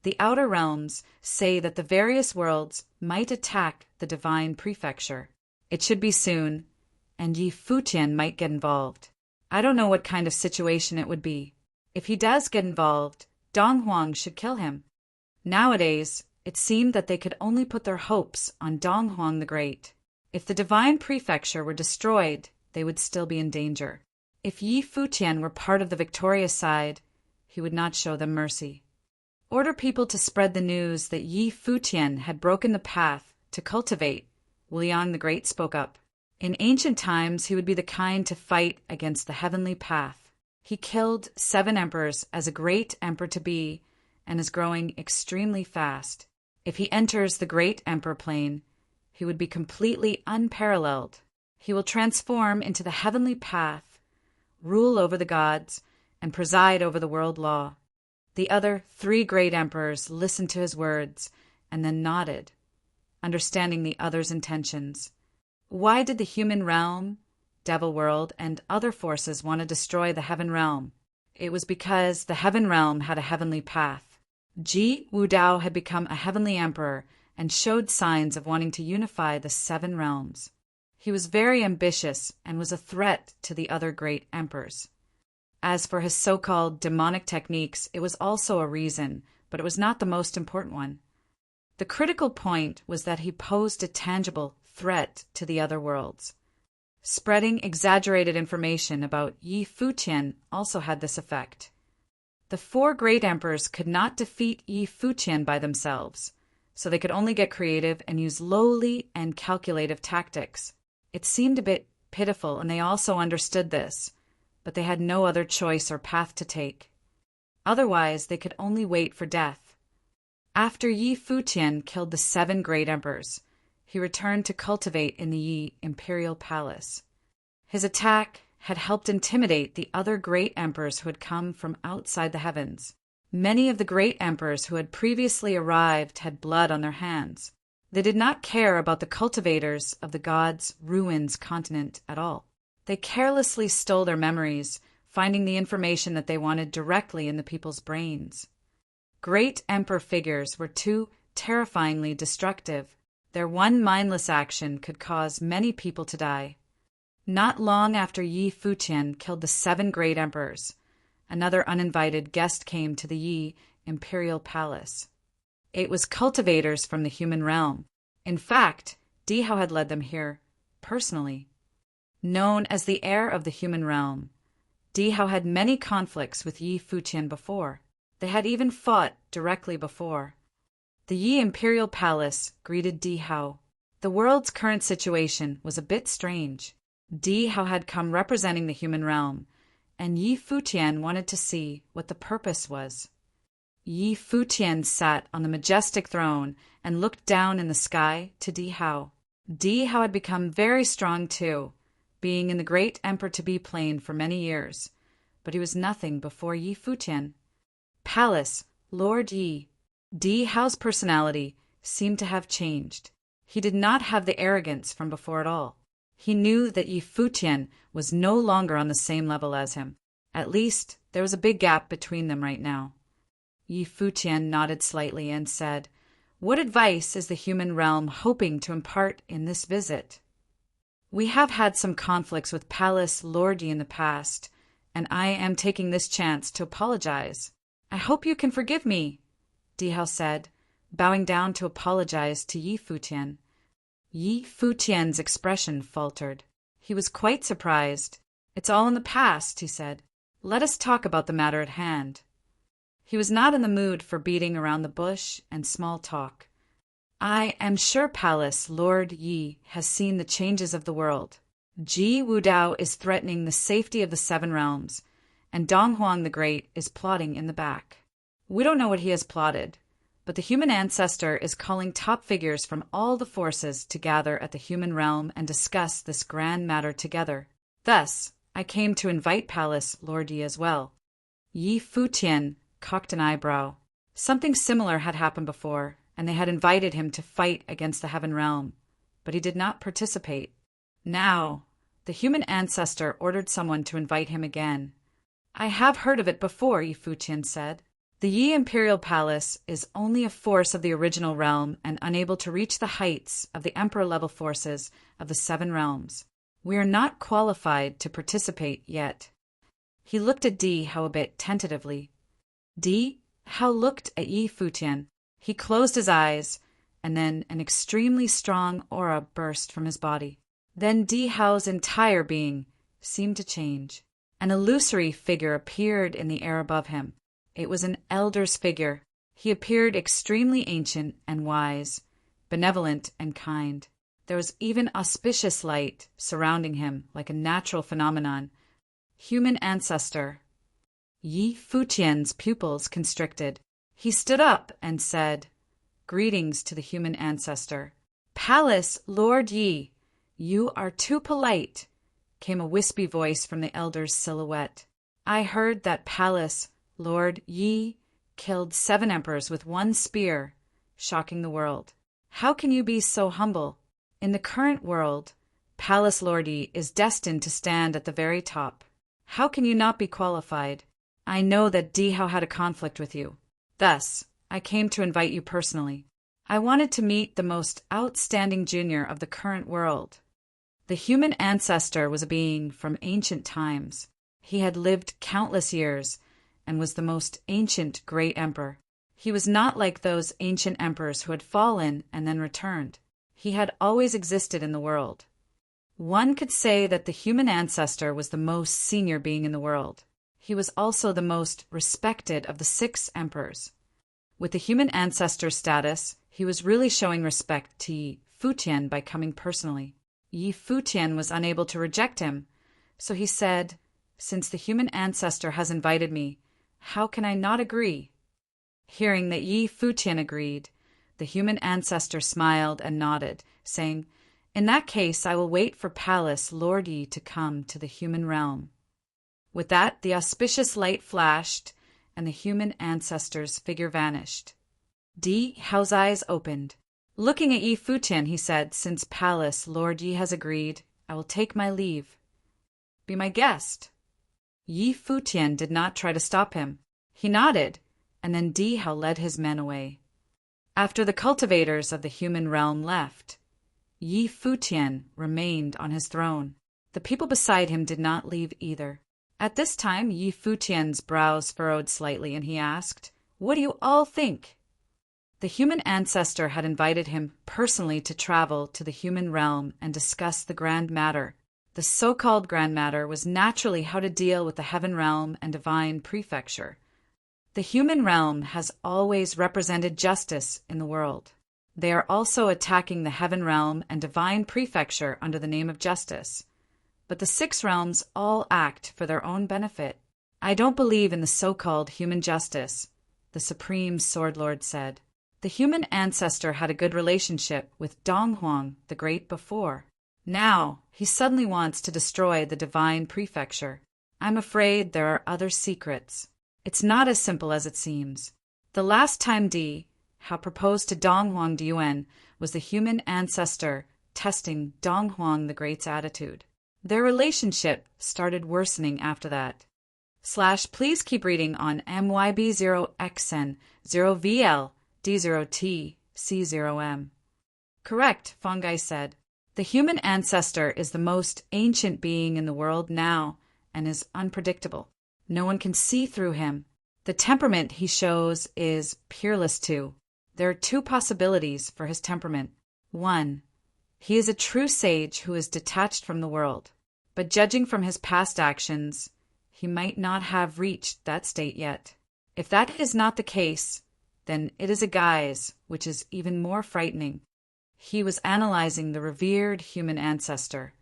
The outer realms say that the various worlds might attack the divine prefecture. It should be soon, and Yi Futian might get involved. I don't know what kind of situation it would be. If he does get involved, Dong Huang should kill him. Nowadays, it seemed that they could only put their hopes on Dong Huang the Great. If the divine prefecture were destroyed, they would still be in danger. If Yi Futian were part of the victorious side, he would not show them mercy. Order people to spread the news that Yi Futian had broken the path to cultivate, Liang the Great spoke up. In ancient times, he would be the kind to fight against the heavenly path. He killed 7 emperors as a great emperor-to-be and is growing extremely fast. If he enters the great emperor plane, he would be completely unparalleled. He will transform into the heavenly path, rule over the gods, and preside over the world law. The other 3 great emperors listened to his words and then nodded, understanding the other's intentions. Why did the human realm, devil world, and other forces want to destroy the heaven realm? It was because the heaven realm had a heavenly path. Ji Wudao had become a heavenly emperor and showed signs of wanting to unify the 7 realms. He was very ambitious and was a threat to the other great emperors. As for his so-called demonic techniques, it was also a reason, but it was not the most important one. The critical point was that he posed a tangible threat to the other worlds. Spreading exaggerated information about Yi Futian also had this effect. The 4 great emperors could not defeat Yi Futian by themselves, so they could only get creative and use lowly and calculative tactics. It seemed a bit pitiful, and they also understood this, but they had no other choice or path to take. Otherwise, they could only wait for death. After Yi Futian killed the 7 great emperors, he returned to cultivate in the Yi imperial palace. His attack had helped intimidate the other great emperors who had come from outside the heavens. Many of the great emperors who had previously arrived had blood on their hands. They did not care about the cultivators of the gods' ruins continent at all. They carelessly stole their memories, finding the information that they wanted directly in the people's brains. Great emperor figures were too terrifyingly destructive. Their one mindless action could cause many people to die. Not long after Yi Futian killed the 7 great emperors, another uninvited guest came to the Yi imperial palace. It was cultivators from the human realm. In fact, Dihao had led them here, personally. Known as the heir of the human realm, Dihao had many conflicts with Yi Futian before. They had even fought directly before. The Yi imperial palace greeted Dihao. The world's current situation was a bit strange. Dihao had come representing the human realm, and Yi Futian wanted to see what the purpose was. Yi Futian sat on the majestic throne and looked down in the sky to Dihao. Dihao had become very strong too, being in the great emperor-to-be plane for many years, but he was nothing before Yi Futian. Palace, Lord Yi. Dihao's personality seemed to have changed. He did not have the arrogance from before at all. He knew that Yi Futian was no longer on the same level as him. At least, there was a big gap between them right now. Yi Futian nodded slightly and said, "What advice is the human realm hoping to impart in this visit?" "We have had some conflicts with Palace Lord Yi in the past, and I am taking this chance to apologize. I hope you can forgive me," Dihao said, bowing down to apologize to Yi Futian. Yi Futian's expression faltered. He was quite surprised. "It's all in the past," he said. "Let us talk about the matter at hand." He was not in the mood for beating around the bush and small talk. "I am sure Palace Lord Yi has seen the changes of the world. Ji Wudao is threatening the safety of the 7 realms, and Dong Huang the Great is plotting in the back. We don't know what he has plotted, but the human ancestor is calling top figures from all the forces to gather at the human realm and discuss this grand matter together. Thus, I came to invite Palace Lord Yi as well." Yi Futian cocked an eyebrow. Something similar had happened before, and they had invited him to fight against the heaven realm, but he did not participate. Now, The human ancestor ordered someone to invite him again. I have heard of it before, Yi Futian said. The Yi Imperial Palace is only a force of the original realm and unable to reach the heights of the Emperor-level forces of the Seven Realms. We are not qualified to participate yet. He looked at Di Hao a bit tentatively. Di Hao looked at Yi Futian. He closed his eyes, and then an extremely strong aura burst from his body. Then Di Hao's entire being seemed to change. An illusory figure appeared in the air above him. It was an elder's figure. He appeared extremely ancient and wise, benevolent and kind. There was even auspicious light surrounding him like a natural phenomenon. Human ancestor. Yi Futian's pupils constricted. He stood up and said, "Greetings to the human ancestor." "Palace, Lord Yi, you are too polite," came a wispy voice from the elder's silhouette. "I heard that Palace, Lord Yi, killed 7 emperors with 1 spear, shocking the world. How can you be so humble? In the current world, Palace Lord Yi is destined to stand at the very top. How can you not be qualified? I know that Di Hao had a conflict with you. Thus, I came to invite you personally. I wanted to meet the most outstanding junior of the current world." The human ancestor was a being from ancient times. He had lived countless years and was the most ancient great emperor. He was not like those ancient emperors who had fallen and then returned. He had always existed in the world. One could say that the human ancestor was the most senior being in the world. He was also the most respected of the 6 emperors. With the human ancestor status, he was really showing respect to Yi Futian by coming personally. Yi Futian was unable to reject him, so he said, "Since the human ancestor has invited me, how can I not agree?" Hearing that Yi Futian agreed, the human ancestor smiled and nodded, saying, "In that case, I will wait for Palace Lord Yi to come to the human realm." With that, the auspicious light flashed, and the human ancestor's figure vanished. Di Hao's eyes opened. Looking at Yi Futian, he said, "Since Palace Lord Yi has agreed, I will take my leave. Be my guest." Yi Futian did not try to stop him. He nodded, and then Di Hao led his men away. After the cultivators of the human realm left, Yi Futian remained on his throne. The people beside him did not leave either. At this time, Yi Futian's brows furrowed slightly, and he asked, "What do you all think?" The human ancestor had invited him personally to travel to the human realm and discuss the grand matter. The so-called grand matter was naturally how to deal with the heaven realm and divine prefecture. The human realm has always represented justice in the world. They are also attacking the heaven realm and divine prefecture under the name of justice. But the 6 realms all act for their own benefit. "I don't believe in the so-called human justice," the Supreme Sword Lord said. The human ancestor had a good relationship with Donghuang the Great before. Now, he suddenly wants to destroy the divine prefecture. I'm afraid there are other secrets. It's not as simple as it seems. The last time Di Hao proposed to Donghuang Diyuan was the human ancestor testing Donghuang the Great's attitude. Their relationship started worsening after that. Please keep reading on MYB0XN 0VL D0T C0M. Correct, Fongai said. The human ancestor is the most ancient being in the world now and is unpredictable. No one can see through him. The temperament he shows is peerless too. There are 2 possibilities for his temperament. 1. He is a true sage who is detached from the world. But judging from his past actions, he might not have reached that state yet. If that is not the case, then it is a guise, which is even more frightening. He was analyzing the revered human ancestor.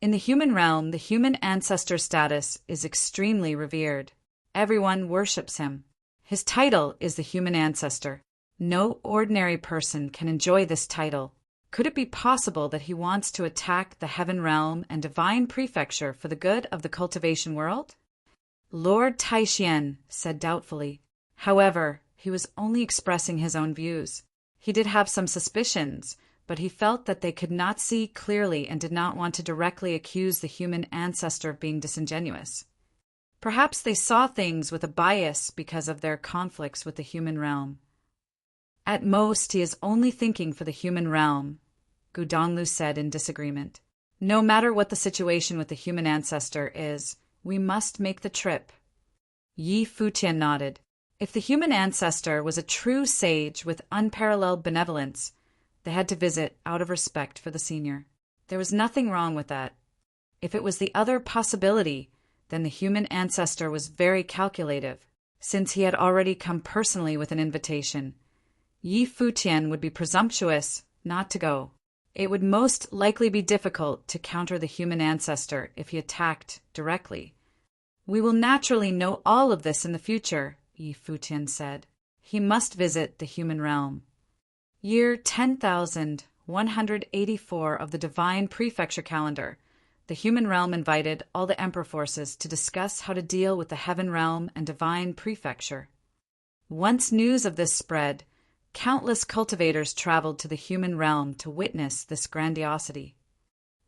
In the human realm, the human ancestor status is extremely revered. Everyone worships him. His title is the human ancestor. No ordinary person can enjoy this title. Could it be possible that he wants to attack the heaven realm and divine prefecture for the good of the cultivation world? Lord Taishian said doubtfully. However, he was only expressing his own views. He did have some suspicions, but he felt that they could not see clearly and did not want to directly accuse the human ancestor of being disingenuous. Perhaps they saw things with a bias because of their conflicts with the human realm. At most, he is only thinking for the human realm, Gudonglu said in disagreement. No matter what the situation with the human ancestor is, we must make the trip. Yi Futian nodded. If the human ancestor was a true sage with unparalleled benevolence, they had to visit out of respect for the senior. There was nothing wrong with that. If it was the other possibility, then the human ancestor was very calculative, since he had already come personally with an invitation. Yi Futian would be presumptuous not to go. It would most likely be difficult to counter the human ancestor if he attacked directly. We will naturally know all of this in the future, Yi Futian said. He must visit the human realm. Year 10,184 of the Divine Prefecture calendar. The human realm invited all the emperor forces to discuss how to deal with the heaven realm and divine prefecture. Once news of this spread, countless cultivators traveled to the human realm to witness this grandiosity.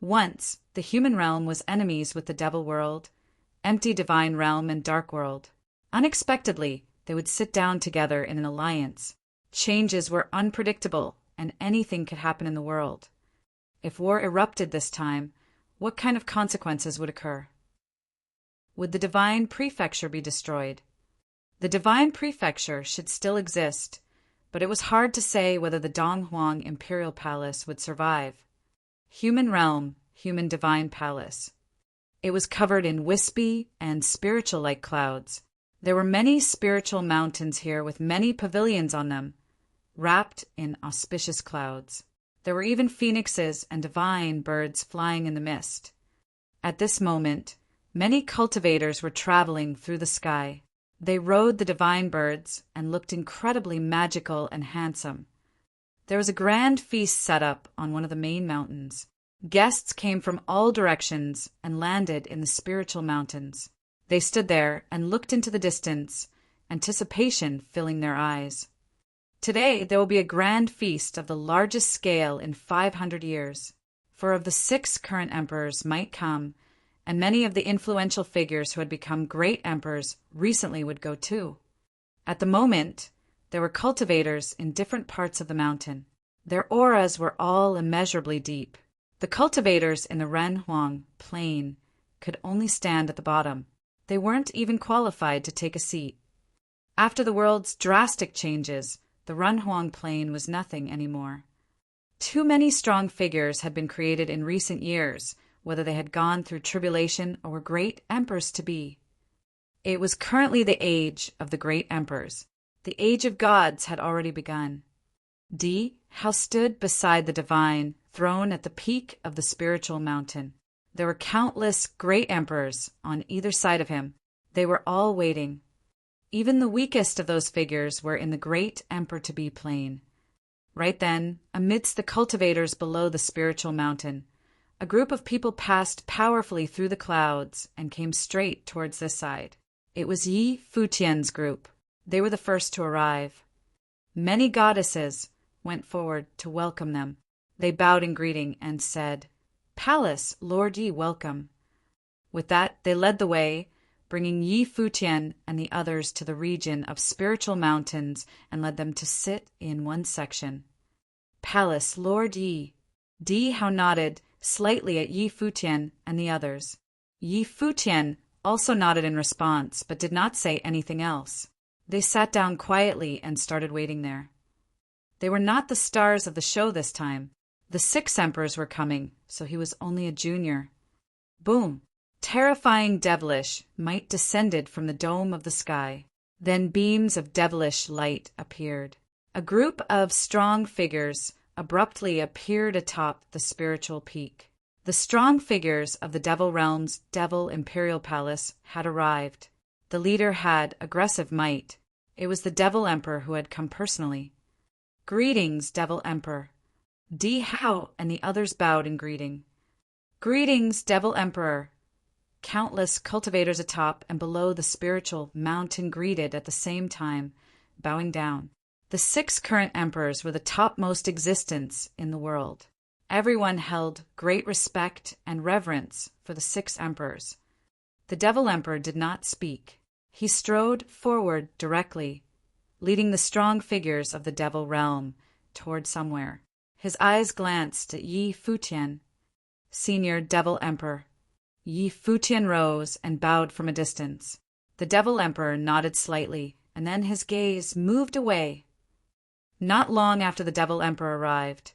Once, the human realm was enemies with the devil world, empty divine realm and dark world. Unexpectedly, they would sit down together in an alliance. Changes were unpredictable, and anything could happen in the world. If war erupted this time, what kind of consequences would occur? Would the divine prefecture be destroyed? The divine prefecture should still exist, but it was hard to say whether the Donghuang imperial palace would survive. Human realm, human divine palace. It was covered in wispy and spiritual-like clouds. There were many spiritual mountains here with many pavilions on them, wrapped in auspicious clouds. There were even phoenixes and divine birds flying in the mist. At this moment, many cultivators were traveling through the sky. They rode the divine birds and looked incredibly magical and handsome. There was a grand feast set up on one of the main mountains. Guests came from all directions and landed in the spiritual mountains. They stood there and looked into the distance, anticipation filling their eyes. Today there will be a grand feast of the largest scale in 500 years. For of the 6 current emperors might come, and many of the influential figures who had become great emperors recently would go too. At the moment, there were cultivators in different parts of the mountain. Their auras were all immeasurably deep. The cultivators in the Renhuang plain could only stand at the bottom. They weren't even qualified to take a seat. After the world's drastic changes, the Renhuang plain was nothing anymore. Too many strong figures had been created in recent years, whether they had gone through tribulation or were great emperors to be. It was currently the age of the great emperors. The age of gods had already begun. Di Hao stood beside the divine throne at the peak of the spiritual mountain. There were countless great emperors on either side of him. They were all waiting. Even the weakest of those figures were in the great emperor-to-be plain. Right then, amidst the cultivators below the spiritual mountain, a group of people passed powerfully through the clouds and came straight towards this side. It was Yi Futian's group. They were the first to arrive. Many goddesses went forward to welcome them. They bowed in greeting and said, "Palace, Lord Yi, welcome." With that, they led the way, bringing Yi Futian and the others to the region of spiritual mountains and led them to sit in one section. "Palace, Lord Yi." Di Hao nodded slightly at Yi Futian and the others. Yi Futian also nodded in response, but did not say anything else. They sat down quietly and started waiting there. They were not the stars of the show this time. The 6 emperors were coming, so he was only a junior. Boom! Terrifying devilish might descended from the dome of the sky. Then beams of devilish light appeared. A group of strong figures abruptly appeared atop the spiritual peak. The strong figures of the Devil Realm's Devil Imperial Palace had arrived. The leader had aggressive might. It was the Devil Emperor who had come personally. "Greetings, Devil Emperor." Di Hao and the others bowed in greeting. "Greetings, Devil Emperor." Countless cultivators atop and below the spiritual mountain greeted at the same time, bowing down. The 6 current emperors were the topmost existence in the world. Everyone held great respect and reverence for the 6 emperors. The Devil Emperor did not speak. He strode forward directly, leading the strong figures of the Devil realm toward somewhere. His eyes glanced at Yi Futian, Senior Devil Emperor. Yi Futian rose and bowed from a distance. The Devil Emperor nodded slightly, and then his gaze moved away. Not long after the Devil Emperor arrived,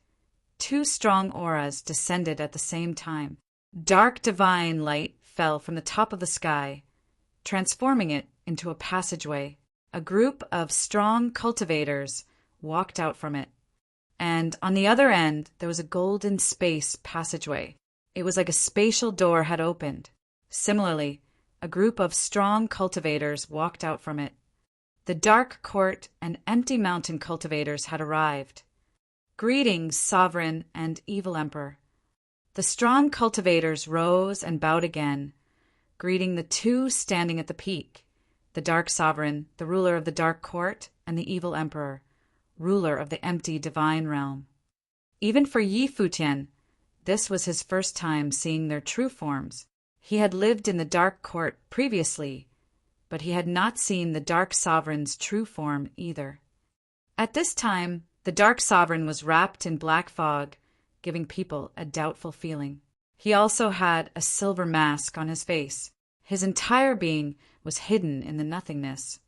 2 strong auras descended at the same time. Dark divine light fell from the top of the sky, transforming it into a passageway. A group of strong cultivators walked out from it, and on the other end there was a golden space passageway. It was like a spatial door had opened. Similarly, a group of strong cultivators walked out from it. The Dark Court and Empty Mountain cultivators had arrived. Greetings, Sovereign and Evil Emperor. The strong cultivators rose and bowed again, greeting the 2 standing at the peak, the Dark Sovereign, the ruler of the Dark Court, and the Evil Emperor, ruler of the empty divine realm. Even for Yi Futian, this was his first time seeing their true forms. He had lived in the Dark Court previously, but he had not seen the Dark Sovereign's true form either. At this time, the Dark Sovereign was wrapped in black fog, giving people a doubtful feeling. He also had a silver mask on his face. His entire being was hidden in the nothingness.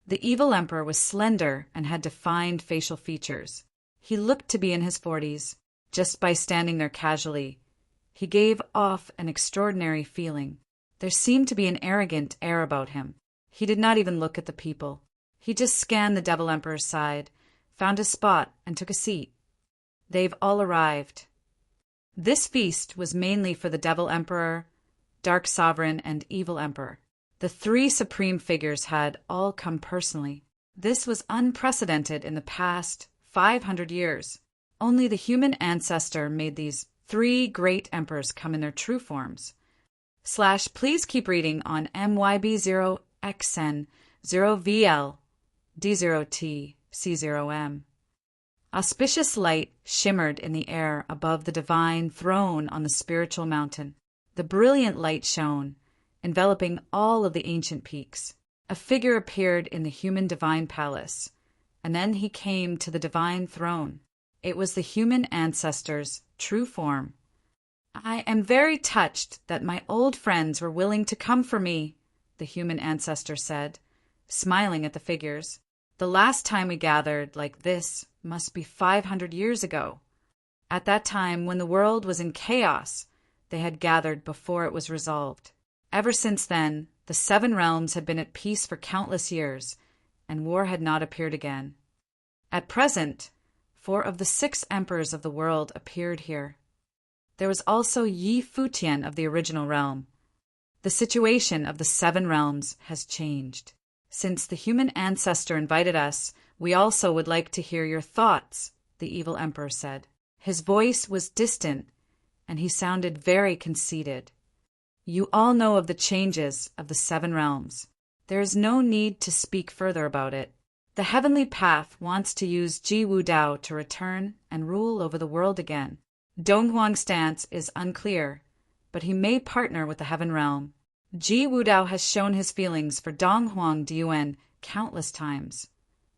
The Evil Emperor was slender and had defined facial features. He looked to be in his 40s. Just by standing there casually, he gave off an extraordinary feeling. There seemed to be an arrogant air about him. He did not even look at the people. He just scanned the Devil Emperor's side, found a spot, and took a seat. They've all arrived. This feast was mainly for the Devil Emperor, Dark Sovereign, and Evil Emperor. The 3 supreme figures had all come personally. This was unprecedented in the past 500 years. Only the human ancestor made these 3 great emperors come in their true forms. / please keep reading on MYB0XN0VL D0T C0M. Auspicious light shimmered in the air above the divine throne on the spiritual mountain. The brilliant light shone, enveloping all of the ancient peaks. A figure appeared in the human divine palace, and then he came to the divine throne. It was the human ancestor's true form. I am very touched that my old friends were willing to come for me, the human ancestor said, smiling at the figures. The last time we gathered like this must be 500 years ago. At that time, when the world was in chaos, they had gathered before it was resolved. Ever since then, the 7 realms had been at peace for countless years, and war had not appeared again. At present, 4 of the 6 emperors of the world appeared here. There was also Yi Futian of the original realm. The situation of the 7 realms has changed. Since the human ancestor invited us, we also would like to hear your thoughts, the Evil Emperor said. His voice was distant, and he sounded very conceited. You all know of the changes of the 7 realms. There is no need to speak further about it. The heavenly path wants to use Ji Wu Dao to return and rule over the world again. Dong Huang's stance is unclear, but he may partner with the heaven realm. Ji Wu Dao has shown his feelings for Dong Huang Diuan countless times,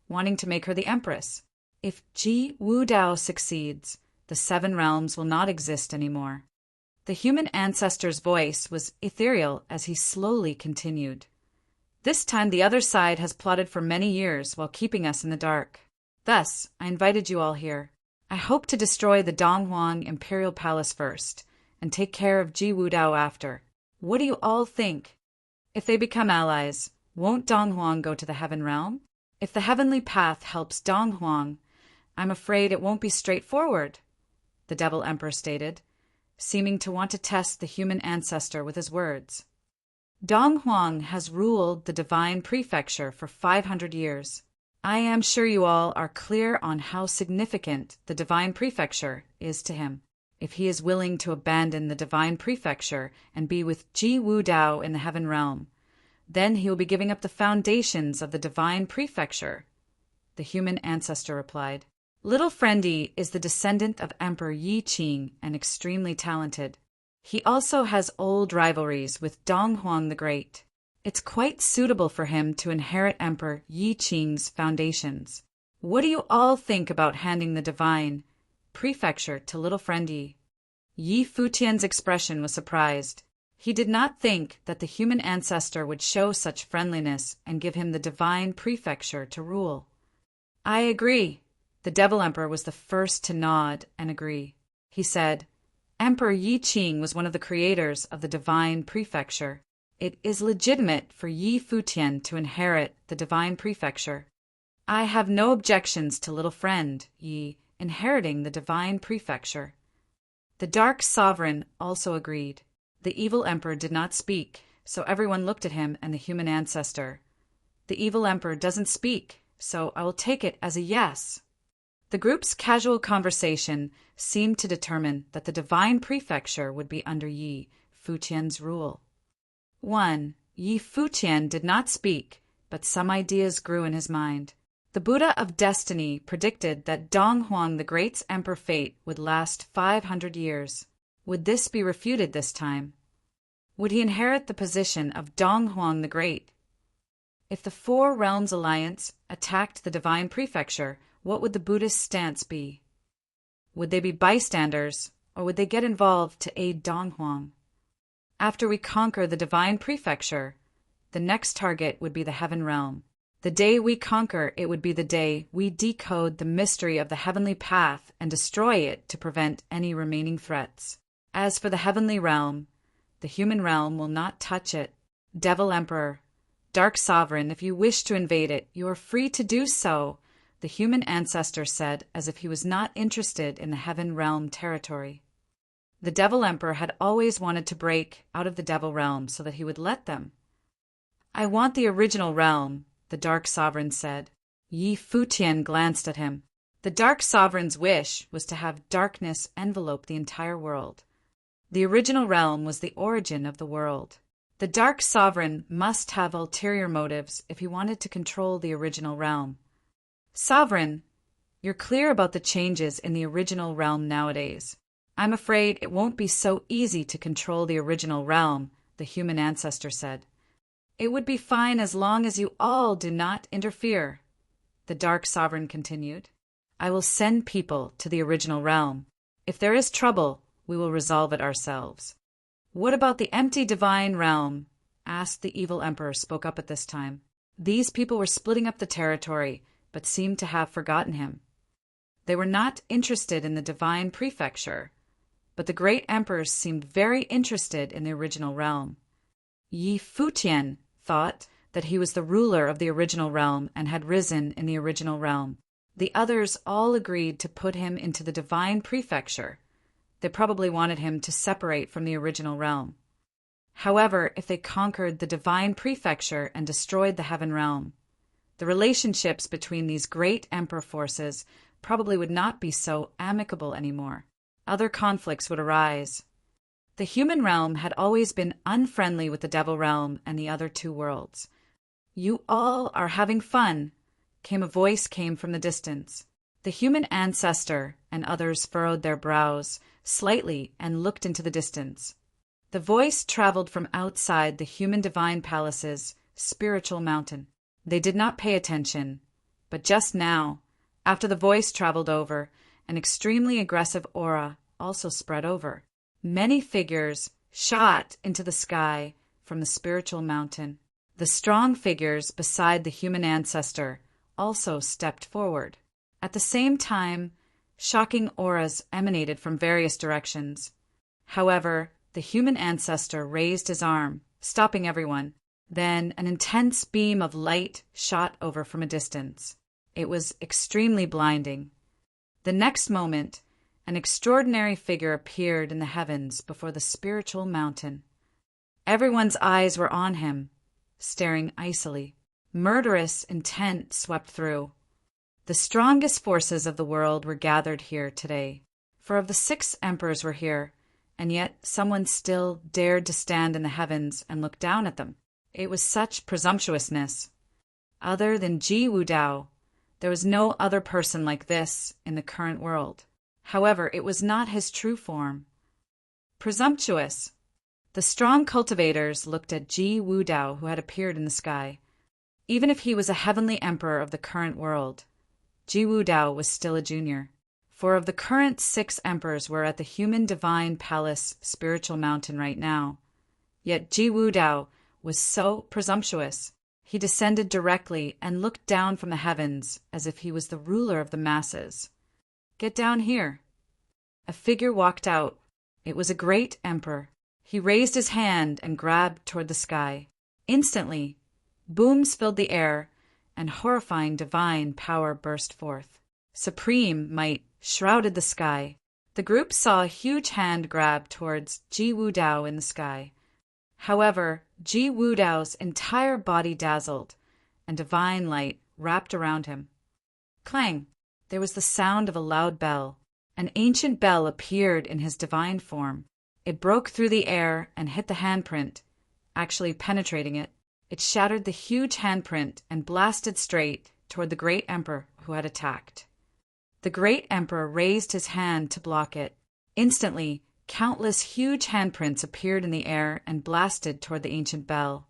wanting to make her the empress. If Ji Wu Dao succeeds, the 7 realms will not exist anymore. The human ancestor's voice was ethereal as he slowly continued. This time the other side has plotted for many years while keeping us in the dark. Thus, I invited you all here. I hope to destroy the Donghuang Imperial Palace first, and take care of Ji Wu Dao after. What do you all think? If they become allies, won't Donghuang go to the heaven realm? If the heavenly path helps Donghuang, I'm afraid it won't be straightforward, the Devil Emperor stated, seeming to want to test the human ancestor with his words. Donghuang has ruled the divine prefecture for 500 years. I am sure you all are clear on how significant the divine prefecture is to him. If he is willing to abandon the divine prefecture and be with Ji Wu Dao in the heaven realm, then he will be giving up the foundations of the divine prefecture. the human ancestor replied. Little Friendy is the descendant of Emperor Yi Qing and extremely talented. He also has old rivalries with Dong Huang the Great. It's quite suitable for him to inherit Emperor Yi Qing's foundations. What do you all think about handing the divine prefecture to little Friendy? Yi Futian's expression was surprised. He did not think that the human ancestor would show such friendliness and give him the divine prefecture to rule. I agree. The Devil Emperor was the first to nod and agree. He said, Emperor Yi Qing was one of the creators of the divine prefecture. It is legitimate for Yi Futian to inherit the divine prefecture. I have no objections to little friend Yi inheriting the divine prefecture. The Dark Sovereign also agreed. The evil emperor did not speak, so everyone looked at him and the human ancestor. The evil emperor doesn't speak, so I will take it as a yes. The group's casual conversation seemed to determine that the divine prefecture would be under Yi Futian's rule. 1. Yi Futian did not speak, but some ideas grew in his mind. The Buddha of Destiny predicted that Dong Huang the Great's emperor fate would last 500 years. Would this be refuted this time? Would he inherit the position of Dong Huang the Great? If the Four Realms Alliance attacked the divine prefecture, what would the Buddhist stance be? Would they be bystanders, or would they get involved to aid Dong Huang? After we conquer the divine prefecture, the next target would be the heaven realm. The day we conquer it would be the day we decode the mystery of the heavenly path and destroy it to prevent any remaining threats. As for the heavenly realm, the human realm will not touch it. Devil Emperor, Dark Sovereign, if you wish to invade it, you are free to do so, the human ancestor said, as if he was not interested in the heaven realm territory. The Devil Emperor had always wanted to break out of the Devil realm so that he would let them. I want the original realm, the Dark Sovereign said. Yi Futian glanced at him. The Dark Sovereign's wish was to have darkness envelope the entire world. The original realm was the origin of the world. The Dark Sovereign must have ulterior motives if he wanted to control the original realm. Sovereign, you're clear about the changes in the original realm nowadays. I'm afraid it won't be so easy to control the original realm, the human ancestor said. It would be fine as long as you all do not interfere, the Dark Sovereign continued. I will send people to the original realm. If there is trouble, we will resolve it ourselves. What about the empty divine realm? Asked the evil emperor, spoke up at this time. These people were splitting up the territory, but seemed to have forgotten him. They were not interested in the divine prefecture, but the great emperors seemed very interested in the original realm. Yi Futian thought that he was the ruler of the original realm and had risen in the original realm. The others all agreed to put him into the divine prefecture. They probably wanted him to separate from the original realm. However, if they conquered the divine prefecture and destroyed the heaven realm, the relationships between these great emperor forces probably would not be so amicable anymore. Other conflicts would arise. The human realm had always been unfriendly with the devil realm and the other two worlds. You all are having fun, a voice came from the distance. The human ancestor and others furrowed their brows slightly and looked into the distance. The voice traveled from outside the human divine palace's spiritual mountain. They did not pay attention, but just now, after the voice traveled over, an extremely aggressive aura also spread over. Many figures shot into the sky from the spiritual mountain. The strong figures beside the human ancestor also stepped forward. At the same time, shocking auras emanated from various directions. However, the human ancestor raised his arm, stopping everyone. Then an intense beam of light shot over from a distance. It was extremely blinding. The next moment, an extraordinary figure appeared in the heavens before the spiritual mountain. Everyone's eyes were on him, staring icily. Murderous intent swept through. The strongest forces of the world were gathered here today. For of the 6 emperors were here, and yet someone still dared to stand in the heavens and look down at them. It was such presumptuousness. Other than Ji Wudao, There was no other person like this in the current world. However, it was not his true form. Presumptuous. The strong cultivators looked at Ji Wudao, who had appeared in the sky. Even if he was a heavenly emperor of the current world, Ji Wudao was still a junior. 4 of the current 6 emperors were at the human divine palace spiritual mountain right now. Yet Ji Wudao was so presumptuous. He descended directly and looked down from the heavens as if he was the ruler of the masses. Get down here. A figure walked out. It was a great emperor. He raised his hand and grabbed toward the sky. Instantly, booms filled the air, and horrifying divine power burst forth. Supreme might shrouded the sky. The group saw a huge hand grab towards Ji Wudao in the sky. However, Ji Wudao's entire body dazzled, and divine light wrapped around him. Clang! There was the sound of a loud bell. An ancient bell appeared in his divine form. It broke through the air and hit the handprint, actually penetrating it. It shattered the huge handprint and blasted straight toward the great emperor who had attacked. The great emperor raised his hand to block it. Instantly, countless huge handprints appeared in the air and blasted toward the ancient bell.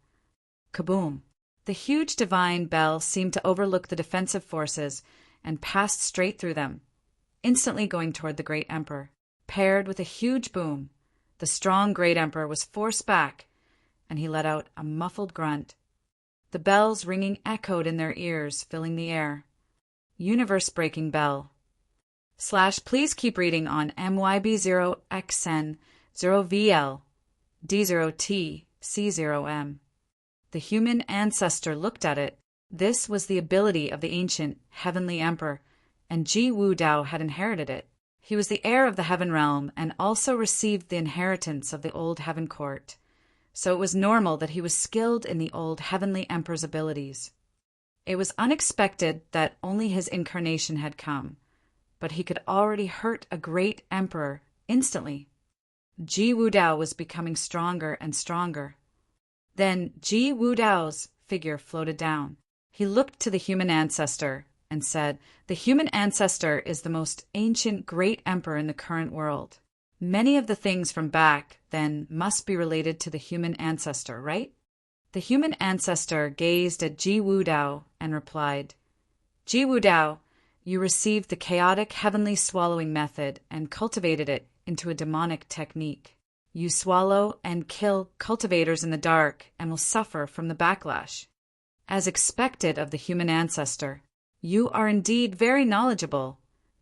Kaboom! The huge divine bell seemed to overlook the defensive forces and passed straight through them, instantly going toward the great emperor. Paired with a huge boom, the strong great emperor was forced back, and he let out a muffled grunt. The bells ringing echoed in their ears, filling the air. Universe-breaking bell. / please keep reading on MYB0XN0VL D0T C0M. The human ancestor looked at it. This was the ability of the ancient heavenly emperor, and Ji Wudao had inherited it. He was the heir of the heaven realm and also received the inheritance of the old heaven court. So it was normal that he was skilled in the old heavenly emperor's abilities. It was unexpected that only his incarnation had come, but he could already hurt a great emperor instantly. Ji Wudao was becoming stronger and stronger. Then Ji Wudao's figure floated down. He looked to the human ancestor and said, "The human ancestor is the most ancient great emperor in the current world. Many of the things from back then must be related to the human ancestor, right?" The human ancestor gazed at Ji Wudao and replied, "Ji Wudao, you received the chaotic heavenly swallowing method and cultivated it into a demonic technique. You swallow and kill cultivators in the dark and will suffer from the backlash. As expected of the human ancestor, you are indeed very knowledgeable,"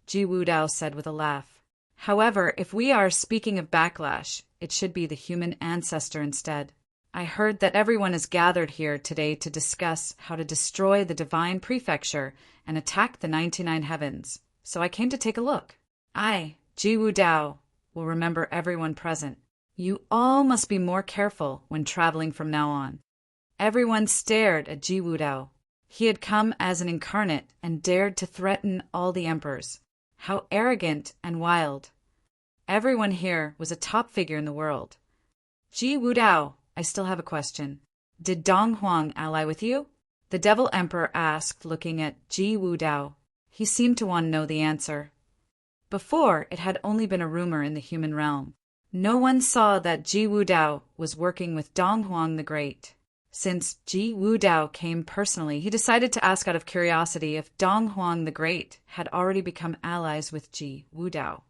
Ji Wudao said with a laugh. "However, if we are speaking of backlash, it should be the human ancestor instead. I heard that everyone is gathered here today to discuss how to destroy the divine prefecture and attack the 99 heavens, so I came to take a look. I, Ji Wudao, will remember everyone present. You all must be more careful when traveling from now on." Everyone stared at Ji Wudao. He had come as an incarnate and dared to threaten all the emperors. How arrogant and wild. Everyone here was a top figure in the world. "Ji Wudao, I still have a question. Did Dong Huang ally with you?" The Devil Emperor asked, looking at Ji Wudao. He seemed to want to know the answer. Before, it had only been a rumor in the human realm. No one saw that Ji Wudao was working with Dong Huang the Great. Since Ji Wudao came personally, he decided to ask out of curiosity if Dong Huang the Great had already become allies with Ji Wudao.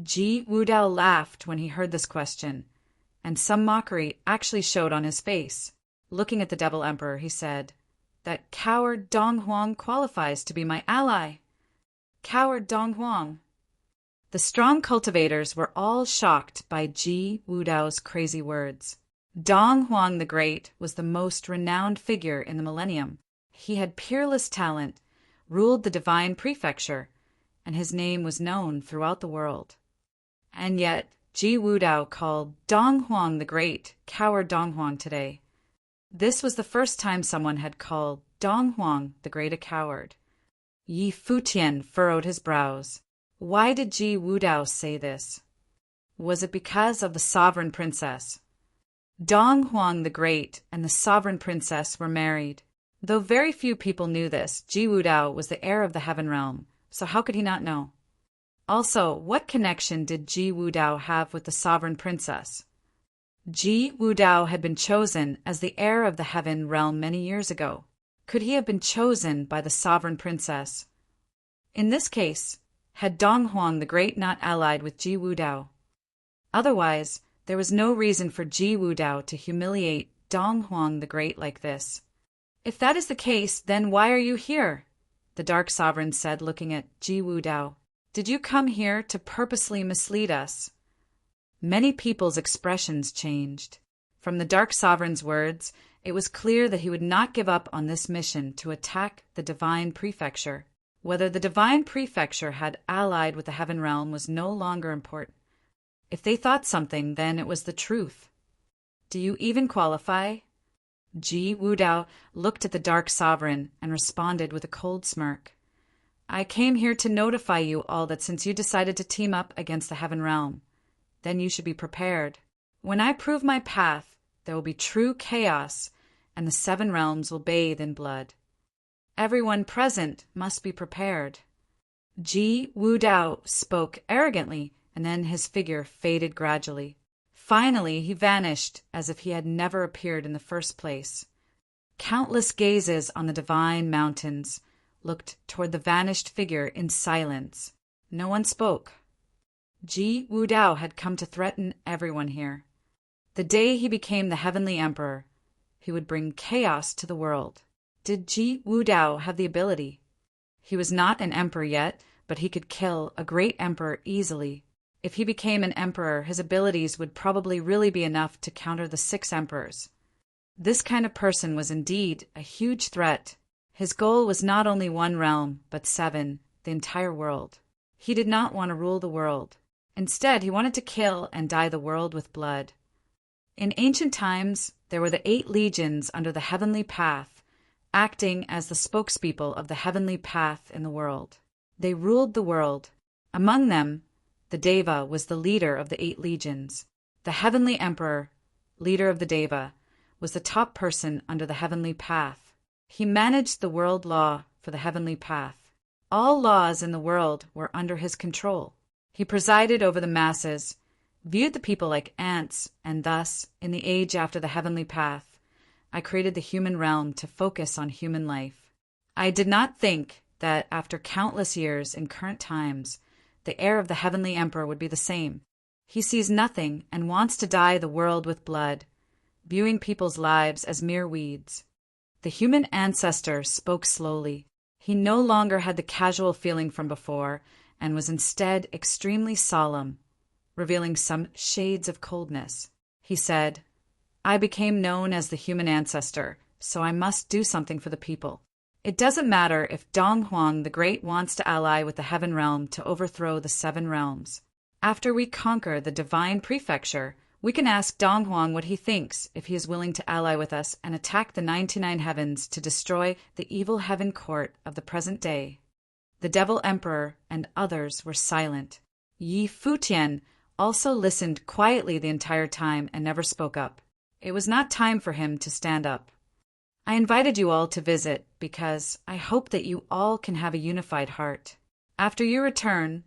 Ji Wudao laughed when he heard this question, and some mockery actually showed on his face. Looking at the Devil Emperor, he said, "That coward Dong Huang qualifies to be my ally. Coward Dong Huang." The strong cultivators were all shocked by Ji Wudao's crazy words. Dong Huang the Great was the most renowned figure in the millennium. He had peerless talent, ruled the divine prefecture, and his name was known throughout the world. And yet, Ji Wudao called Dong Huang the Great coward Dong Huang today. This was the first time someone had called Dong Huang the Great a coward. Yi Futian furrowed his brows. Why did Ji Wudao say this? Was it because of the sovereign princess? Dong Huang the Great and the sovereign princess were married. Though very few people knew this, Ji Wudao was the heir of the Heaven Realm, so how could he not know? Also, what connection did Ji Wudao have with the sovereign princess? Ji Wudao had been chosen as the heir of the Heaven Realm many years ago. Could he have been chosen by the sovereign princess? In this case, had Dong Huang the Great not allied with Ji Wudao? Otherwise, there was no reason for Ji Wudao to humiliate Dong Huang the Great like this. If that is the case, then why are you here? The Dark Sovereign said, looking at Ji Wudao. Did you come here to purposely mislead us? Many people's expressions changed. From the Dark Sovereign's words, it was clear that he would not give up on this mission to attack the Divine Prefecture. Whether the Divine Prefecture had allied with the Heaven Realm was no longer important. If they thought something, then it was the truth. Do you even qualify? Ji Wudao looked at the Dark Sovereign and responded with a cold smirk. I came here to notify you all that since you decided to team up against the Heaven Realm, then you should be prepared. When I prove my path, there will be true chaos, and the 7 realms will bathe in blood. Everyone present must be prepared. Ji Wudao spoke arrogantly, and then his figure faded gradually. Finally, he vanished as if he had never appeared in the first place. Countless gazes on the divine mountains looked toward the vanished figure in silence. No one spoke. Ji Wudao had come to threaten everyone here. The day he became the Heavenly Emperor, he would bring chaos to the world. Did Ji Wudao have the ability? He was not an emperor yet, but he could kill a great emperor easily. If he became an emperor, his abilities would probably really be enough to counter the 6 emperors. This kind of person was indeed a huge threat. His goal was not only 1 realm, but 7, the entire world. He did not want to rule the world. Instead, he wanted to kill and dye the world with blood. In ancient times, there were the 8 legions under the heavenly path, acting as the spokespeople of the heavenly path in the world. They ruled the world. Among them, the Deva was the leader of the 8 legions. The heavenly emperor, leader of the Deva, was the top person under the heavenly path. He managed the world law for the heavenly path. All laws in the world were under his control. He presided over the masses, viewed the people like ants, and thus, in the age after the heavenly path, I created the human realm to focus on human life. I did not think that after countless years in current times, the heir of the heavenly emperor would be the same. He sees nothing and wants to dye the world with blood, viewing people's lives as mere weeds. The human ancestor spoke slowly. He no longer had the casual feeling from before and was instead extremely solemn, revealing some shades of coldness. He said, I became known as the human ancestor, so I must do something for the people. It doesn't matter if Dong Huang the Great wants to ally with the Heaven Realm to overthrow the 7 realms. After we conquer the Divine Prefecture, we can ask Dong Huang what he thinks if he is willing to ally with us and attack the 99 heavens to destroy the evil heaven court of the present day. The Devil Emperor and others were silent. Yi Futian also listened quietly the entire time and never spoke up. It was not time for him to stand up. I invited you all to visit because I hope that you all can have a unified heart. After you return,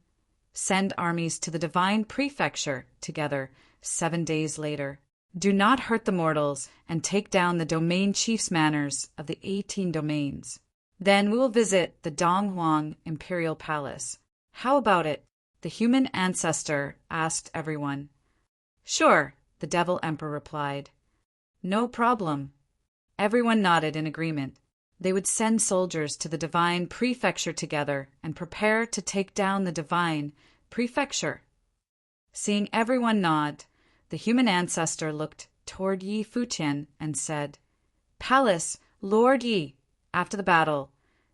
send armies to the Divine Prefecture together 7 days later. Do not hurt the mortals and take down the domain chief's manors of the 18 domains. Then we will visit the Dong Huang Imperial Palace. How about it? The human ancestor asked everyone. Sure, the Devil Emperor replied. No problem. Everyone nodded in agreement. They would send soldiers to the Divine Prefecture together and prepare to take down the Divine Prefecture. Seeing everyone nod, the human ancestor looked toward Yi Futian and said, Palace, Lord Yi, after the battle,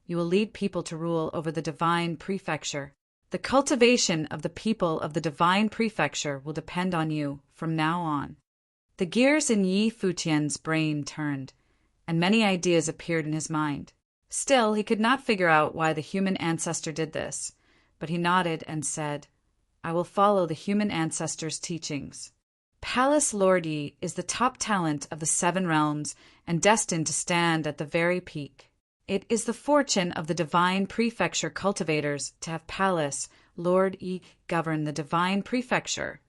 you will lead people to rule over the Divine Prefecture. The cultivation of the people of the Divine Prefecture will depend on you from now on. The gears in Yi Futian's brain turned, and many ideas appeared in his mind. Still, he could not figure out why the human ancestor did this, but he nodded and said, I will follow the human ancestor's teachings. Palace Lord Yi is the top talent of the seven realms and destined to stand at the very peak. It is the fortune of the divine prefecture cultivators to have Palace Lord Yi govern the divine prefecture,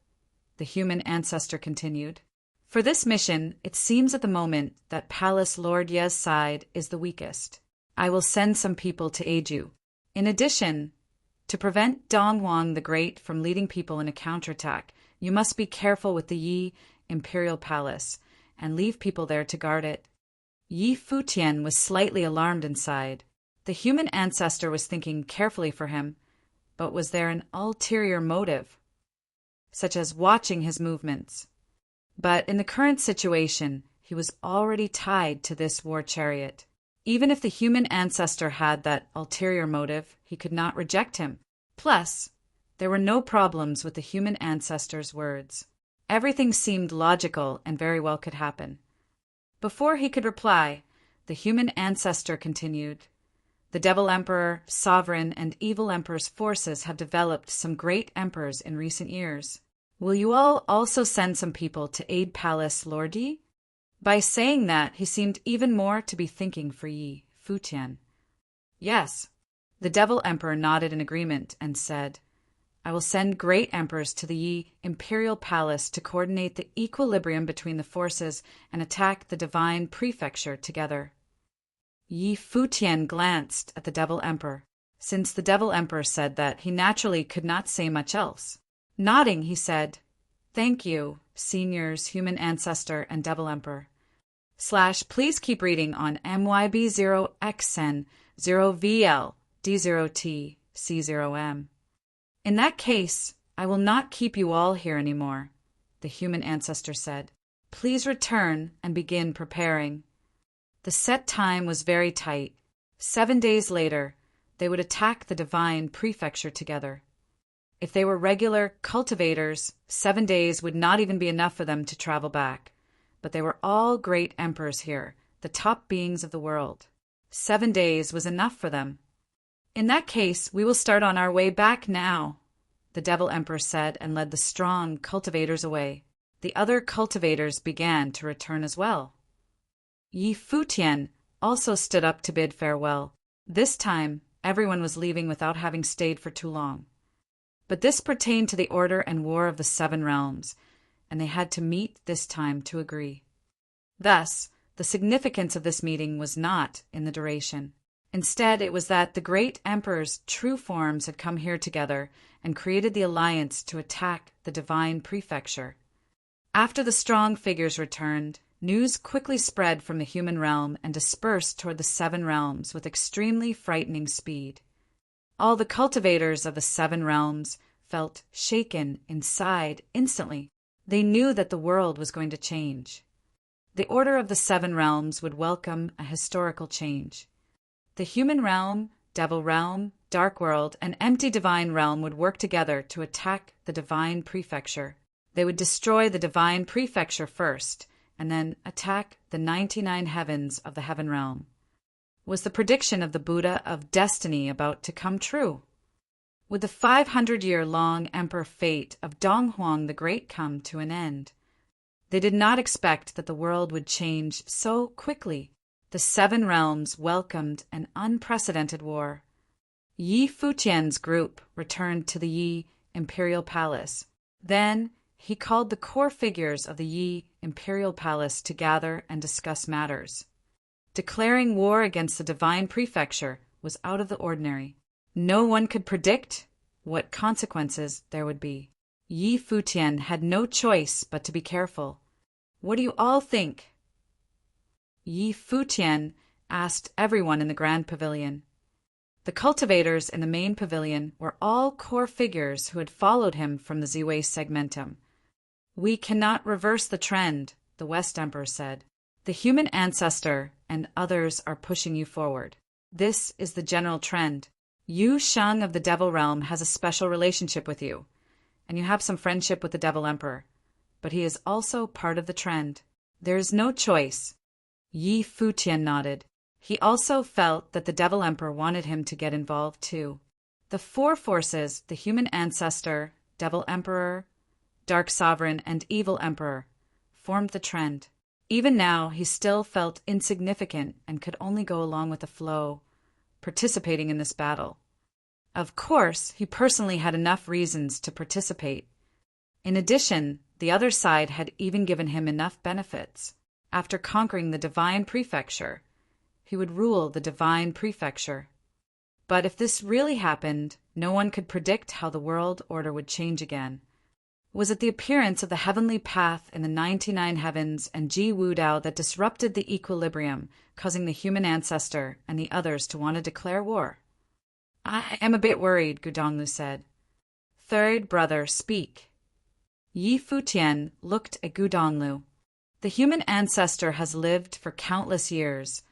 the human ancestor continued. For this mission, it seems at the moment that Palace Lord Ye's side is the weakest. I will send some people to aid you. In addition, to prevent Dong Huang the Great from leading people in a counterattack, you must be careful with the Yi Imperial Palace and leave people there to guard it. Yi Futian was slightly alarmed inside. The human ancestor was thinking carefully for him, but was there an ulterior motive, such as watching his movements? But in the current situation, he was already tied to this war chariot. Even if the human ancestor had that ulterior motive, he could not reject him. Plus, there were no problems with the human ancestor's words. Everything seemed logical and very well could happen. Before he could reply, the human ancestor continued, "The Devil Emperor, Sovereign, and Evil Emperor's forces have developed some great emperors in recent years. Will you all also send some people to aid Palace Lord Yi?" By saying that, he seemed even more to be thinking for Yi Futian. Yes. The Devil Emperor nodded in agreement and said, "I will send great emperors to the Yi Imperial Palace to coordinate the equilibrium between the forces and attack the divine prefecture together." Yi Futian glanced at the Devil Emperor, since the Devil Emperor said that he naturally could not say much else. Nodding, he said, "Thank you, seniors, human ancestor, and Devil Emperor. Please keep reading on MYB0XN0VL D0T C0M. In that case, I will not keep you all here anymore," the human ancestor said. "Please return and begin preparing." The set time was very tight. 7 days later, they would attack the divine prefecture together. If they were regular cultivators, 7 days would not even be enough for them to travel back. But they were all great emperors here, the top beings of the world. 7 days was enough for them. "In that case, we will start on our way back now," the Devil Emperor said and led the strong cultivators away. The other cultivators began to return as well. Yi Futian also stood up to bid farewell. This time, everyone was leaving without having stayed for too long. But this pertained to the order and war of the seven realms, and they had to meet this time to agree. Thus, the significance of this meeting was not in the duration. Instead, it was that the great emperor's true forms had come here together and created the alliance to attack the divine prefecture. After the strong figures returned, news quickly spread from the human realm and dispersed toward the seven realms with extremely frightening speed. All the cultivators of the seven realms felt shaken inside instantly. They knew that the world was going to change. The order of the seven realms would welcome a historical change. The human realm, devil realm, dark world, and empty divine realm would work together to attack the divine prefecture. They would destroy the divine prefecture first, and then attack the 99 heavens of the heaven realm. Was the prediction of the Buddha of destiny about to come true? Would the 500-year-long emperor fate of Dong Huang the Great come to an end? They did not expect that the world would change so quickly. The seven realms welcomed an unprecedented war. Yi Futian's group returned to the Yi Imperial Palace. Then he called the core figures of the Yi Imperial Palace to gather and discuss matters. Declaring war against the divine prefecture was out of the ordinary. No one could predict what consequences there would be. Yi Futian had no choice but to be careful. "What do you all think?" Yi Futian asked everyone in the grand pavilion. The cultivators in the main pavilion were all core figures who had followed him from the Ziwei segmentum. "We cannot reverse the trend," the West Emperor said. "The human ancestor and others are pushing you forward. This is the general trend. Yu Sheng of the Devil Realm has a special relationship with you, and you have some friendship with the Devil Emperor, but he is also part of the trend. There is no choice." Yi Futian nodded. He also felt that the Devil Emperor wanted him to get involved too. The four forces, the human ancestor, Devil Emperor, Dark Sovereign, and Evil Emperor, formed the trend. Even now, he still felt insignificant and could only go along with the flow, participating in this battle. Of course, he personally had enough reasons to participate. In addition, the other side had even given him enough benefits. After conquering the Divine Prefecture, he would rule the Divine Prefecture. But if this really happened, no one could predict how the world order would change again. Was it the appearance of the heavenly path in the 99 heavens and Ji Wudao that disrupted the equilibrium, causing the human ancestor and the others to want to declare war? I am a bit worried, Gudonglu said. Third brother, speak. Yi Futian looked at Gudonglu. The human ancestor has lived for countless years,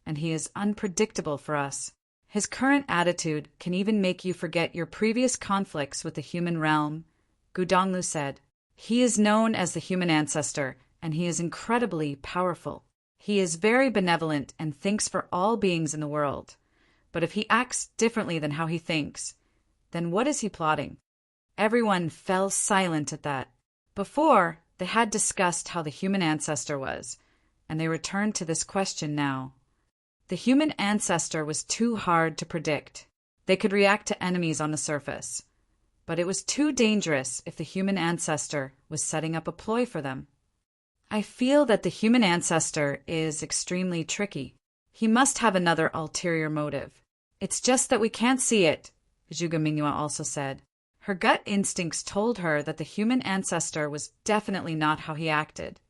and he is unpredictable for us. His current attitude can even make you forget your previous conflicts with the human realm, Gudonglu said. He is known as the human ancestor, and he is incredibly powerful. He is very benevolent and thinks for all beings in the world. But if he acts differently than how he thinks, then what is he plotting? Everyone fell silent at that. Before, they had discussed how the human ancestor was, and they returned to this question now. The human ancestor was too hard to predict. They could react to enemies on the surface. But it was too dangerous if the human ancestor was setting up a ploy for them. I feel that the human ancestor is extremely tricky. He must have another ulterior motive. It's just that we can't see it, Zhuge Mingyue also said. Her gut instincts told her that the human ancestor was definitely not how he acted.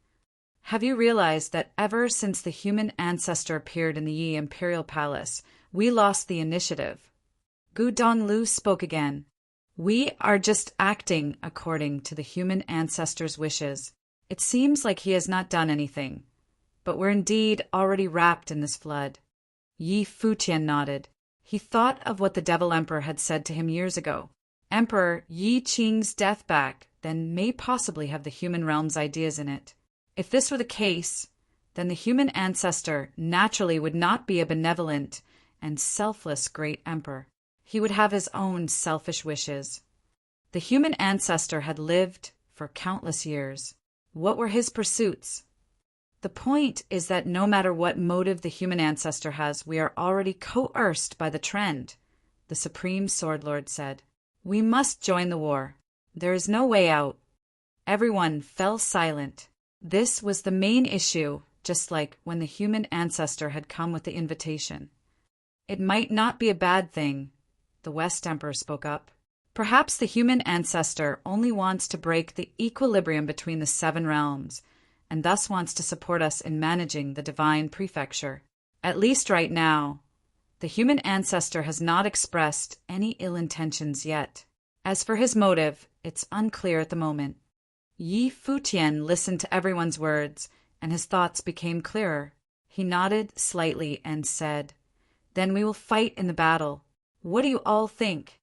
Have you realized that ever since the human ancestor appeared in the Yi Imperial Palace, we lost the initiative? Gudonglu spoke again. We are just acting according to the human ancestor's wishes. It seems like he has not done anything, but we're indeed already wrapped in this flood. Yi Futian nodded. He thought of what the Devil Emperor had said to him years ago. Emperor Yi Qing's death back then may possibly have the human realm's ideas in it. If this were the case, then the human ancestor naturally would not be a benevolent and selfless great emperor. He would have his own selfish wishes. The human ancestor had lived for countless years. What were his pursuits? The point is that no matter what motive the human ancestor has, we are already coerced by the trend, the Supreme Sword Lord said. We must join the war. There is no way out. Everyone fell silent. This was the main issue, just like when the human ancestor had come with the invitation. It might not be a bad thing, the West Emperor spoke up. Perhaps the human ancestor only wants to break the equilibrium between the 7 realms, and thus wants to support us in managing the Divine Prefecture. At least right now, the human ancestor has not expressed any ill intentions yet. As for his motive, it's unclear at the moment. Yi Futian listened to everyone's words, and his thoughts became clearer. He nodded slightly and said, "Then we will fight in the battle. What do you all think?"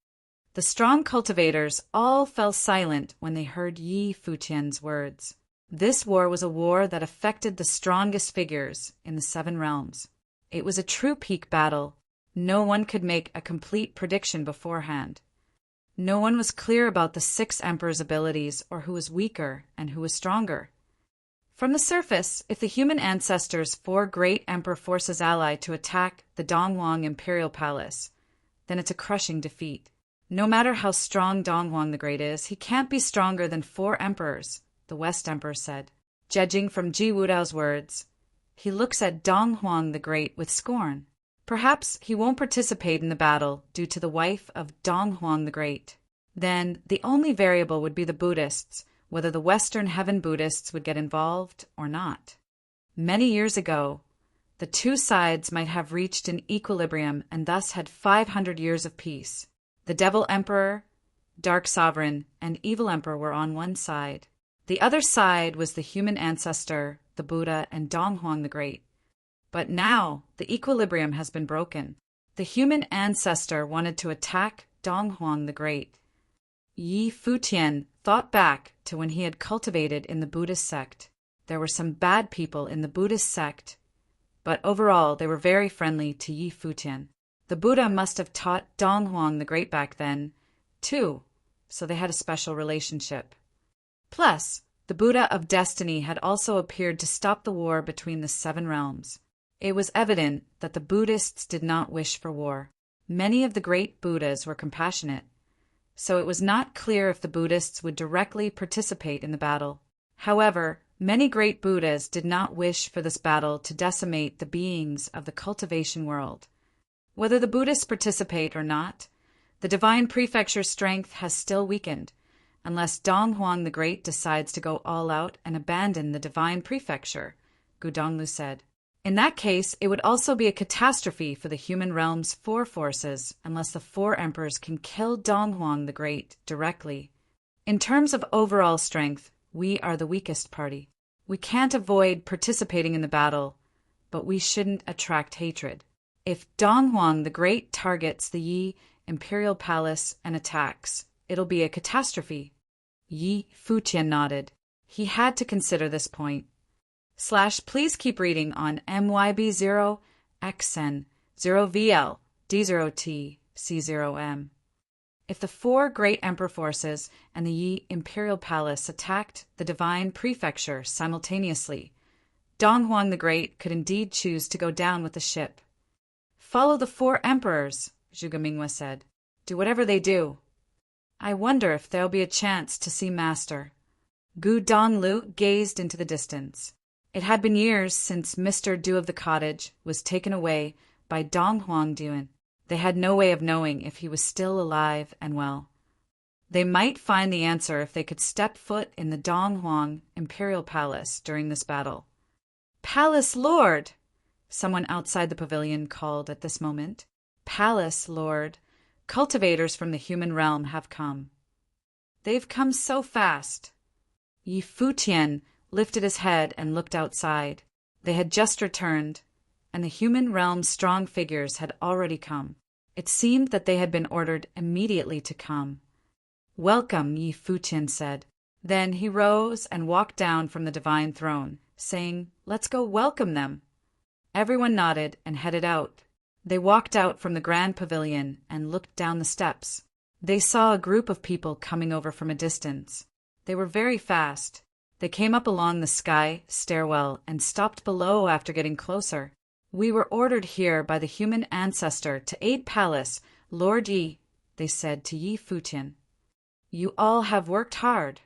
The strong cultivators all fell silent when they heard Yi Futian's words. This war was a war that affected the strongest figures in the 7 realms. It was a true peak battle. No one could make a complete prediction beforehand. No one was clear about the 6 emperors' abilities or who was weaker and who was stronger. From the surface, if the human ancestors' 4 great emperor forces ally to attack the Donghuang Imperial Palace, then it's a crushing defeat. No matter how strong Donghuang the Great is, he can't be stronger than 4 emperors, the West Emperor said. Judging from Ji Wudao's words, he looks at Donghuang the Great with scorn. Perhaps he won't participate in the battle due to the wife of Donghuang the Great. Then the only variable would be the Buddhists, whether the Western Heaven Buddhists would get involved or not. Many years ago, the 2 sides might have reached an equilibrium and thus had 500 years of peace. The Devil Emperor, Dark Sovereign, and Evil Emperor were on one side. The other side was the human ancestor, the Buddha, and Donghuang the Great. But now the equilibrium has been broken. The human ancestor wanted to attack Donghuang the Great. Yi Futian thought back to when he had cultivated in the Buddhist sect. There were some bad people in the Buddhist sect, but overall they were very friendly to Yi Futian. The Buddha must have taught Donghuang the Great back then, too, so they had a special relationship. Plus, the Buddha of Destiny had also appeared to stop the war between the 7 realms. It was evident that the Buddhists did not wish for war. Many of the great Buddhas were compassionate, so it was not clear if the Buddhists would directly participate in the battle. However, many great Buddhas did not wish for this battle to decimate the beings of the cultivation world. Whether the Buddhists participate or not, the divine prefecture's strength has still weakened, unless Dong Huang the Great decides to go all out and abandon the divine prefecture, Gu Donglu said. In that case, it would also be a catastrophe for the human realm's 4 forces unless the 4 emperors can kill Dong Huang the Great directly. In terms of overall strength, we are the weakest party. We can't avoid participating in the battle, but we shouldn't attract hatred. If Dong Huang the Great targets the Yi Imperial Palace and attacks, it'll be a catastrophe. Yi Futian nodded. He had to consider this point. Please keep reading on MYB0XN 0VL D0T C0M. If the 4 great emperor forces and the Yi Imperial Palace attacked the divine prefecture simultaneously, Dong Huang the Great could indeed choose to go down with the ship. Follow the 4 emperors, Zhuge Minghua said. Do whatever they do. I wonder if there'll be a chance to see Master. Gu Donglu gazed into the distance. It had been years since Mr. Du of the cottage was taken away by Dong Huang Duan. They had no way of knowing if he was still alive and well. They might find the answer if they could step foot in the Dong Huang Imperial Palace during this battle. Palace Lord! Someone outside the pavilion called at this moment. Palace Lord! Cultivators from the human realm have come. They've come so fast. Yi Futian lifted his head and looked outside. They had just returned, and the human realm's strong figures had already come. It seemed that they had been ordered immediately to come. Welcome, Yi Futian said. Then he rose and walked down from the divine throne, saying, Let's go welcome them. Everyone nodded and headed out. They walked out from the grand pavilion and looked down the steps. They saw a group of people coming over from a distance. They were very fast. They came up along the sky stairwell and stopped below after getting closer. We were ordered here by the human ancestor to aid Palace, Lord Yi, they said to Yi Futian. You all have worked hard.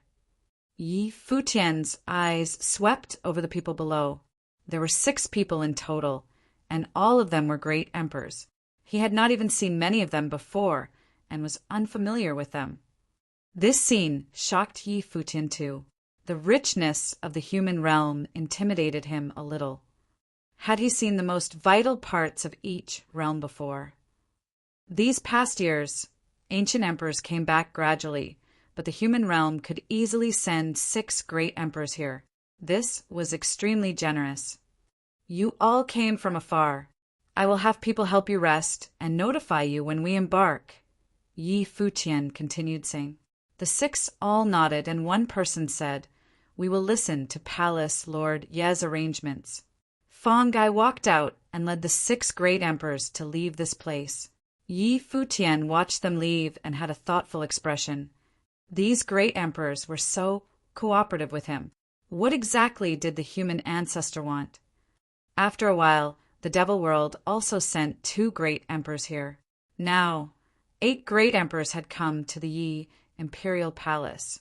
Yi Futian's eyes swept over the people below. There were 6 people in total, and all of them were great emperors. He had not even seen many of them before, and was unfamiliar with them. This scene shocked Yi Futian too. The richness of the human realm intimidated him a little. Had he seen the most vital parts of each realm before? These past years, ancient emperors came back gradually, but the human realm could easily send 6 great emperors here. This was extremely generous. You all came from afar. I will have people help you rest and notify you when we embark, Yi Futian continued saying. The 6 all nodded, and one person said, We will listen to Palace Lord Ye's arrangements. Fang Gai walked out and led the 6 great emperors to leave this place. Yi Futian watched them leave and had a thoughtful expression. These great emperors were so cooperative with him. What exactly did the human ancestor want? After a while, the Devil World also sent 2 great emperors here. Now, 8 great emperors had come to the Yi Imperial Palace.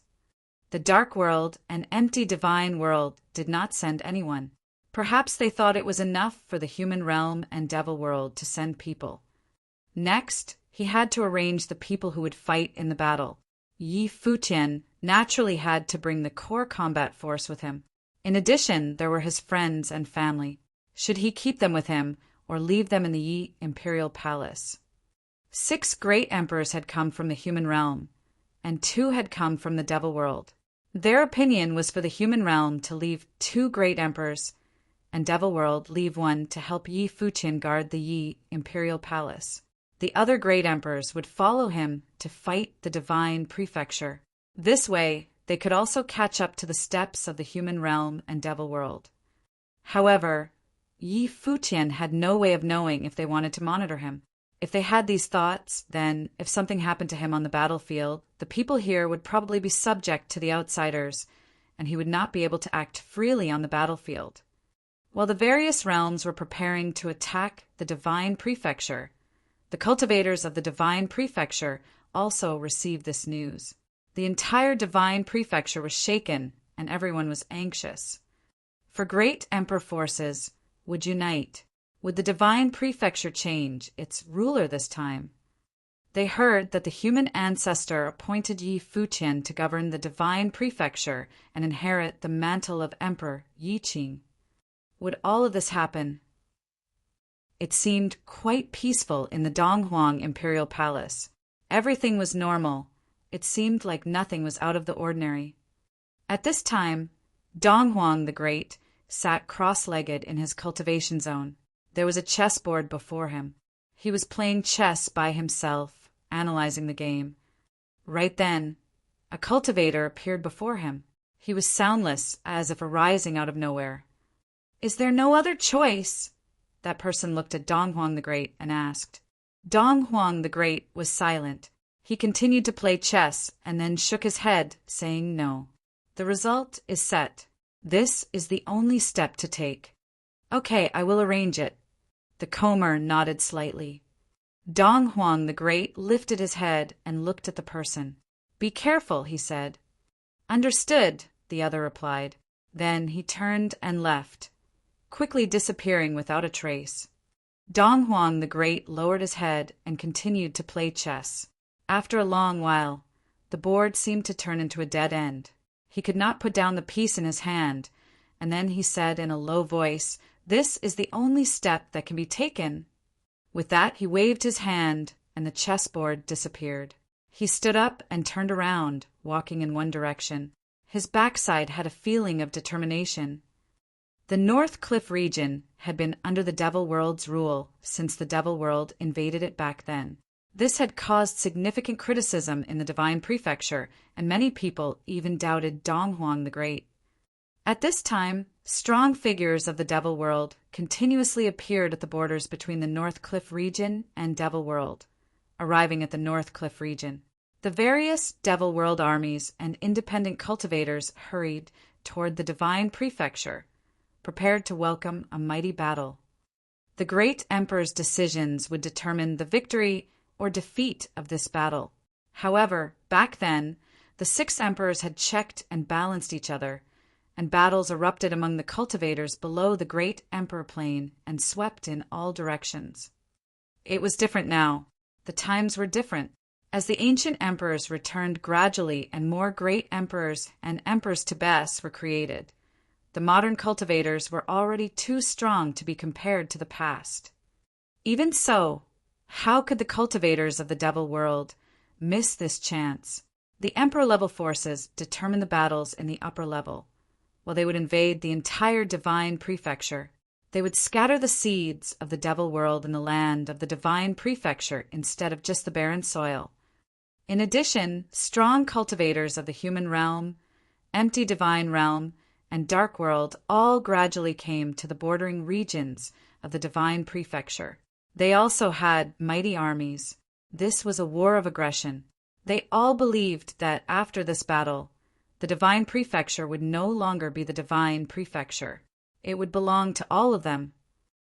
The Dark World and Empty Divine World did not send anyone. Perhaps they thought it was enough for the human realm and Devil World to send people. Next, he had to arrange the people who would fight in the battle. Yi Futian naturally had to bring the core combat force with him. In addition, there were his friends and family. Should he keep them with him or leave them in the Yi Imperial Palace? 6 great emperors had come from the human realm, and 2 had come from the Devil World. Their opinion was for the human realm to leave 2 great emperors, and Devil World leave 1 to help Yi Futian guard the Yi Imperial Palace. The other great emperors would follow him to fight the divine prefecture. This way, they could also catch up to the steps of the human realm and Devil World. However, Yi Futian had no way of knowing if they wanted to monitor him. If they had these thoughts, then if something happened to him on the battlefield, the people here would probably be subject to the outsiders, and he would not be able to act freely on the battlefield. While the various realms were preparing to attack the divine prefecture, the cultivators of the divine prefecture also received this news. The entire divine prefecture was shaken, and everyone was anxious. For great emperor forces would unite. Would the divine prefecture change its ruler this time? They heard that the human ancestor appointed Yi Futian to govern the divine prefecture and inherit the mantle of Emperor Yi Qing. Would all of this happen? It seemed quite peaceful in the Donghuang imperial palace. Everything was normal. It seemed like nothing was out of the ordinary. At this time, Donghuang the Great sat cross-legged in his cultivation zone. There was a chessboard before him. He was playing chess by himself, analyzing the game. Right then, a cultivator appeared before him. He was soundless, as if arising out of nowhere. "Is there no other choice?" That person looked at Donghuang the Great and asked. Donghuang the Great was silent. He continued to play chess and then shook his head, saying no. "The result is set. This is the only step to take." "Okay, I will arrange it." The comer nodded slightly. Donghuang the Great lifted his head and looked at the person. "Be careful," he said. "Understood," the other replied. Then he turned and left, quickly disappearing without a trace. Donghuang the Great lowered his head and continued to play chess. After a long while, the board seemed to turn into a dead end. He could not put down the piece in his hand, and then he said in a low voice, "This is the only step that can be taken." With that, he waved his hand, and the chessboard disappeared. He stood up and turned around, walking in one direction. His backside had a feeling of determination. The North Cliff region had been under the Devil World's rule since the Devil World invaded it back then. This had caused significant criticism in the Divine Prefecture, and many people even doubted Donghuang the Great. At this time, strong figures of the Devil World continuously appeared at the borders between the North Cliff region and Devil World, arriving at the North Cliff region. The various Devil World armies and independent cultivators hurried toward the Divine Prefecture, prepared to welcome a mighty battle. The great emperor's decisions would determine the victory or defeat of this battle. However, back then, the 6 emperors had checked and balanced each other, and battles erupted among the cultivators below the great emperor plane and swept in all directions. It was different now. The times were different. As the ancient emperors returned gradually and more great emperors and emperors to Bess were created, the modern cultivators were already too strong to be compared to the past. Even so, how could the cultivators of the Devil World miss this chance? The emperor-level forces determined the battles in the upper level, while they would invade the entire Divine Prefecture. They would scatter the seeds of the Devil World in the land of the Divine Prefecture instead of just the barren soil. In addition, strong cultivators of the human realm, empty divine realm, and dark world all gradually came to the bordering regions of the Divine Prefecture. They also had mighty armies. This was a war of aggression. They all believed that after this battle, the Divine Prefecture would no longer be the Divine Prefecture. It would belong to all of them.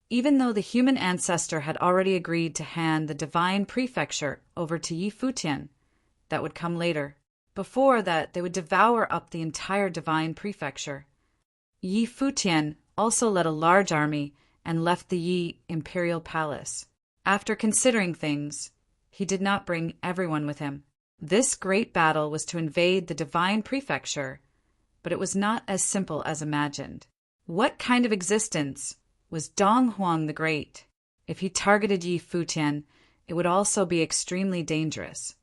Even though the human ancestor had already agreed to hand the Divine Prefecture over to Yi Futian, that would come later. Before that, they would devour up the entire Divine Prefecture. Yi Futian also led a large army and left the Yi Imperial Palace. After considering things, he did not bring everyone with him. This great battle was to invade the Divine Prefecture, but it was not as simple as imagined. What kind of existence was Donghuang the Great? If he targeted Yi Futian, it would also be extremely dangerous.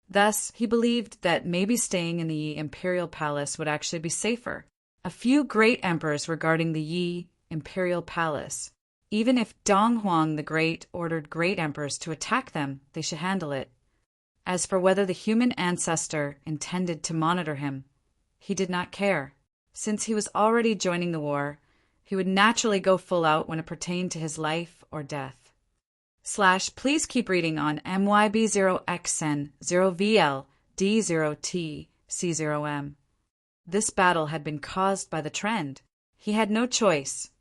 Thus, he believed that maybe staying in the Yi Imperial Palace would actually be safer. A few great emperors were guarding the Yi Imperial Palace. Even if Donghuang the Great ordered great emperors to attack them, they should handle it. As for whether the human ancestor intended to monitor him, he did not care. Since he was already joining the war, he would naturally go full out when it pertained to his life or death. Please keep reading on MYB0XN0VL D0T C0M. This battle had been caused by the trend. He had no choice.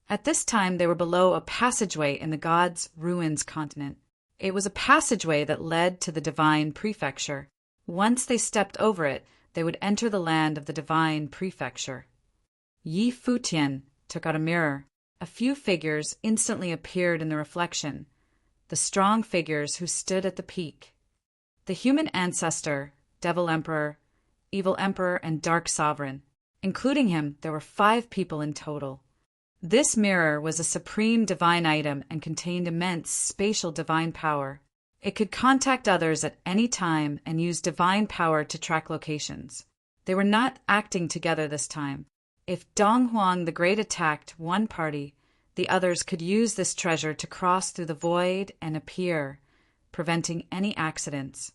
At this time they were below a passageway in the God's Ruins continent. It was a passageway that led to the Divine Prefecture. Once they stepped over it, they would enter the land of the Divine Prefecture. Yi Futian took out a mirror. A few figures instantly appeared in the reflection, the strong figures who stood at the peak. The human ancestor, devil emperor, evil emperor, and dark sovereign. Including him, there were 5 people in total. This mirror was a supreme divine item and contained immense spatial divine power. It could contact others at any time and use divine power to track locations. They were not acting together this time. If Dong Huang the Great attacked one party, the others could use this treasure to cross through the void and appear, preventing any accidents.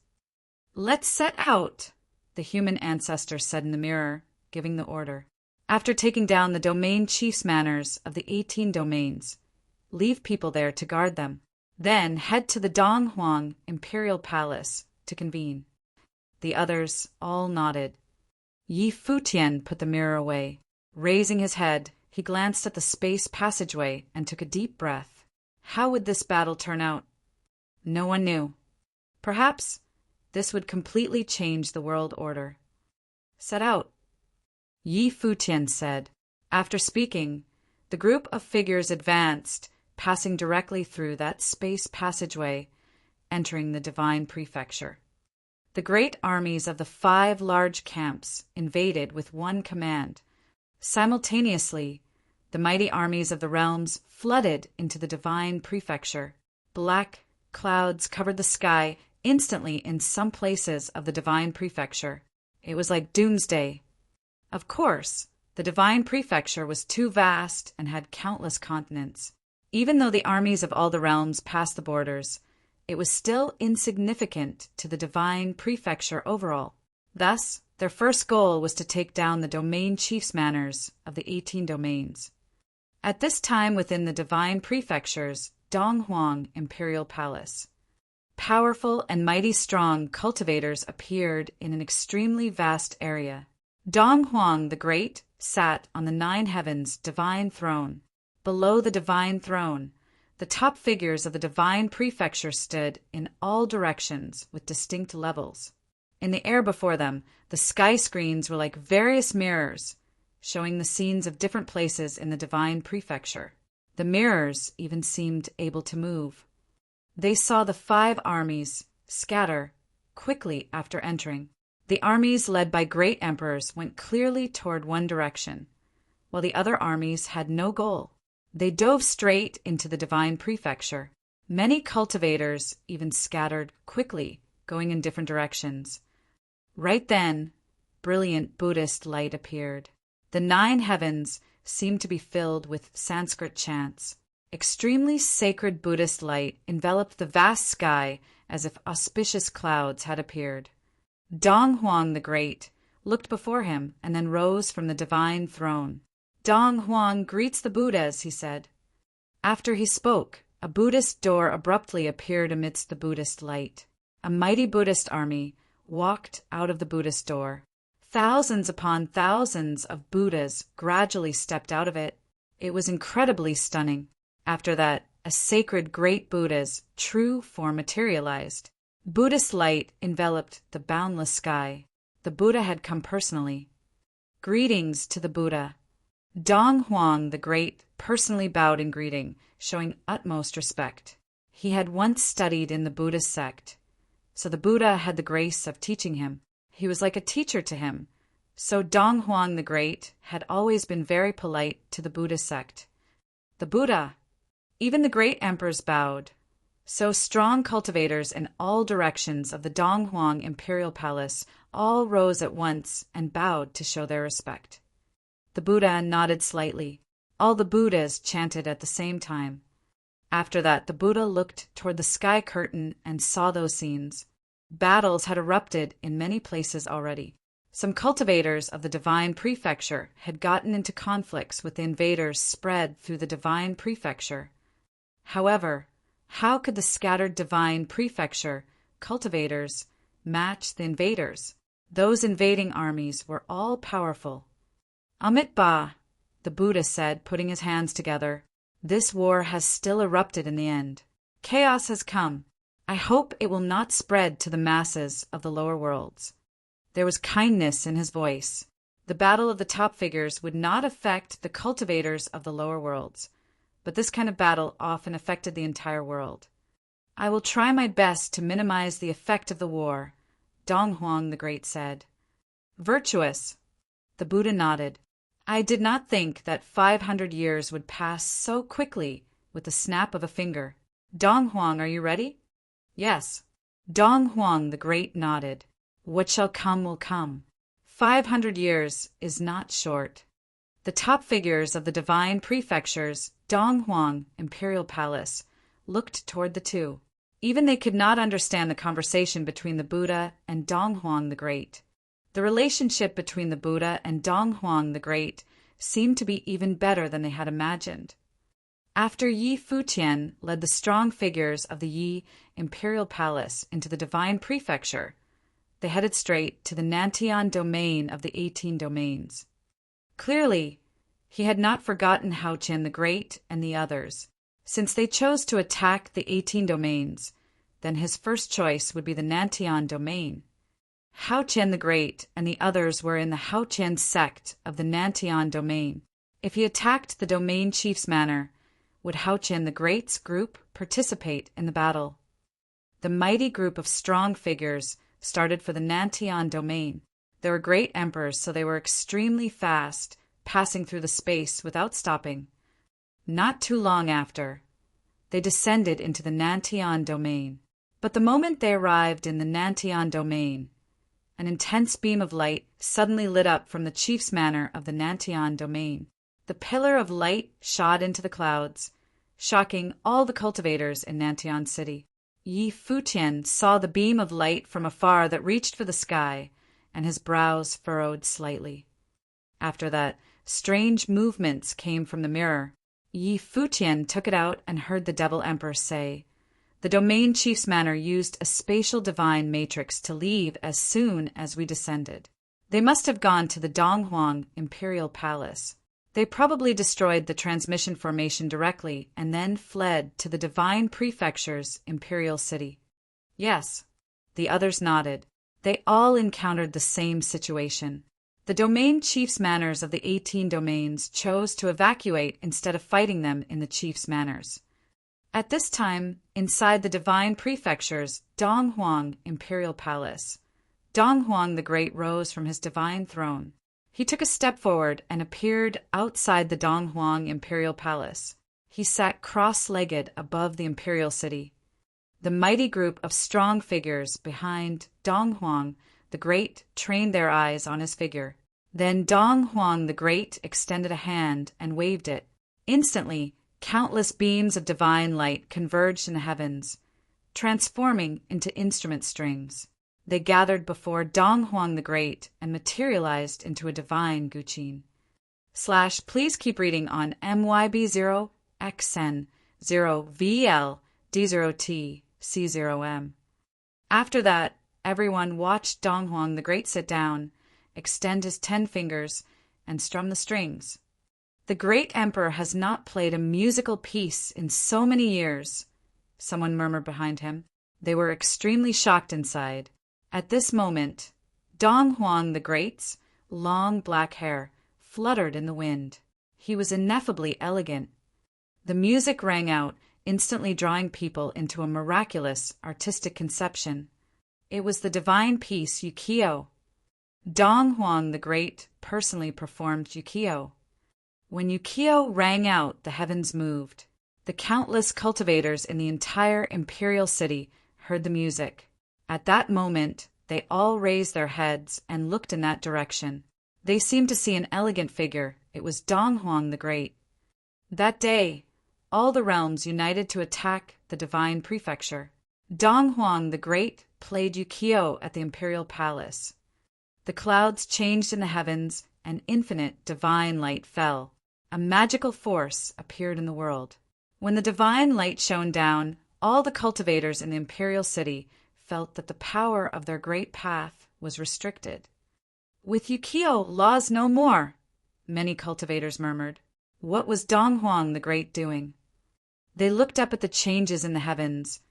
"Let's set out," the human ancestor said in the mirror, giving the order. After taking down the domain chief's manors of the 18 domains, leave people there to guard them. Then head to the Dong Huang Imperial Palace to convene. The others all nodded. Yi Futian put the mirror away. Raising his head, he glanced at the space passageway and took a deep breath. How would this battle turn out? No one knew. Perhaps this would completely change the world order. "Set out," Yi Futian said. After speaking, the group of figures advanced, passing directly through that space passageway, entering the Divine Prefecture. The great armies of the 5 large camps invaded with one command. Simultaneously, the mighty armies of the realms flooded into the Divine Prefecture. Black clouds covered the sky instantly in some places of the Divine Prefecture. It was like doomsday. Of course, the Divine Prefecture was too vast and had countless continents. Even though the armies of all the realms passed the borders, it was still insignificant to the Divine Prefecture overall. Thus, their first goal was to take down the domain chief's manors of the 18 domains. At this time within the Divine Prefecture's Dong Huang Imperial Palace, powerful and mighty strong cultivators appeared in an extremely vast area. Dong Huang the Great sat on the 9 heavens' divine throne. Below the divine throne, the top figures of the Divine Prefecture stood in all directions with distinct levels. In the air before them, the sky screens were like various mirrors, showing the scenes of different places in the Divine Prefecture. The mirrors even seemed able to move. They saw the 5 armies scatter quickly after entering. The armies led by great emperors went clearly toward one direction, while the other armies had no goal. They dove straight into the Divine Prefecture. Many cultivators even scattered quickly, going in different directions. Right then, brilliant Buddhist light appeared. The 9 heavens seemed to be filled with Sanskrit chants. Extremely sacred Buddhist light enveloped the vast sky as if auspicious clouds had appeared. Dong Huang the Great looked before him and then rose from the divine throne. "Dong Huang greets the Buddhas," he said. After he spoke, a Buddhist door abruptly appeared amidst the Buddhist light. A mighty Buddhist army walked out of the Buddhist door. Thousands upon thousands of Buddhas gradually stepped out of it. It was incredibly stunning. After that, a sacred great Buddha's true form materialized. Buddhist light enveloped the boundless sky. The Buddha had come personally. "Greetings to the Buddha." Dong Huang the Great personally bowed in greeting, showing utmost respect. He had once studied in the Buddhist sect, so the Buddha had the grace of teaching him. He was like a teacher to him. So Dong Huang the Great had always been very polite to the Buddhist sect. The Buddha, even the great emperors bowed. So strong cultivators in all directions of the Dong Huang Imperial Palace all rose at once and bowed to show their respect. The Buddha nodded slightly. All the Buddhas chanted at the same time. After that, the Buddha looked toward the sky curtain and saw those scenes. Battles had erupted in many places already. Some cultivators of the Divine Prefecture had gotten into conflicts with the invaders spread through the Divine Prefecture. However, How could the scattered divine prefecture cultivators match the invaders? Those invading armies were all powerful. Amitabha, the Buddha said, putting his hands together, this war has still erupted in the end. Chaos has come. I hope it will not spread to the masses of the lower worlds. There was kindness in his voice. The battle of the top figures would not affect the cultivators of the lower worlds, but this kind of battle often affected the entire world. I will try my best to minimize the effect of the war, Dong Huang the Great said. Virtuous. The Buddha nodded. I did not think that 500 years would pass so quickly with the snap of a finger. Dong Huang, are you ready? Yes. Dong Huang the Great nodded. What shall come will come. 500 years is not short. The top figures of the divine prefectures, Dong Huang, Imperial Palace, looked toward the two. Even they could not understand the conversation between the Buddha and Dong Huang the Great. The relationship between the Buddha and Dong Huang the Great seemed to be even better than they had imagined. After Yi Futian led the strong figures of the Yi Imperial Palace into the divine prefecture, they headed straight to the Nantian domain of the 18 domains. Clearly, he had not forgotten Futian the Great and the others. Since they chose to attack the 18 domains, then his first choice would be the Nantian domain. Futian the Great and the others were in the Futian sect of the Nantian domain. If he attacked the domain chief's manor, would Futian the Great's group participate in the battle? The mighty group of strong figures started for the Nantian domain. They were great emperors, so they were extremely fast, passing through the space without stopping. Not too long after, they descended into the Nantian domain. But the moment they arrived in the Nantian domain, an intense beam of light suddenly lit up from the chief's manor of the Nantian domain. The pillar of light shot into the clouds, shocking all the cultivators in Nantian City. Yi Futian saw the beam of light from afar that reached for the sky, and his brows furrowed slightly. After that, strange movements came from the mirror. Yi Futian took it out and heard the Devil Emperor say, the domain chief's manor used a spatial divine matrix to leave as soon as we descended. They must have gone to the Dong Huang Imperial Palace. They probably destroyed the transmission formation directly and then fled to the divine prefecture's imperial city. Yes, the others nodded. They all encountered the same situation. The domain chief's manors of the 18 domains chose to evacuate instead of fighting them in the chief's manors. At this time, inside the divine prefecture's Dong Huang Imperial Palace, Dong Huang the Great rose from his divine throne. He took a step forward and appeared outside the Dong Huang Imperial Palace. He sat cross-legged above the imperial city. The mighty group of strong figures behind Dong Huang the Great trained their eyes on his figure. Then Dong Huang the Great extended a hand and waved it. Instantly, countless beams of divine light converged in the heavens, transforming into instrument strings. They gathered before Dong Huang the Great and materialized into a divine guqin. Please keep reading on MYB0XN0VLD0TC0M. After that, everyone watched Dong Huang the Great sit down, extend his 10 fingers, and strum the strings. The great emperor has not played a musical piece in so many years, someone murmured behind him. They were extremely shocked inside. At this moment, Dong Huang the Great's long black hair fluttered in the wind. He was ineffably elegant. The music rang out, instantly drawing people into a miraculous artistic conception. It was the divine piece Yukio. Dong Huang the Great personally performed Yukio. When Yukio rang out, the heavens moved. The countless cultivators in the entire imperial city heard the music. At that moment, they all raised their heads and looked in that direction. They seemed to see an elegant figure. It was Dong Huang the Great. That day, all the realms united to attack the divine prefecture. Dong Huang the Great played Yukio at the imperial palace. The clouds changed in the heavens, and infinite divine light fell. A magical force appeared in the world. When the divine light shone down, All the cultivators in the imperial city felt that the power of their great path was restricted. "With Yukio, laws no more," many cultivators murmured. What was Dong Huang the Great doing? They looked up at the changes in the heavens,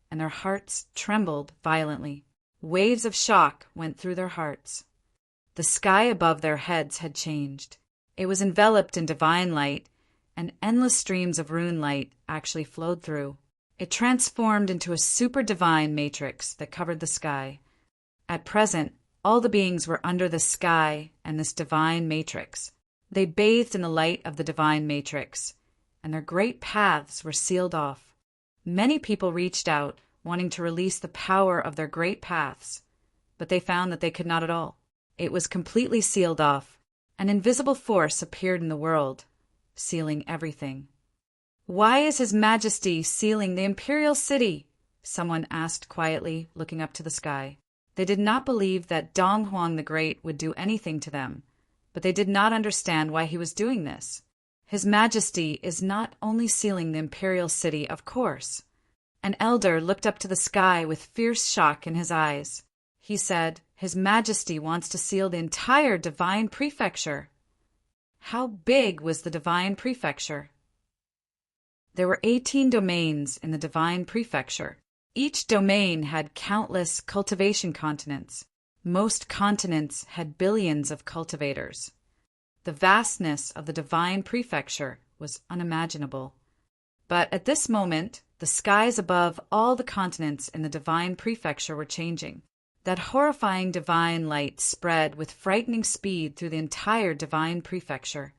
and their hearts trembled violently. Waves of shock went through their hearts. The sky above their heads had changed. It was enveloped in divine light, and endless streams of rune light actually flowed through. It transformed into a super-divine matrix that covered the sky. At present, all the beings were under the sky and this divine matrix. They bathed in the light of the divine matrix, and their great paths were sealed off. Many people reached out, wanting to release the power of their great paths, but they found that they could not at all. It was completely sealed off. An invisible force appeared in the world, sealing everything. "Why is His Majesty sealing the imperial city?" someone asked quietly, looking up to the sky. They did not believe that Dong Huang the Great would do anything to them, but they did not understand why he was doing this. His Majesty is not only sealing the imperial city, of course. An elder looked up to the sky with fierce shock in his eyes. He said, "His Majesty wants to seal the entire divine prefecture." How big was the divine prefecture? There were 18 domains in the divine prefecture. Each domain had countless cultivation continents. Most continents had billions of cultivators. The vastness of the divine prefecture was unimaginable. But at this moment, the skies above all the continents in the divine prefecture were changing. That horrifying divine light spread with frightening speed through the entire divine prefecture.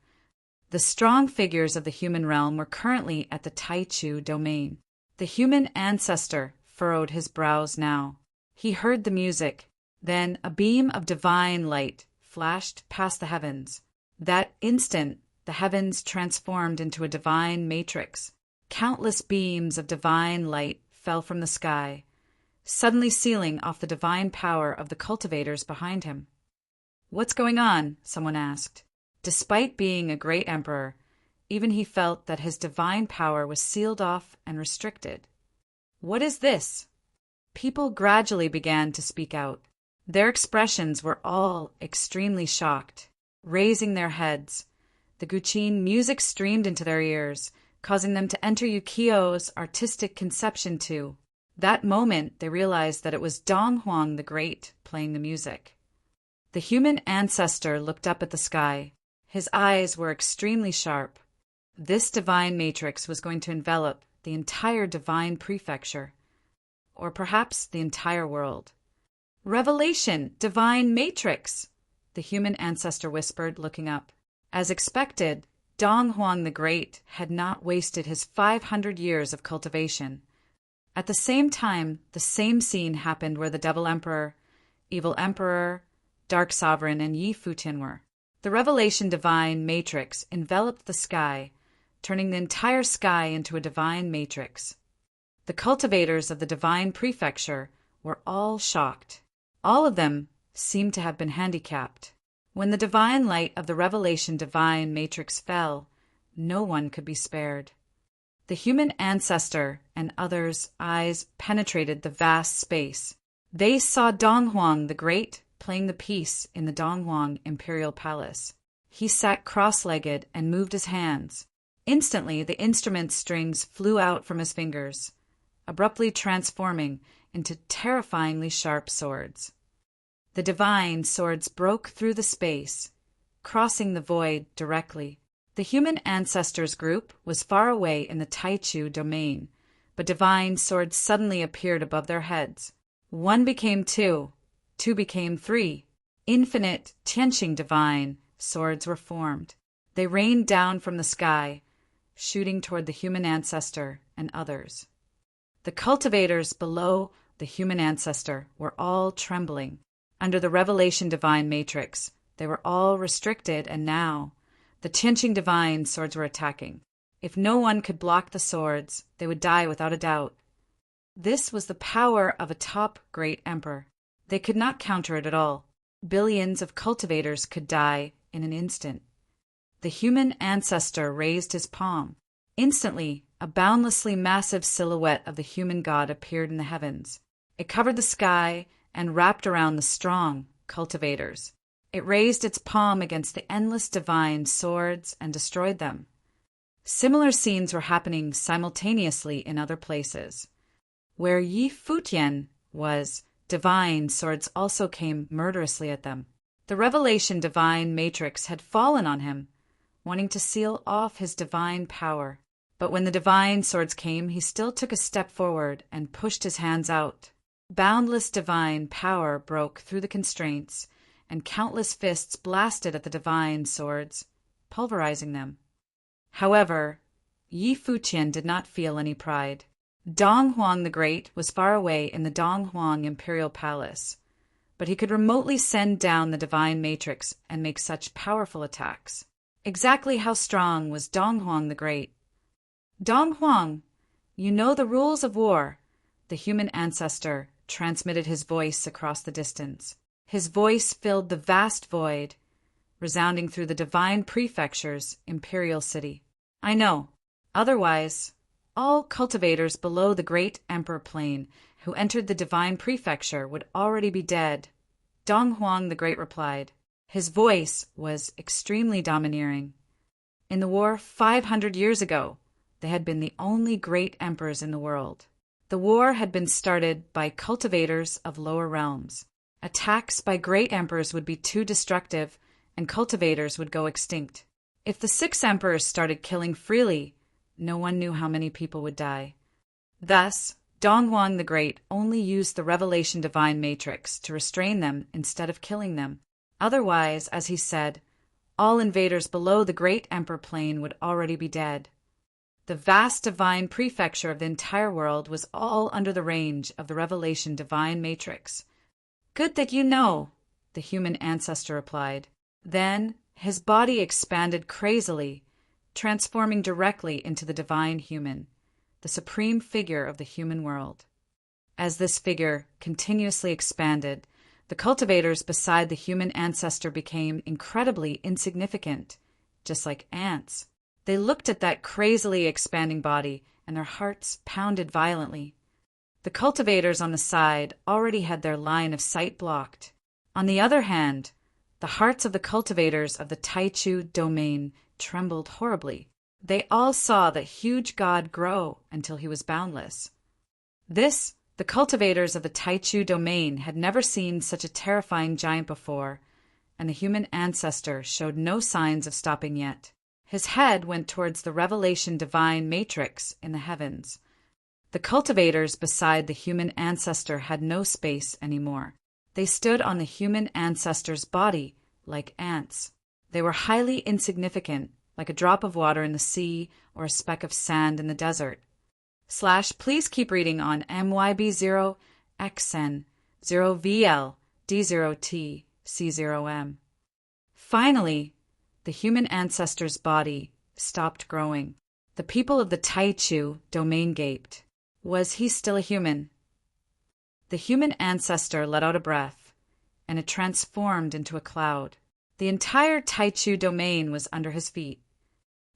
The strong figures of the human realm were currently at the Taichu domain. The human ancestor furrowed his brows now. He heard the music. Then a beam of divine light flashed past the heavens. That instant, the heavens transformed into a divine matrix. Countless beams of divine light fell from the sky, suddenly sealing off the divine power of the cultivators behind him. "What's going on?" someone asked. Despite being a great emperor, even he felt that his divine power was sealed off and restricted. "What is this?" People gradually began to speak out. Their expressions were all extremely shocked. Raising their heads, the Guqin music streamed into their ears, causing them to enter Yukio's artistic conception too. That moment, they realized that it was Dong Huang the Great playing the music. The human ancestor looked up at the sky. His eyes were extremely sharp. This divine matrix was going to envelop the entire divine prefecture, or perhaps the entire world. "Revelation, divine matrix," the human ancestor whispered, looking up. As expected, Dong Huang the Great had not wasted his 500 years of cultivation. At the same time, the same scene happened where the Devil Emperor, Evil Emperor, Dark Sovereign, and Yi Futian were. The Revelation Divine Matrix enveloped the sky, turning the entire sky into a divine matrix. The cultivators of the divine prefecture were all shocked. All of them seemed to have been handicapped. When the divine light of the Revelation Divine Matrix fell, no one could be spared. The human ancestor and others' eyes penetrated the vast space. They saw Dong Huang the Great playing the piece in the Dong Huang Imperial Palace. He sat cross-legged and moved his hands. Instantly, the instrument strings flew out from his fingers, abruptly transforming into terrifyingly sharp swords. The divine swords broke through the space, crossing the void directly. The human ancestors group was far away in the Taichu domain, but divine swords suddenly appeared above their heads. One became two became three. Infinite Tianqing divine swords were formed. They rained down from the sky, shooting toward the human ancestor and others. The cultivators below the human ancestor were all trembling. Under the Revelation Divine Matrix, they were all restricted, and now the Tianqing divine swords were attacking. If no one could block the swords, they would die without a doubt. This was the power of a top great emperor. They could not counter it at all. Billions of cultivators could die in an instant. The human ancestor raised his palm. Instantly, a boundlessly massive silhouette of the human god appeared in the heavens. It covered the sky and wrapped around the strong cultivators. It raised its palm against the endless divine swords and destroyed them. Similar scenes were happening simultaneously in other places. Where Futian was, divine swords also came murderously at them. The revelation divine matrix had fallen on him, wanting to seal off his divine power. But when the divine swords came, he still took a step forward and pushed his hands out. Boundless divine power broke through the constraints, and countless fists blasted at the divine swords, pulverizing them. However, Futian did not feel any pride. Dong Huang the Great was far away in the Dong Huang Imperial Palace, but he could remotely send down the divine matrix and make such powerful attacks. Exactly how strong was Dong Huang the Great? Dong Huang, you know the rules of war. The human ancestor transmitted his voice across the distance. His voice filled the vast void, resounding through the divine prefecture's imperial city. I know. Otherwise, all cultivators below the great emperor plane who entered the divine prefecture would already be dead. Dong Huang the Great replied. His voice was extremely domineering. In the war 500 years ago, they had been the only great emperors in the world. The war had been started by cultivators of lower realms. Attacks by great emperors would be too destructive, and cultivators would go extinct. If the 6 emperors started killing freely, no one knew how many people would die. Thus, Dong Huang the Great only used the revelation divine matrix to restrain them instead of killing them. Otherwise, as he said, all invaders below the great emperor plane would already be dead. The vast divine prefecture of the entire world was all under the range of the revelation divine matrix. Good that you know, the human ancestor replied. Then his body expanded crazily, transforming directly into the divine human, the supreme figure of the human world. As this figure continuously expanded, the cultivators beside the human ancestor became incredibly insignificant, just like ants. They looked at that crazily expanding body, and their hearts pounded violently. The cultivators on the side already had their line of sight blocked. On the other hand, the hearts of the cultivators of the Taichu domain trembled horribly. They all saw the huge god grow until he was boundless. This, the cultivators of the Taichu domain had never seen such a terrifying giant before, and the human ancestor showed no signs of stopping yet. His head went towards the revelation divine matrix in the heavens. The cultivators beside the human ancestor had no space anymore. They stood on the human ancestor's body like ants. They were highly insignificant, like a drop of water in the sea or a speck of sand in the desert. Please keep reading on MYB0XN0VL D0T C0M. Finally, the human ancestor's body stopped growing. The people of the Taichu domain gaped. Was he still a human? The human ancestor let out a breath, and it transformed into a cloud. The entire Taichu domain was under his feet.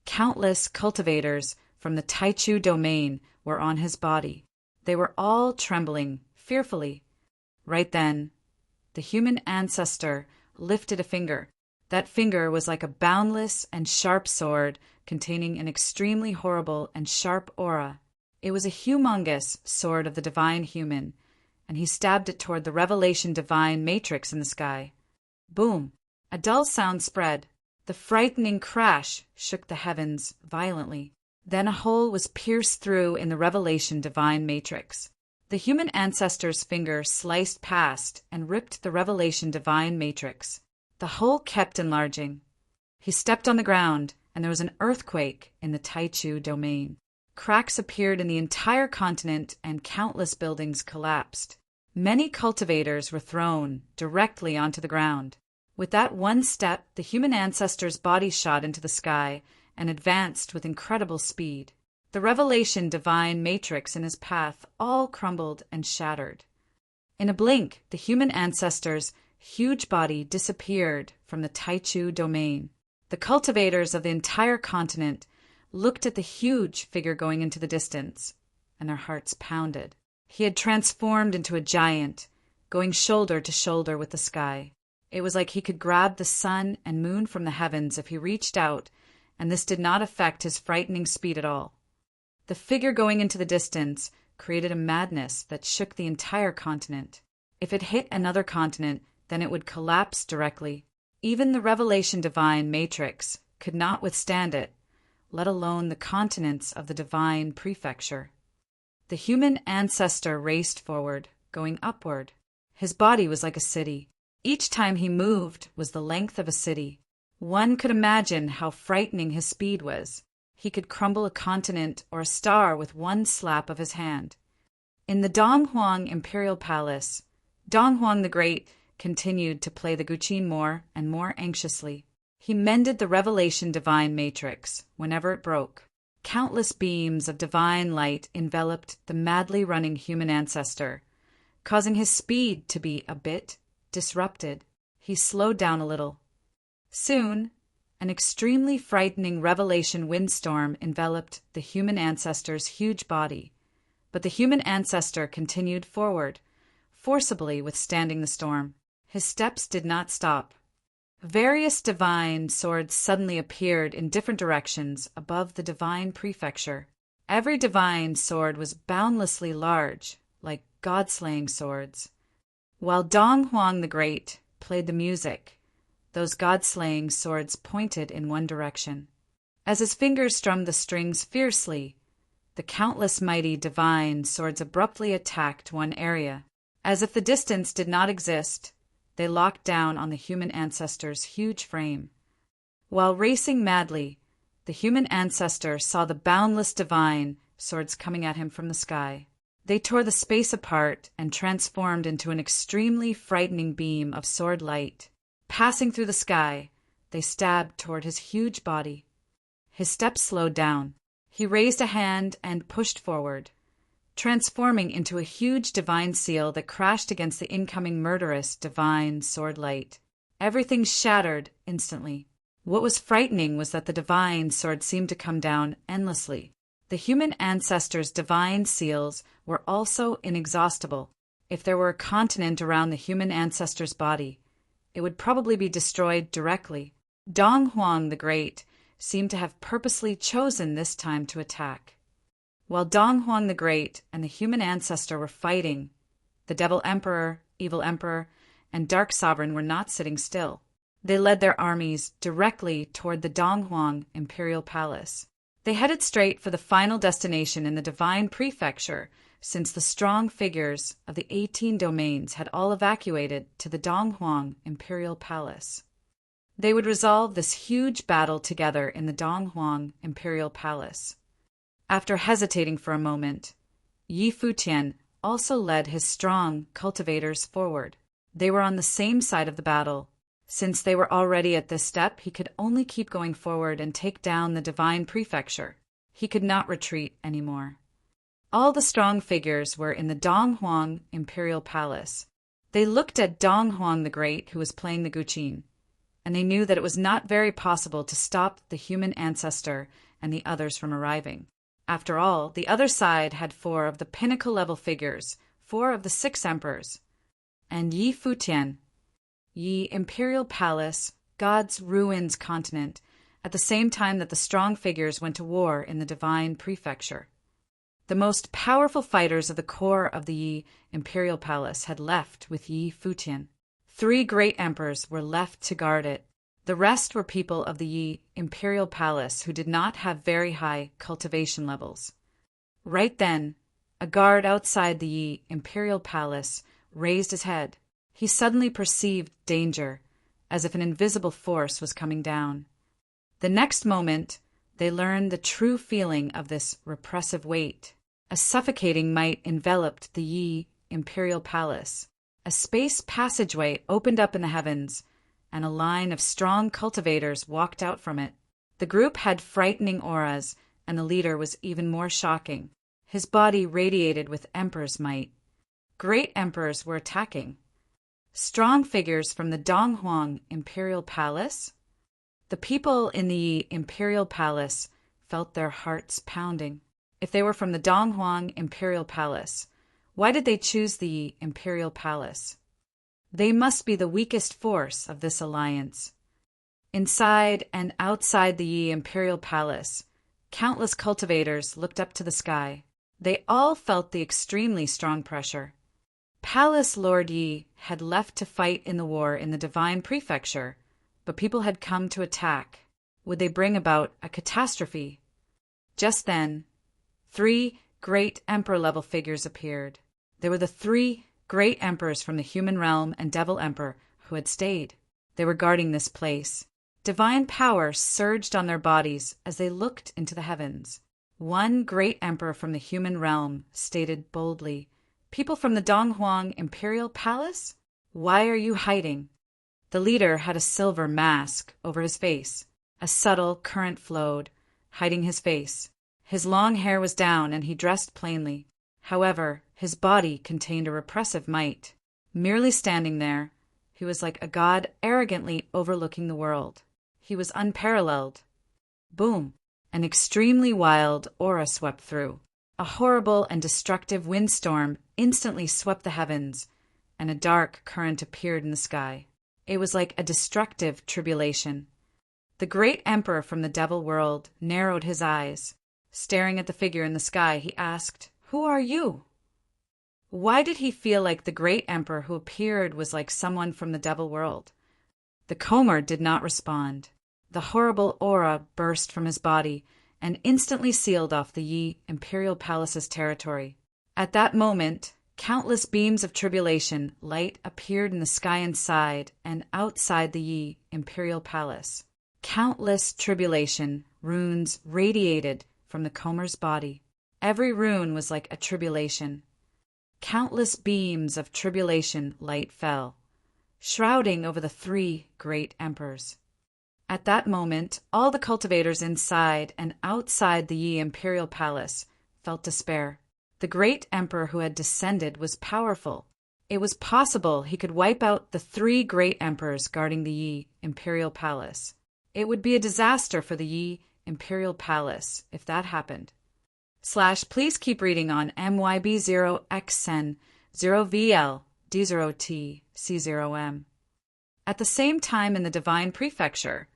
Countless cultivators from the Taichu domain were on his body. They were all trembling fearfully. Right then, the human ancestor lifted a finger. That finger was like a boundless and sharp sword containing an extremely horrible and sharp aura. It was a humongous sword of the divine human, and he stabbed it toward the revelation divine matrix in the sky. Boom! A dull sound spread. The frightening crash shook the heavens violently. Then a hole was pierced through in the revelation divine matrix. The human ancestor's finger sliced past and ripped the revelation divine matrix. The hole kept enlarging. He stepped on the ground, and there was an earthquake in the Taichu domain. Cracks appeared in the entire continent, and countless buildings collapsed. Many cultivators were thrown directly onto the ground. With that one step, the human ancestor's body shot into the sky and advanced with incredible speed. The revelation divine matrix in his path all crumbled and shattered. In a blink, the human ancestor's huge body disappeared from the Taichu domain. The cultivators of the entire continent looked at the huge figure going into the distance, and their hearts pounded. He had transformed into a giant, going shoulder to shoulder with the sky. It was like he could grab the sun and moon from the heavens if he reached out, and this did not affect his frightening speed at all. The figure going into the distance created a madness that shook the entire continent. If it hit another continent, then it would collapse directly. Even the Revelation Divine Matrix could not withstand it, let alone the continents of the Divine Prefecture. The human ancestor raced forward, going upward. His body was like a city. Each time he moved was the length of a city. One could imagine how frightening his speed was. He could crumble a continent or a star with one slap of his hand. In the Donghuang Imperial Palace, Donghuang the Great continued to play the guqin more and more anxiously. He mended the Revelation Divine Matrix whenever it broke. Countless beams of divine light enveloped the madly running human ancestor, causing his speed to be a bit disrupted. He slowed down a little. Soon, an extremely frightening revelation windstorm enveloped the human ancestor's huge body, but the human ancestor continued forward, forcibly withstanding the storm. His steps did not stop. Various divine swords suddenly appeared in different directions above the divine prefecture. Every divine sword was boundlessly large, like god-slaying swords. While Donghuang the Great played the music, those god-slaying swords pointed in one direction. As his fingers strummed the strings fiercely, the countless mighty divine swords abruptly attacked one area. As if the distance did not exist, they locked down on the human ancestor's huge frame. While racing madly, the human ancestor saw the boundless divine swords coming at him from the sky. They tore the space apart and transformed into an extremely frightening beam of sword light. Passing through the sky, they stabbed toward his huge body. His steps slowed down. He raised a hand and pushed forward, transforming into a huge divine seal that crashed against the incoming murderous divine sword light. Everything shattered instantly. What was frightening was that the divine sword seemed to come down endlessly. The human ancestor's divine seals were also inexhaustible. If there were a continent around the human ancestor's body, it would probably be destroyed directly. Donghuang the Great seemed to have purposely chosen this time to attack. While Donghuang the Great and the human ancestor were fighting, the Devil Emperor, Evil Emperor, and Dark Sovereign were not sitting still. They led their armies directly toward the Donghuang Imperial Palace. They headed straight for the final destination in the Divine Prefecture, since the strong figures of the 18 domains had all evacuated to the Donghuang Imperial Palace. They would resolve this huge battle together in the Donghuang Imperial Palace. After hesitating for a moment, Yi Futian also led his strong cultivators forward. They were on the same side of the battle. Since they were already at this step, he could only keep going forward and take down the Divine Prefecture. He could not retreat anymore. All the strong figures were in the Donghuang Imperial Palace. They looked at Donghuang the Great, who was playing the guqin, and they knew that it was not very possible to stop the human ancestor and the others from arriving. After all, the other side had 4 of the pinnacle-level figures, 4 of the 6 emperors, and Yi Futian, Yi Imperial Palace, God's Ruins continent, at the same time that the strong figures went to war in the Divine Prefecture. The most powerful fighters of the core of the Yi Imperial Palace had left with Yi Futian. 3 great emperors were left to guard it. The rest were people of the Yi Imperial Palace who did not have very high cultivation levels. Right then, a guard outside the Yi Imperial Palace raised his head. He suddenly perceived danger, as if an invisible force was coming down. The next moment, they learned the true feeling of this repressive weight. A suffocating might enveloped the Yi Imperial Palace. A space passageway opened up in the heavens, and a line of strong cultivators walked out from it. The group had frightening auras, and the leader was even more shocking. His body radiated with emperor's might. Great emperors were attacking. Strong figures from the Donghuang Imperial Palace? The people in the Imperial Palace felt their hearts pounding. If they were from the Donghuang Imperial Palace, why did they choose the Imperial Palace? They must be the weakest force of this alliance. Inside and outside the Yi Imperial Palace, countless cultivators looked up to the sky. They all felt the extremely strong pressure. Palace Lord Yi had left to fight in the war in the Divine Prefecture, but people had come to attack. Would they bring about a catastrophe? Just then, 3 great emperor-level figures appeared. They were the 3 great emperors from the human realm and Devil Emperor who had stayed. They were guarding this place. Divine power surged on their bodies as they looked into the heavens. One great emperor from the human realm stated boldly, "People from the Donghuang Imperial Palace? Why are you hiding?" The leader had a silver mask over his face. A subtle current flowed, hiding his face. His long hair was down and he dressed plainly. However, his body contained a repressive might. Merely standing there, he was like a god arrogantly overlooking the world. He was unparalleled. Boom! An extremely wild aura swept through. A horrible and destructive windstorm instantly swept the heavens, and a dark current appeared in the sky. It was like a destructive tribulation. The great emperor from the devil world narrowed his eyes. Staring at the figure in the sky, he asked, "Who are you?" Why did he feel like the great emperor who appeared was like someone from the devil world? The Comer did not respond. The horrible aura burst from his body and instantly sealed off the Yi Imperial Palace's territory. At that moment, countless beams of tribulation light appeared in the sky inside and outside the Yi Imperial Palace. Countless tribulation runes radiated from the Comer's body. Every rune was like a tribulation. Countless beams of tribulation light fell, shrouding over the 3 great emperors. At that moment, all the cultivators inside and outside the Yi Imperial Palace felt despair. The great emperor who had descended was powerful. It was possible he could wipe out the 3 great emperors guarding the Yi Imperial Palace. It would be a disaster for the Yi Imperial Palace if that happened. Please keep reading on MYB0XN 0VL D0T C0M. At the same time in the Divine Prefecture,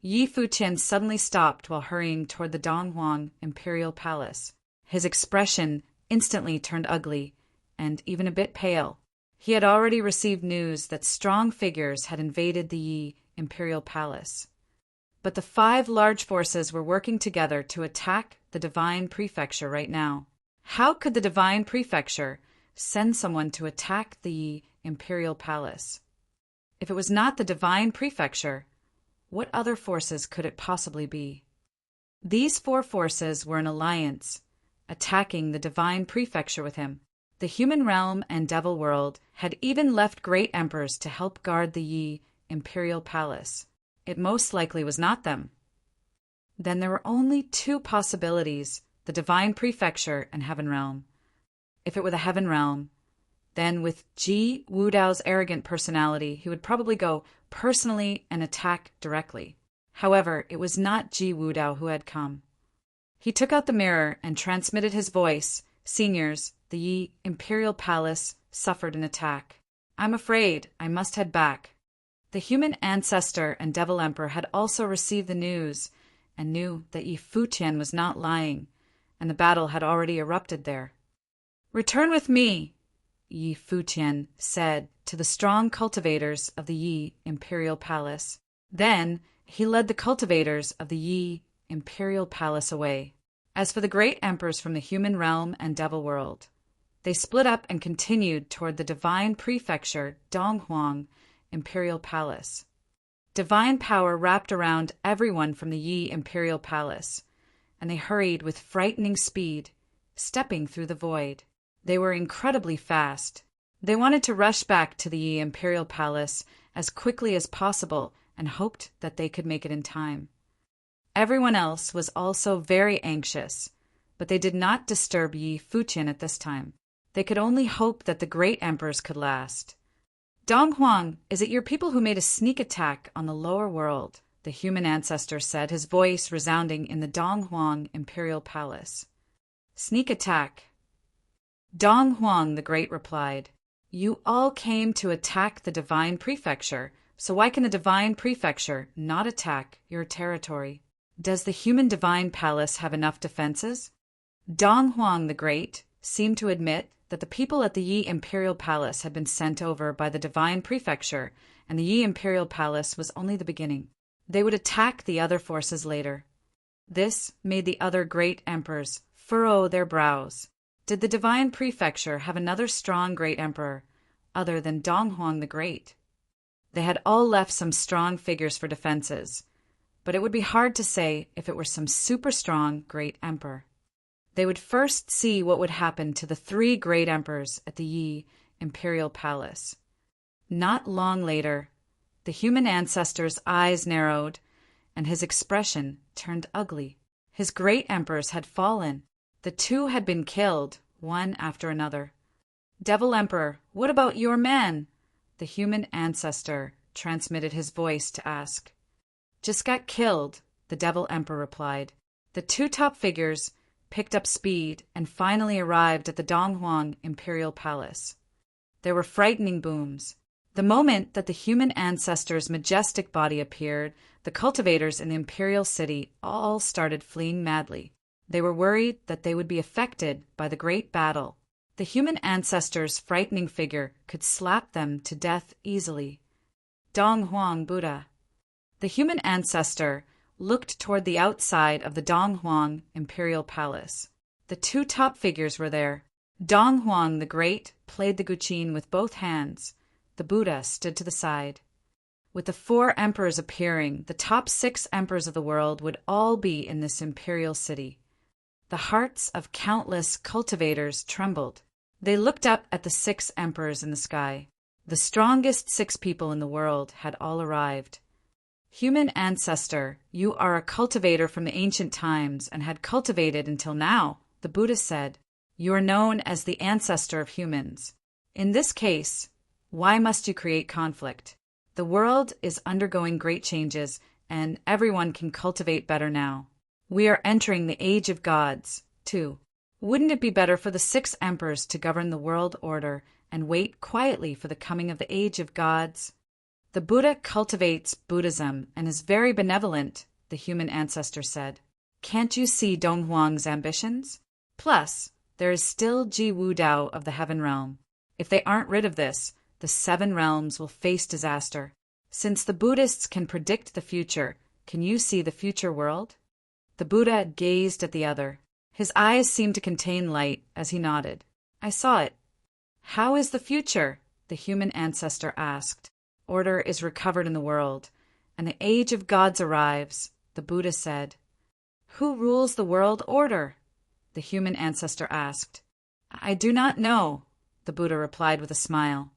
Yi Futian suddenly stopped while hurrying toward the Donghuang Imperial Palace. His expression instantly turned ugly and even a bit pale. He had already received news that strong figures had invaded the Yi Imperial Palace. But the 5 large forces were working together to attack the Divine Prefecture right now. How could the Divine Prefecture send someone to attack the Yi Imperial Palace? If it was not the Divine Prefecture, what other forces could it possibly be? These 4 forces were an alliance, attacking the Divine Prefecture with him. The human realm and devil world had even left great emperors to help guard the Yi Imperial Palace. It most likely was not them. Then there were only 2 possibilities, the Divine Prefecture and Heaven Realm. If it were the Heaven Realm, then with Ji Wudao's arrogant personality, he would probably go personally and attack directly. However, it was not Ji Wudao who had come. He took out the mirror and transmitted his voice. "Seniors, the Yi Imperial Palace suffered an attack. I'm afraid I must head back." The human ancestor and devil emperor had also received the news and knew that Yi Futian was not lying, and the battle had already erupted there. "Return with me," Yi Futian said to the strong cultivators of the Yi Imperial Palace. Then he led the cultivators of the Yi Imperial Palace away. As for the great emperors from the human realm and devil world, they split up and continued toward the Divine Prefecture Donghuang Imperial Palace. Divine power wrapped around everyone from the Yi Imperial Palace, and they hurried with frightening speed, stepping through the void. They were incredibly fast. They wanted to rush back to the Yi Imperial Palace as quickly as possible and hoped that they could make it in time. Everyone else was also very anxious, but they did not disturb Yi Futian at this time. They could only hope that the great emperors could last. "Donghuang, is it your people who made a sneak attack on the lower world?" the human ancestor said, his voice resounding in the Donghuang imperial palace. Sneak attack. Donghuang the Great replied, You all came to attack the divine prefecture, so why can the divine prefecture not attack your territory? Does the human divine palace have enough defenses? Donghuang the Great seemed to admit that the people at the Yi imperial palace had been sent over by the divine prefecture, and the Yi imperial palace was only the beginning. They would attack the other forces later. This made the other great emperors furrow their brows. Did the divine prefecture have another strong great emperor, other than Donghuang the Great? They had all left some strong figures for defenses, but it would be hard to say if it were some super strong great emperor. They would first see what would happen to the 3 great emperors at the Yi imperial palace. Not long later, the human ancestor's eyes narrowed, and his expression turned ugly. His great emperors had fallen. The 2 had been killed, one after another. Devil Emperor, what about your men? The human ancestor transmitted his voice to ask. Just got killed, the Devil Emperor replied. The 2 top figures picked up speed and finally arrived at the Donghuang imperial palace. There were frightening booms. The moment that the human ancestor's majestic body appeared, the cultivators in the imperial city all started fleeing madly. They were worried that they would be affected by the great battle. The human ancestor's frightening figure could slap them to death easily. Donghuang Buddha. The human ancestor looked toward the outside of the Donghuang imperial palace. The 2 top figures were there. Donghuang the Great played the guqin with both hands. The Buddha stood to the side. With the 4 emperors appearing, the top 6 emperors of the world would all be in this imperial city. The hearts of countless cultivators trembled. They looked up at the 6 emperors in the sky. The strongest 6 people in the world had all arrived. Human ancestor, you are a cultivator from the ancient times and had cultivated until now, the Buddha said. You are known as the ancestor of humans. In this case, why must you create conflict? The world is undergoing great changes, and everyone can cultivate better now. We are entering the age of gods, too. Wouldn't it be better for the 6 emperors to govern the world order and wait quietly for the coming of the age of gods? The Buddha cultivates Buddhism and is very benevolent, the human ancestor said. Can't you see Donghuang's ambitions? Plus, there is still Ji Wu Dao of the Heaven Realm. If they aren't rid of this, the 7 realms will face disaster. Since the Buddhists can predict the future, can you see the future world? The Buddha gazed at the other. His eyes seemed to contain light as he nodded. I saw it. How is the future? The human ancestor asked. Order is recovered in the world, and the age of gods arrives, the Buddha said. Who rules the world order? The human ancestor asked. I do not know, the Buddha replied with a smile.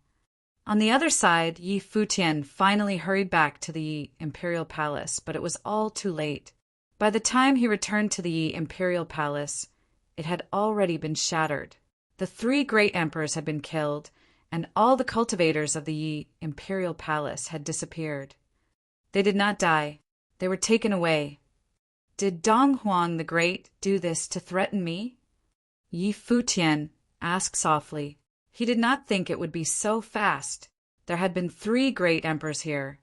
On the other side, Yi Futian finally hurried back to the Yi imperial palace, but it was all too late. By the time he returned to the Yi imperial palace, it had already been shattered. The 3 great emperors had been killed, and all the cultivators of the Yi imperial palace had disappeared. They did not die. They were taken away. Did Donghuang the Great do this to threaten me? Yi Futian asked softly. He did not think it would be so fast. There had been 3 great emperors here,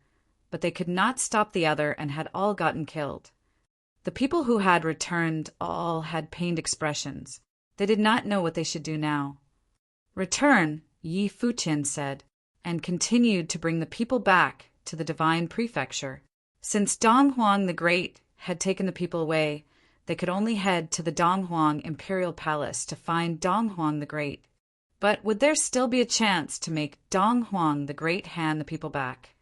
but they could not stop the other and had all gotten killed. The people who had returned all had pained expressions. They did not know what they should do now. Return, Yi Futian said, and continued to bring the people back to the divine prefecture. Since Donghuang the Great had taken the people away, they could only head to the Donghuang imperial palace to find Donghuang the Great. But would there still be a chance to make Donghuang the Great hand the people back?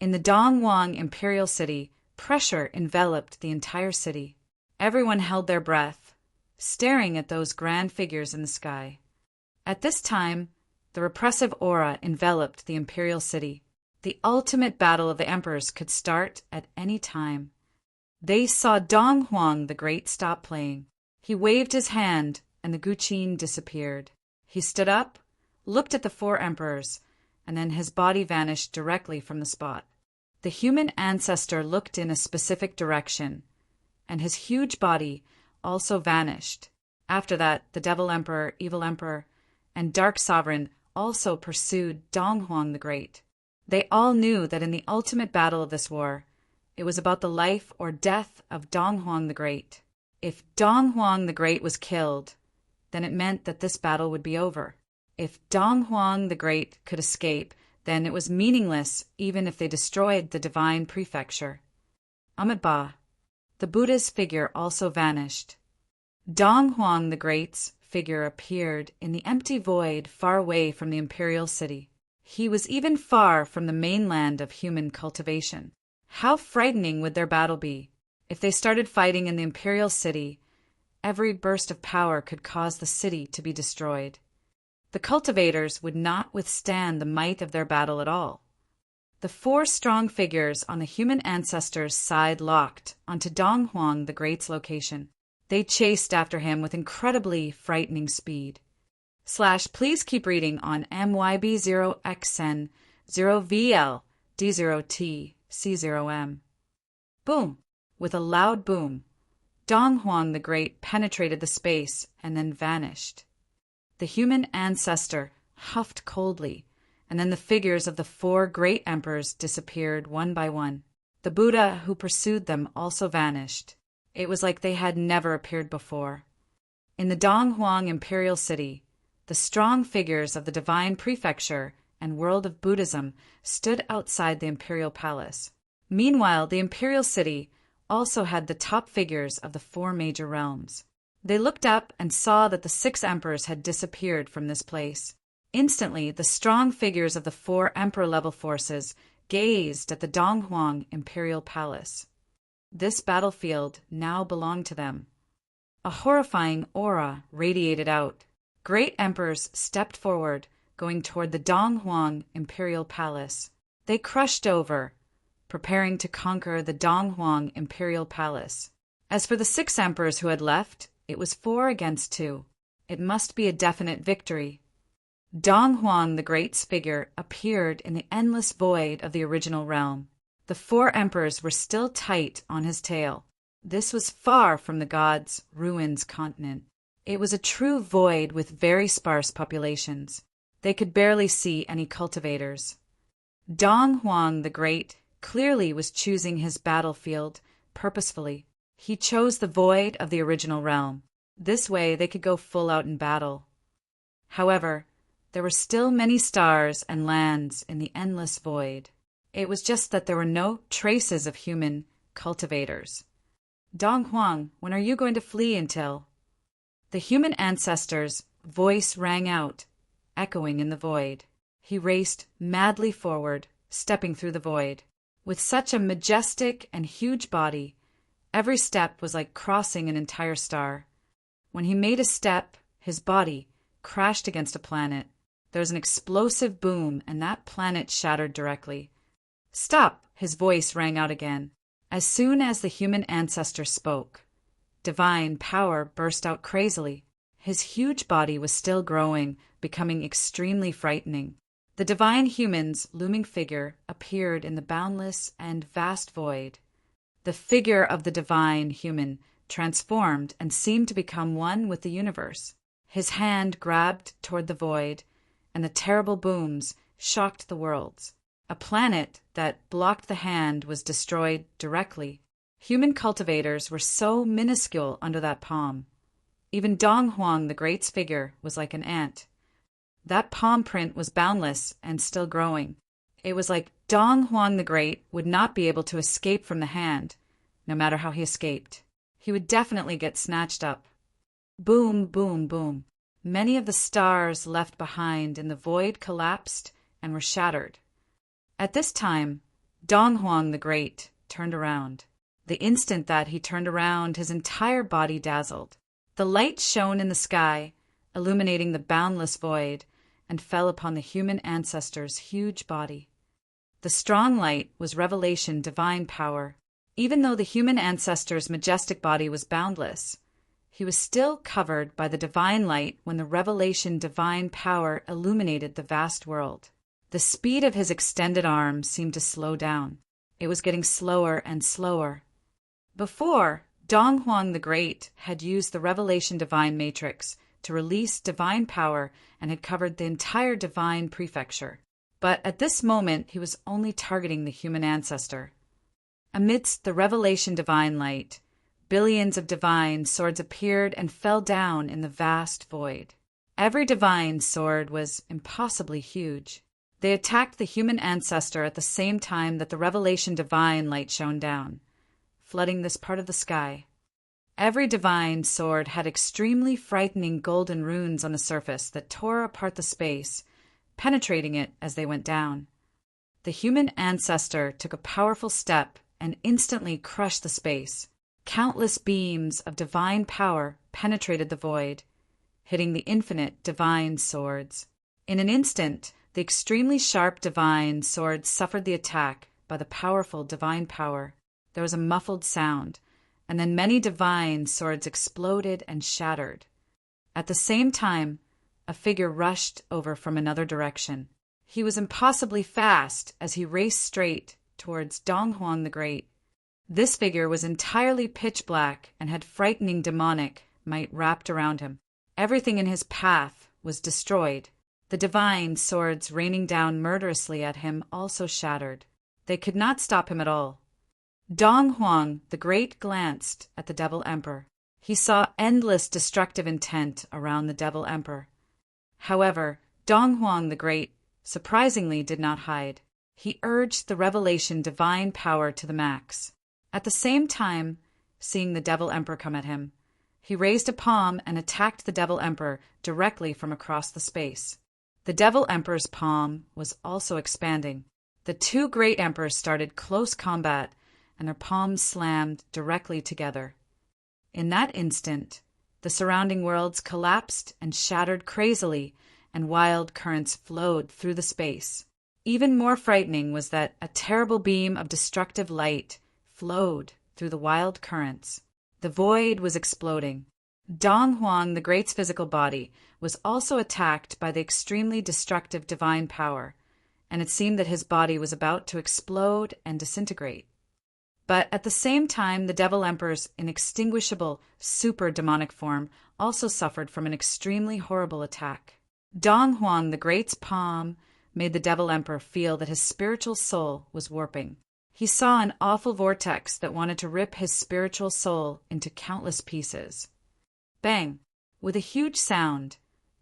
In the Donghuang imperial city, pressure enveloped the entire city. Everyone held their breath, staring at those grand figures in the sky. At this time, the repressive aura enveloped the imperial city. The ultimate battle of the emperors could start at any time. They saw Donghuang the Great stop playing. He waved his hand, and the guqin disappeared. He stood up, looked at the 4 emperors, and then his body vanished directly from the spot. The human ancestor looked in a specific direction, and his huge body also vanished. After that, the Devil Emperor, Evil Emperor, and Dark Sovereign also pursued Dong Huang the Great. They all knew that in the ultimate battle of this war, it was about the life or death of Dong Huang the Great. If Dong Huang the Great was killed, then it meant that this battle would be over. If Dong Huang the Great could escape, then it was meaningless even if they destroyed the divine prefecture. Amitabha, the Buddha's figure, also vanished. Dong Huang the Great's figure appeared in the empty void far away from the imperial city. He was even far from the mainland of human cultivation. How frightening would their battle be? If they started fighting in the imperial city, every burst of power could cause the city to be destroyed. The cultivators would not withstand the might of their battle at all. The four strong figures on the human ancestors' side locked onto Dong Huang the Great's location. They chased after him with incredibly frightening speed. Please keep reading on MYB0XN 0VL D0T C0M. Boom! With a loud boom, Dong Huang the Great penetrated the space and then vanished. The human ancestor huffed coldly, and then the figures of the four great emperors disappeared one by one. The Buddha who pursued them also vanished. It was like they had never appeared before. In the Dong Huang imperial city, the strong figures of the divine prefecture and world of Buddhism stood outside the imperial palace. Meanwhile, the imperial city also had the top figures of the four major realms. They looked up and saw that the 6 emperors had disappeared from this place. Instantly, the strong figures of the 4 emperor-level forces gazed at the Dong Huang imperial palace. This battlefield now belonged to them. A horrifying aura radiated out. Great emperors stepped forward, going toward the Dong Huang imperial palace. They crushed over, preparing to conquer the Dong Huang imperial palace. As for the 6 emperors who had left, it was 4 against 2. It must be a definite victory. Dong Huang the Great's figure appeared in the endless void of the original realm. The 4 emperors were still tight on his tail. This was far from the gods' ruins continent. It was a true void with very sparse populations. They could barely see any cultivators. Dong Huang the Great clearly was choosing his battlefield purposefully. He chose the void of the original realm. This way they could go full out in battle. However, there were still many stars and lands in the endless void. It was just that there were no traces of human cultivators. Dong Huang, when are you going to flee until? The human ancestor's voice rang out, echoing in the void. He raced madly forward, stepping through the void. With such a majestic and huge body, every step was like crossing an entire star. When he made a step, his body crashed against a planet. There was an explosive boom, and that planet shattered directly. Stop! His voice rang out again. As soon as the human ancestor spoke, divine power burst out crazily. His huge body was still growing, becoming extremely frightening. The divine human's looming figure appeared in the boundless and vast void. The figure of the divine human transformed and seemed to become one with the universe. His hand grabbed toward the void, and the terrible booms shocked the worlds. A planet that blocked the hand was destroyed directly. Human cultivators were so minuscule under that palm. Even Dong Huang the Great's figure was like an ant. That palm print was boundless and still growing. It was like Dong Huang the Great would not be able to escape from the hand, no matter how he escaped. He would definitely get snatched up. Boom, boom, boom. Many of the stars left behind in the void collapsed and were shattered. At this time, Dong Huang the Great turned around. The instant that he turned around, his entire body dazzled. The light shone in the sky, illuminating the boundless void, and fell upon the human ancestor's huge body. The strong light was revelation divine power. Even though the human ancestor's majestic body was boundless, he was still covered by the divine light when the revelation divine power illuminated the vast world. The speed of his extended arms seemed to slow down. It was getting slower and slower. Before, Dong Huang the Great had used the Revelation Divine Matrix to release divine power and had covered the entire divine prefecture. But at this moment, he was only targeting the human ancestor. Amidst the Revelation Divine Light, billions of divine swords appeared and fell down in the vast void. Every divine sword was impossibly huge. They attacked the human ancestor at the same time that the Revelation Divine Light shone down, flooding this part of the sky. Every divine sword had extremely frightening golden runes on the surface that tore apart the space, penetrating it as they went down. The human ancestor took a powerful step and instantly crushed the space. Countless beams of divine power penetrated the void, hitting the infinite divine swords. In an instant, the extremely sharp divine swords suffered the attack by the powerful divine power. There was a muffled sound, and then many divine swords exploded and shattered. At the same time, a figure rushed over from another direction. He was impossibly fast as he raced straight towards Dong Huang the Great. This figure was entirely pitch black and had frightening demonic might wrapped around him. Everything in his path was destroyed. The divine swords raining down murderously at him also shattered. They could not stop him at all. Dong Huang the Great glanced at the Devil Emperor. He saw endless destructive intent around the Devil Emperor. However, Dong Huang the Great surprisingly did not hide. He urged the Revelation Divine power to the max. At the same time, seeing the Devil Emperor come at him, he raised a palm and attacked the Devil Emperor directly from across the space. The Devil Emperor's palm was also expanding. The two great emperors started close combat, and their palms slammed directly together. In that instant, the surrounding worlds collapsed and shattered crazily, and wild currents flowed through the space. Even more frightening was that a terrible beam of destructive light flowed through the wild currents. The void was exploding. Dong Huang the Great's physical body was also attacked by the extremely destructive divine power, and it seemed that his body was about to explode and disintegrate. But at the same time, the Devil Emperor's inextinguishable super-demonic form also suffered from an extremely horrible attack. Dong Huang the Great's palm made the Devil Emperor feel that his spiritual soul was warping. He saw an awful vortex that wanted to rip his spiritual soul into countless pieces. Bang! With a huge sound,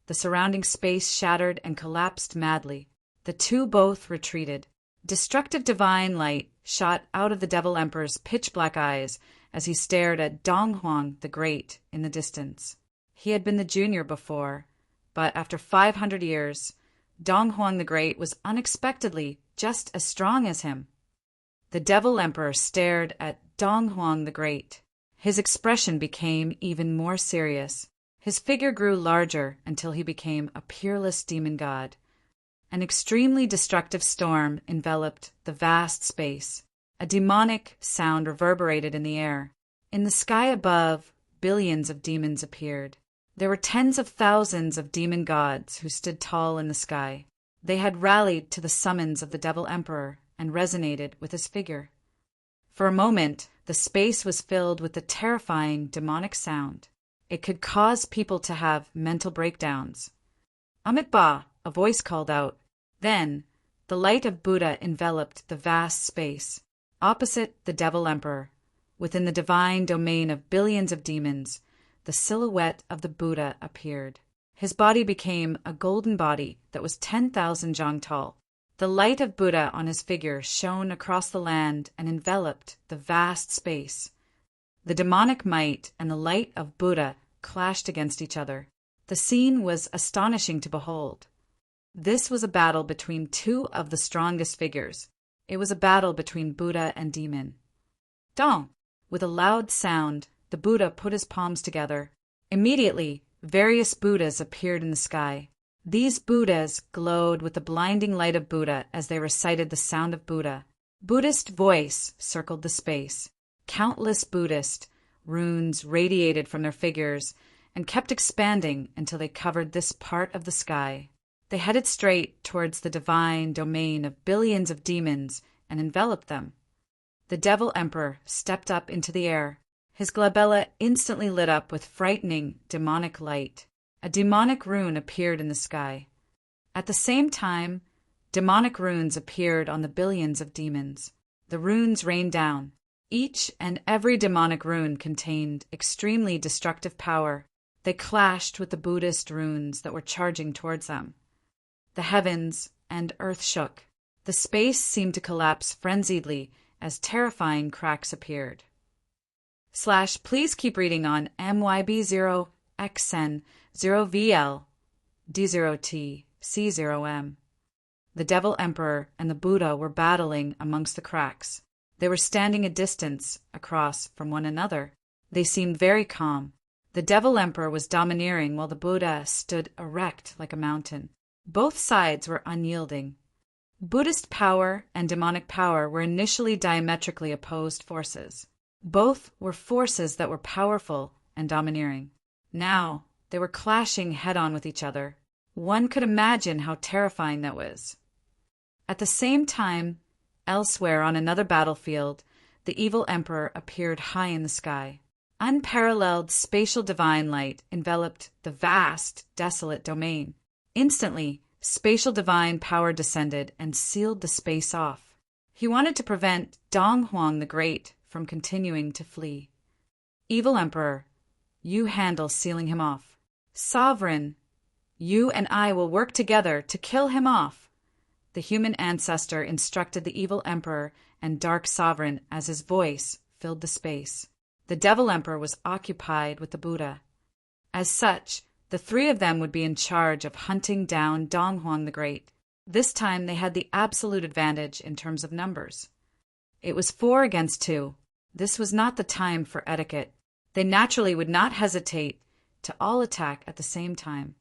the surrounding space shattered and collapsed madly. The two both retreated. Destructive divine light shot out of the Devil Emperor's pitch-black eyes as he stared at Dong Huang the Great in the distance. He had been the junior before, but after 500 years, Dong Huang the Great was unexpectedly just as strong as him. The Devil Emperor stared at Dong Huang the Great. His expression became even more serious. His figure grew larger until he became a peerless demon god. An extremely destructive storm enveloped the vast space. A demonic sound reverberated in the air. In the sky above, billions of demons appeared. There were tens of thousands of demon gods who stood tall in the sky. They had rallied to the summons of the Devil Emperor and resonated with his figure. For a moment, the space was filled with the terrifying demonic sound. It could cause people to have mental breakdowns. Amitabha, a voice called out. Then, the light of Buddha enveloped the vast space. Opposite the Devil Emperor, within the divine domain of billions of demons, the silhouette of the Buddha appeared. His body became a golden body that was 10,000 jang tall. The light of Buddha on his figure shone across the land and enveloped the vast space. The demonic might and the light of Buddha clashed against each other. The scene was astonishing to behold. This was a battle between two of the strongest figures. It was a battle between Buddha and demon. Dong! With a loud sound, the Buddha put his palms together. Immediately, various Buddhas appeared in the sky. These Buddhas glowed with the blinding light of Buddha as they recited the sound of Buddha. Buddhist voice circled the space. Countless Buddhist runes radiated from their figures and kept expanding until they covered this part of the sky. They headed straight towards the divine domain of billions of demons and enveloped them. The Devil Emperor stepped up into the air. His glabella instantly lit up with frightening, demonic light. A demonic rune appeared in the sky. At the same time, demonic runes appeared on the billions of demons. The runes rained down. Each and every demonic rune contained extremely destructive power. They clashed with the Buddhist runes that were charging towards them. The heavens and earth shook. The space seemed to collapse frenziedly as terrifying cracks appeared. Please keep reading on MYB0XN0VL D0T C0M. The Devil Emperor and the Buddha were battling amongst the cracks. They were standing a distance across from one another. They seemed very calm. The Devil Emperor was domineering while the Buddha stood erect like a mountain. Both sides were unyielding. Buddhist power and demonic power were initially diametrically opposed forces. Both were forces that were powerful and domineering. Now, they were clashing head-on with each other. One could imagine how terrifying that was. At the same time, elsewhere on another battlefield, the evil emperor appeared high in the sky. Unparalleled spatial divine light enveloped the vast, desolate domain. Instantly, spatial divine power descended and sealed the space off. He wanted to prevent Dong Huang the Great from continuing to flee. Evil Emperor, you handle sealing him off. Sovereign, you and I will work together to kill him off. The human ancestor instructed the evil emperor and dark sovereign as his voice filled the space. The Devil Emperor was occupied with the Buddha. As such, the three of them would be in charge of hunting down Dong Huang the Great. This time they had the absolute advantage in terms of numbers. It was 4 against 2. This was not the time for etiquette. They naturally would not hesitate to all attack at the same time.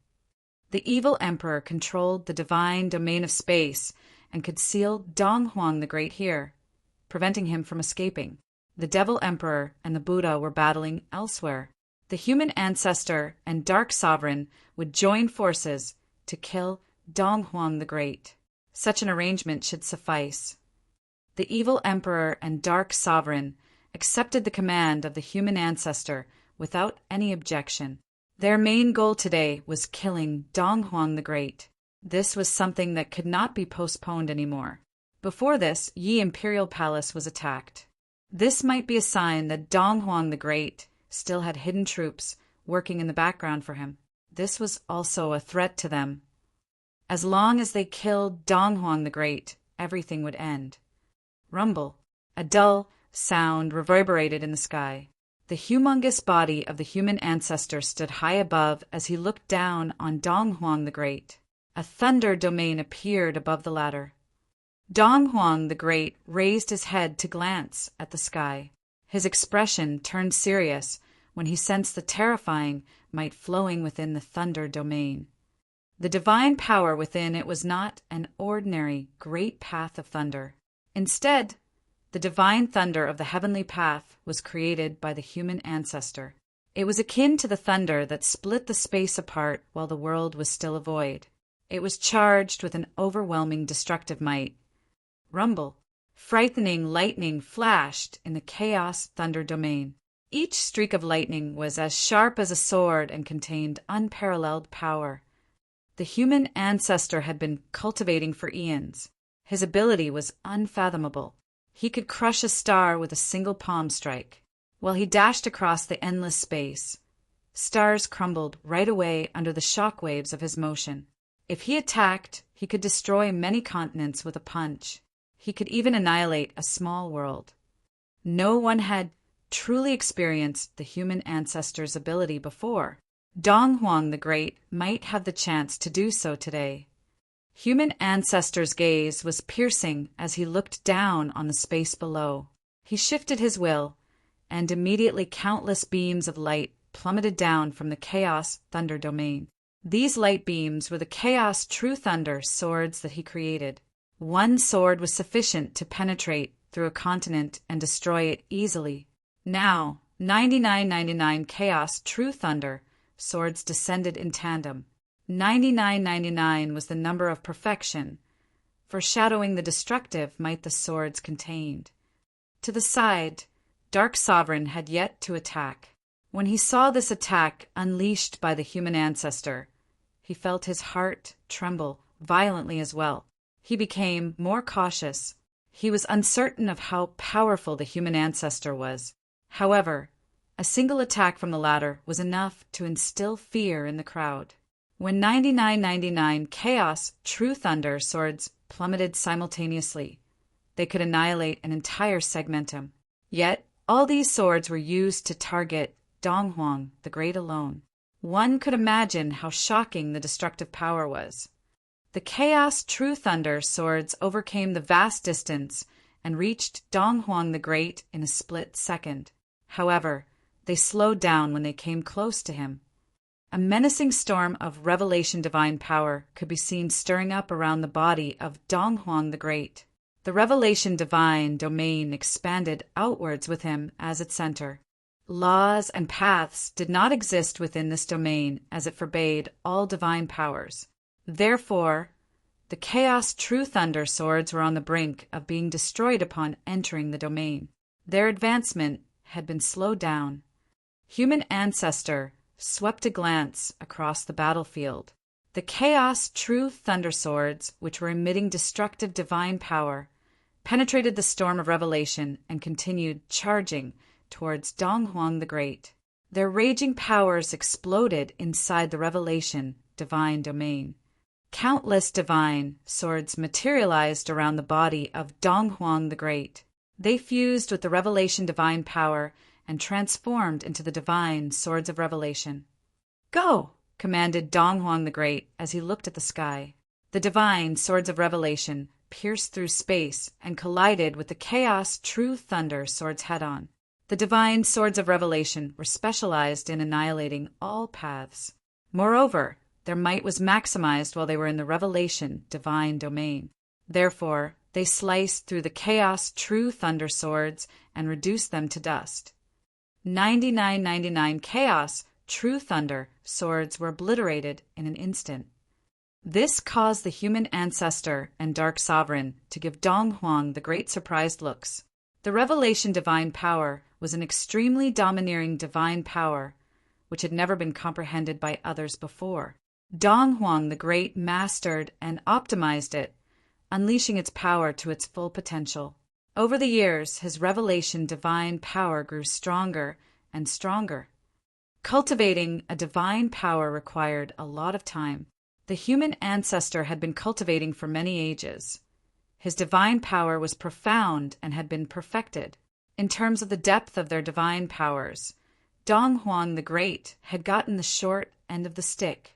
The evil emperor controlled the divine domain of space and could seal Dong Huang the Great here, preventing him from escaping. The Devil Emperor and the Buddha were battling elsewhere. The human ancestor and dark sovereign would join forces to kill Dong Huang the Great. Such an arrangement should suffice. The evil emperor and dark sovereign accepted the command of the human ancestor without any objection. Their main goal today was killing Dong Huang the Great. This was something that could not be postponed anymore. Before this, Yi Imperial Palace was attacked. This might be a sign that Dong Huang the Great still had hidden troops working in the background for him. This was also a threat to them. As long as they killed Dong Huang the Great, everything would end. Rumble. A dull sound reverberated in the sky. The humongous body of the human ancestor stood high above as he looked down on Dong Huang the Great. A thunder domain appeared above the ladder. Dong Huang the Great raised his head to glance at the sky. His expression turned serious when he sensed the terrifying might flowing within the thunder domain. The divine power within it was not an ordinary great path of thunder. Instead, the divine thunder of the heavenly path was created by the human ancestor. It was akin to the thunder that split the space apart while the world was still a void. It was charged with an overwhelming destructive might. Rumble. Frightening lightning flashed in the chaos thunder domain. Each streak of lightning was as sharp as a sword and contained unparalleled power. The human ancestor had been cultivating for eons. His ability was unfathomable. He could crush a star with a single palm strike. While he dashed across the endless space, stars crumbled right away under the shock waves of his motion. If he attacked, he could destroy many continents with a punch. He could even annihilate a small world. No one had truly experienced the human ancestor's ability before. Dong Huang the Great might have the chance to do so today. Human ancestor's gaze was piercing as he looked down on the space below. He shifted his will, and immediately countless beams of light plummeted down from the chaos thunder domain. These light beams were the chaos true thunder swords that he created. One sword was sufficient to penetrate through a continent and destroy it easily. Now, 9999 chaos true thunder swords descended in tandem. 9999 was the number of perfection, foreshadowing the destructive might the swords contained. To the side, Dark Sovereign had yet to attack. When he saw this attack unleashed by the human ancestor, he felt his heart tremble violently as well. He became more cautious. He was uncertain of how powerful the human ancestor was. However, a single attack from the latter was enough to instill fear in the crowd. When 9999 Chaos True Thunder swords plummeted simultaneously, they could annihilate an entire segmentum. Yet, all these swords were used to target Donghuang the Great alone. One could imagine how shocking the destructive power was. The Chaos True Thunder swords overcame the vast distance and reached Donghuang the Great in a split second. However, they slowed down when they came close to him. A menacing storm of revelation divine power could be seen stirring up around the body of Donghuang the Great. The revelation divine domain expanded outwards with him as its center. Laws and paths did not exist within this domain as it forbade all divine powers. Therefore, the Chaos True Thunder swords were on the brink of being destroyed upon entering the domain. Their advancement had been slowed down. Human Ancestor swept a glance across the battlefield. The Chaos True Thunder swords, which were emitting destructive divine power, penetrated the storm of revelation and continued charging towards Donghuang the Great. Their raging powers exploded inside the revelation divine domain. Countless divine swords materialized around the body of Donghuang the Great. They fused with the revelation divine power and transformed into the divine swords of revelation. "Go!" commanded Donghuang the Great as he looked at the sky. The divine swords of revelation pierced through space and collided with the Chaos True Thunder swords head-on. The divine swords of revelation were specialized in annihilating all paths. Moreover, their might was maximized while they were in the revelation divine domain. Therefore, they sliced through the Chaos True Thunder swords and reduced them to dust. 9999 Chaos True Thunder swords were obliterated in an instant. This caused the human ancestor and Dark Sovereign to give Donghuang the Great surprised looks. The revelation divine power was an extremely domineering divine power which had never been comprehended by others before. Donghuang the Great mastered and optimized it, unleashing its power to its full potential. Over the years, his revelation divine power grew stronger and stronger. Cultivating a divine power required a lot of time. The human ancestor had been cultivating for many ages. His divine power was profound and had been perfected. In terms of the depth of their divine powers, Donghuang the Great had gotten the short end of the stick.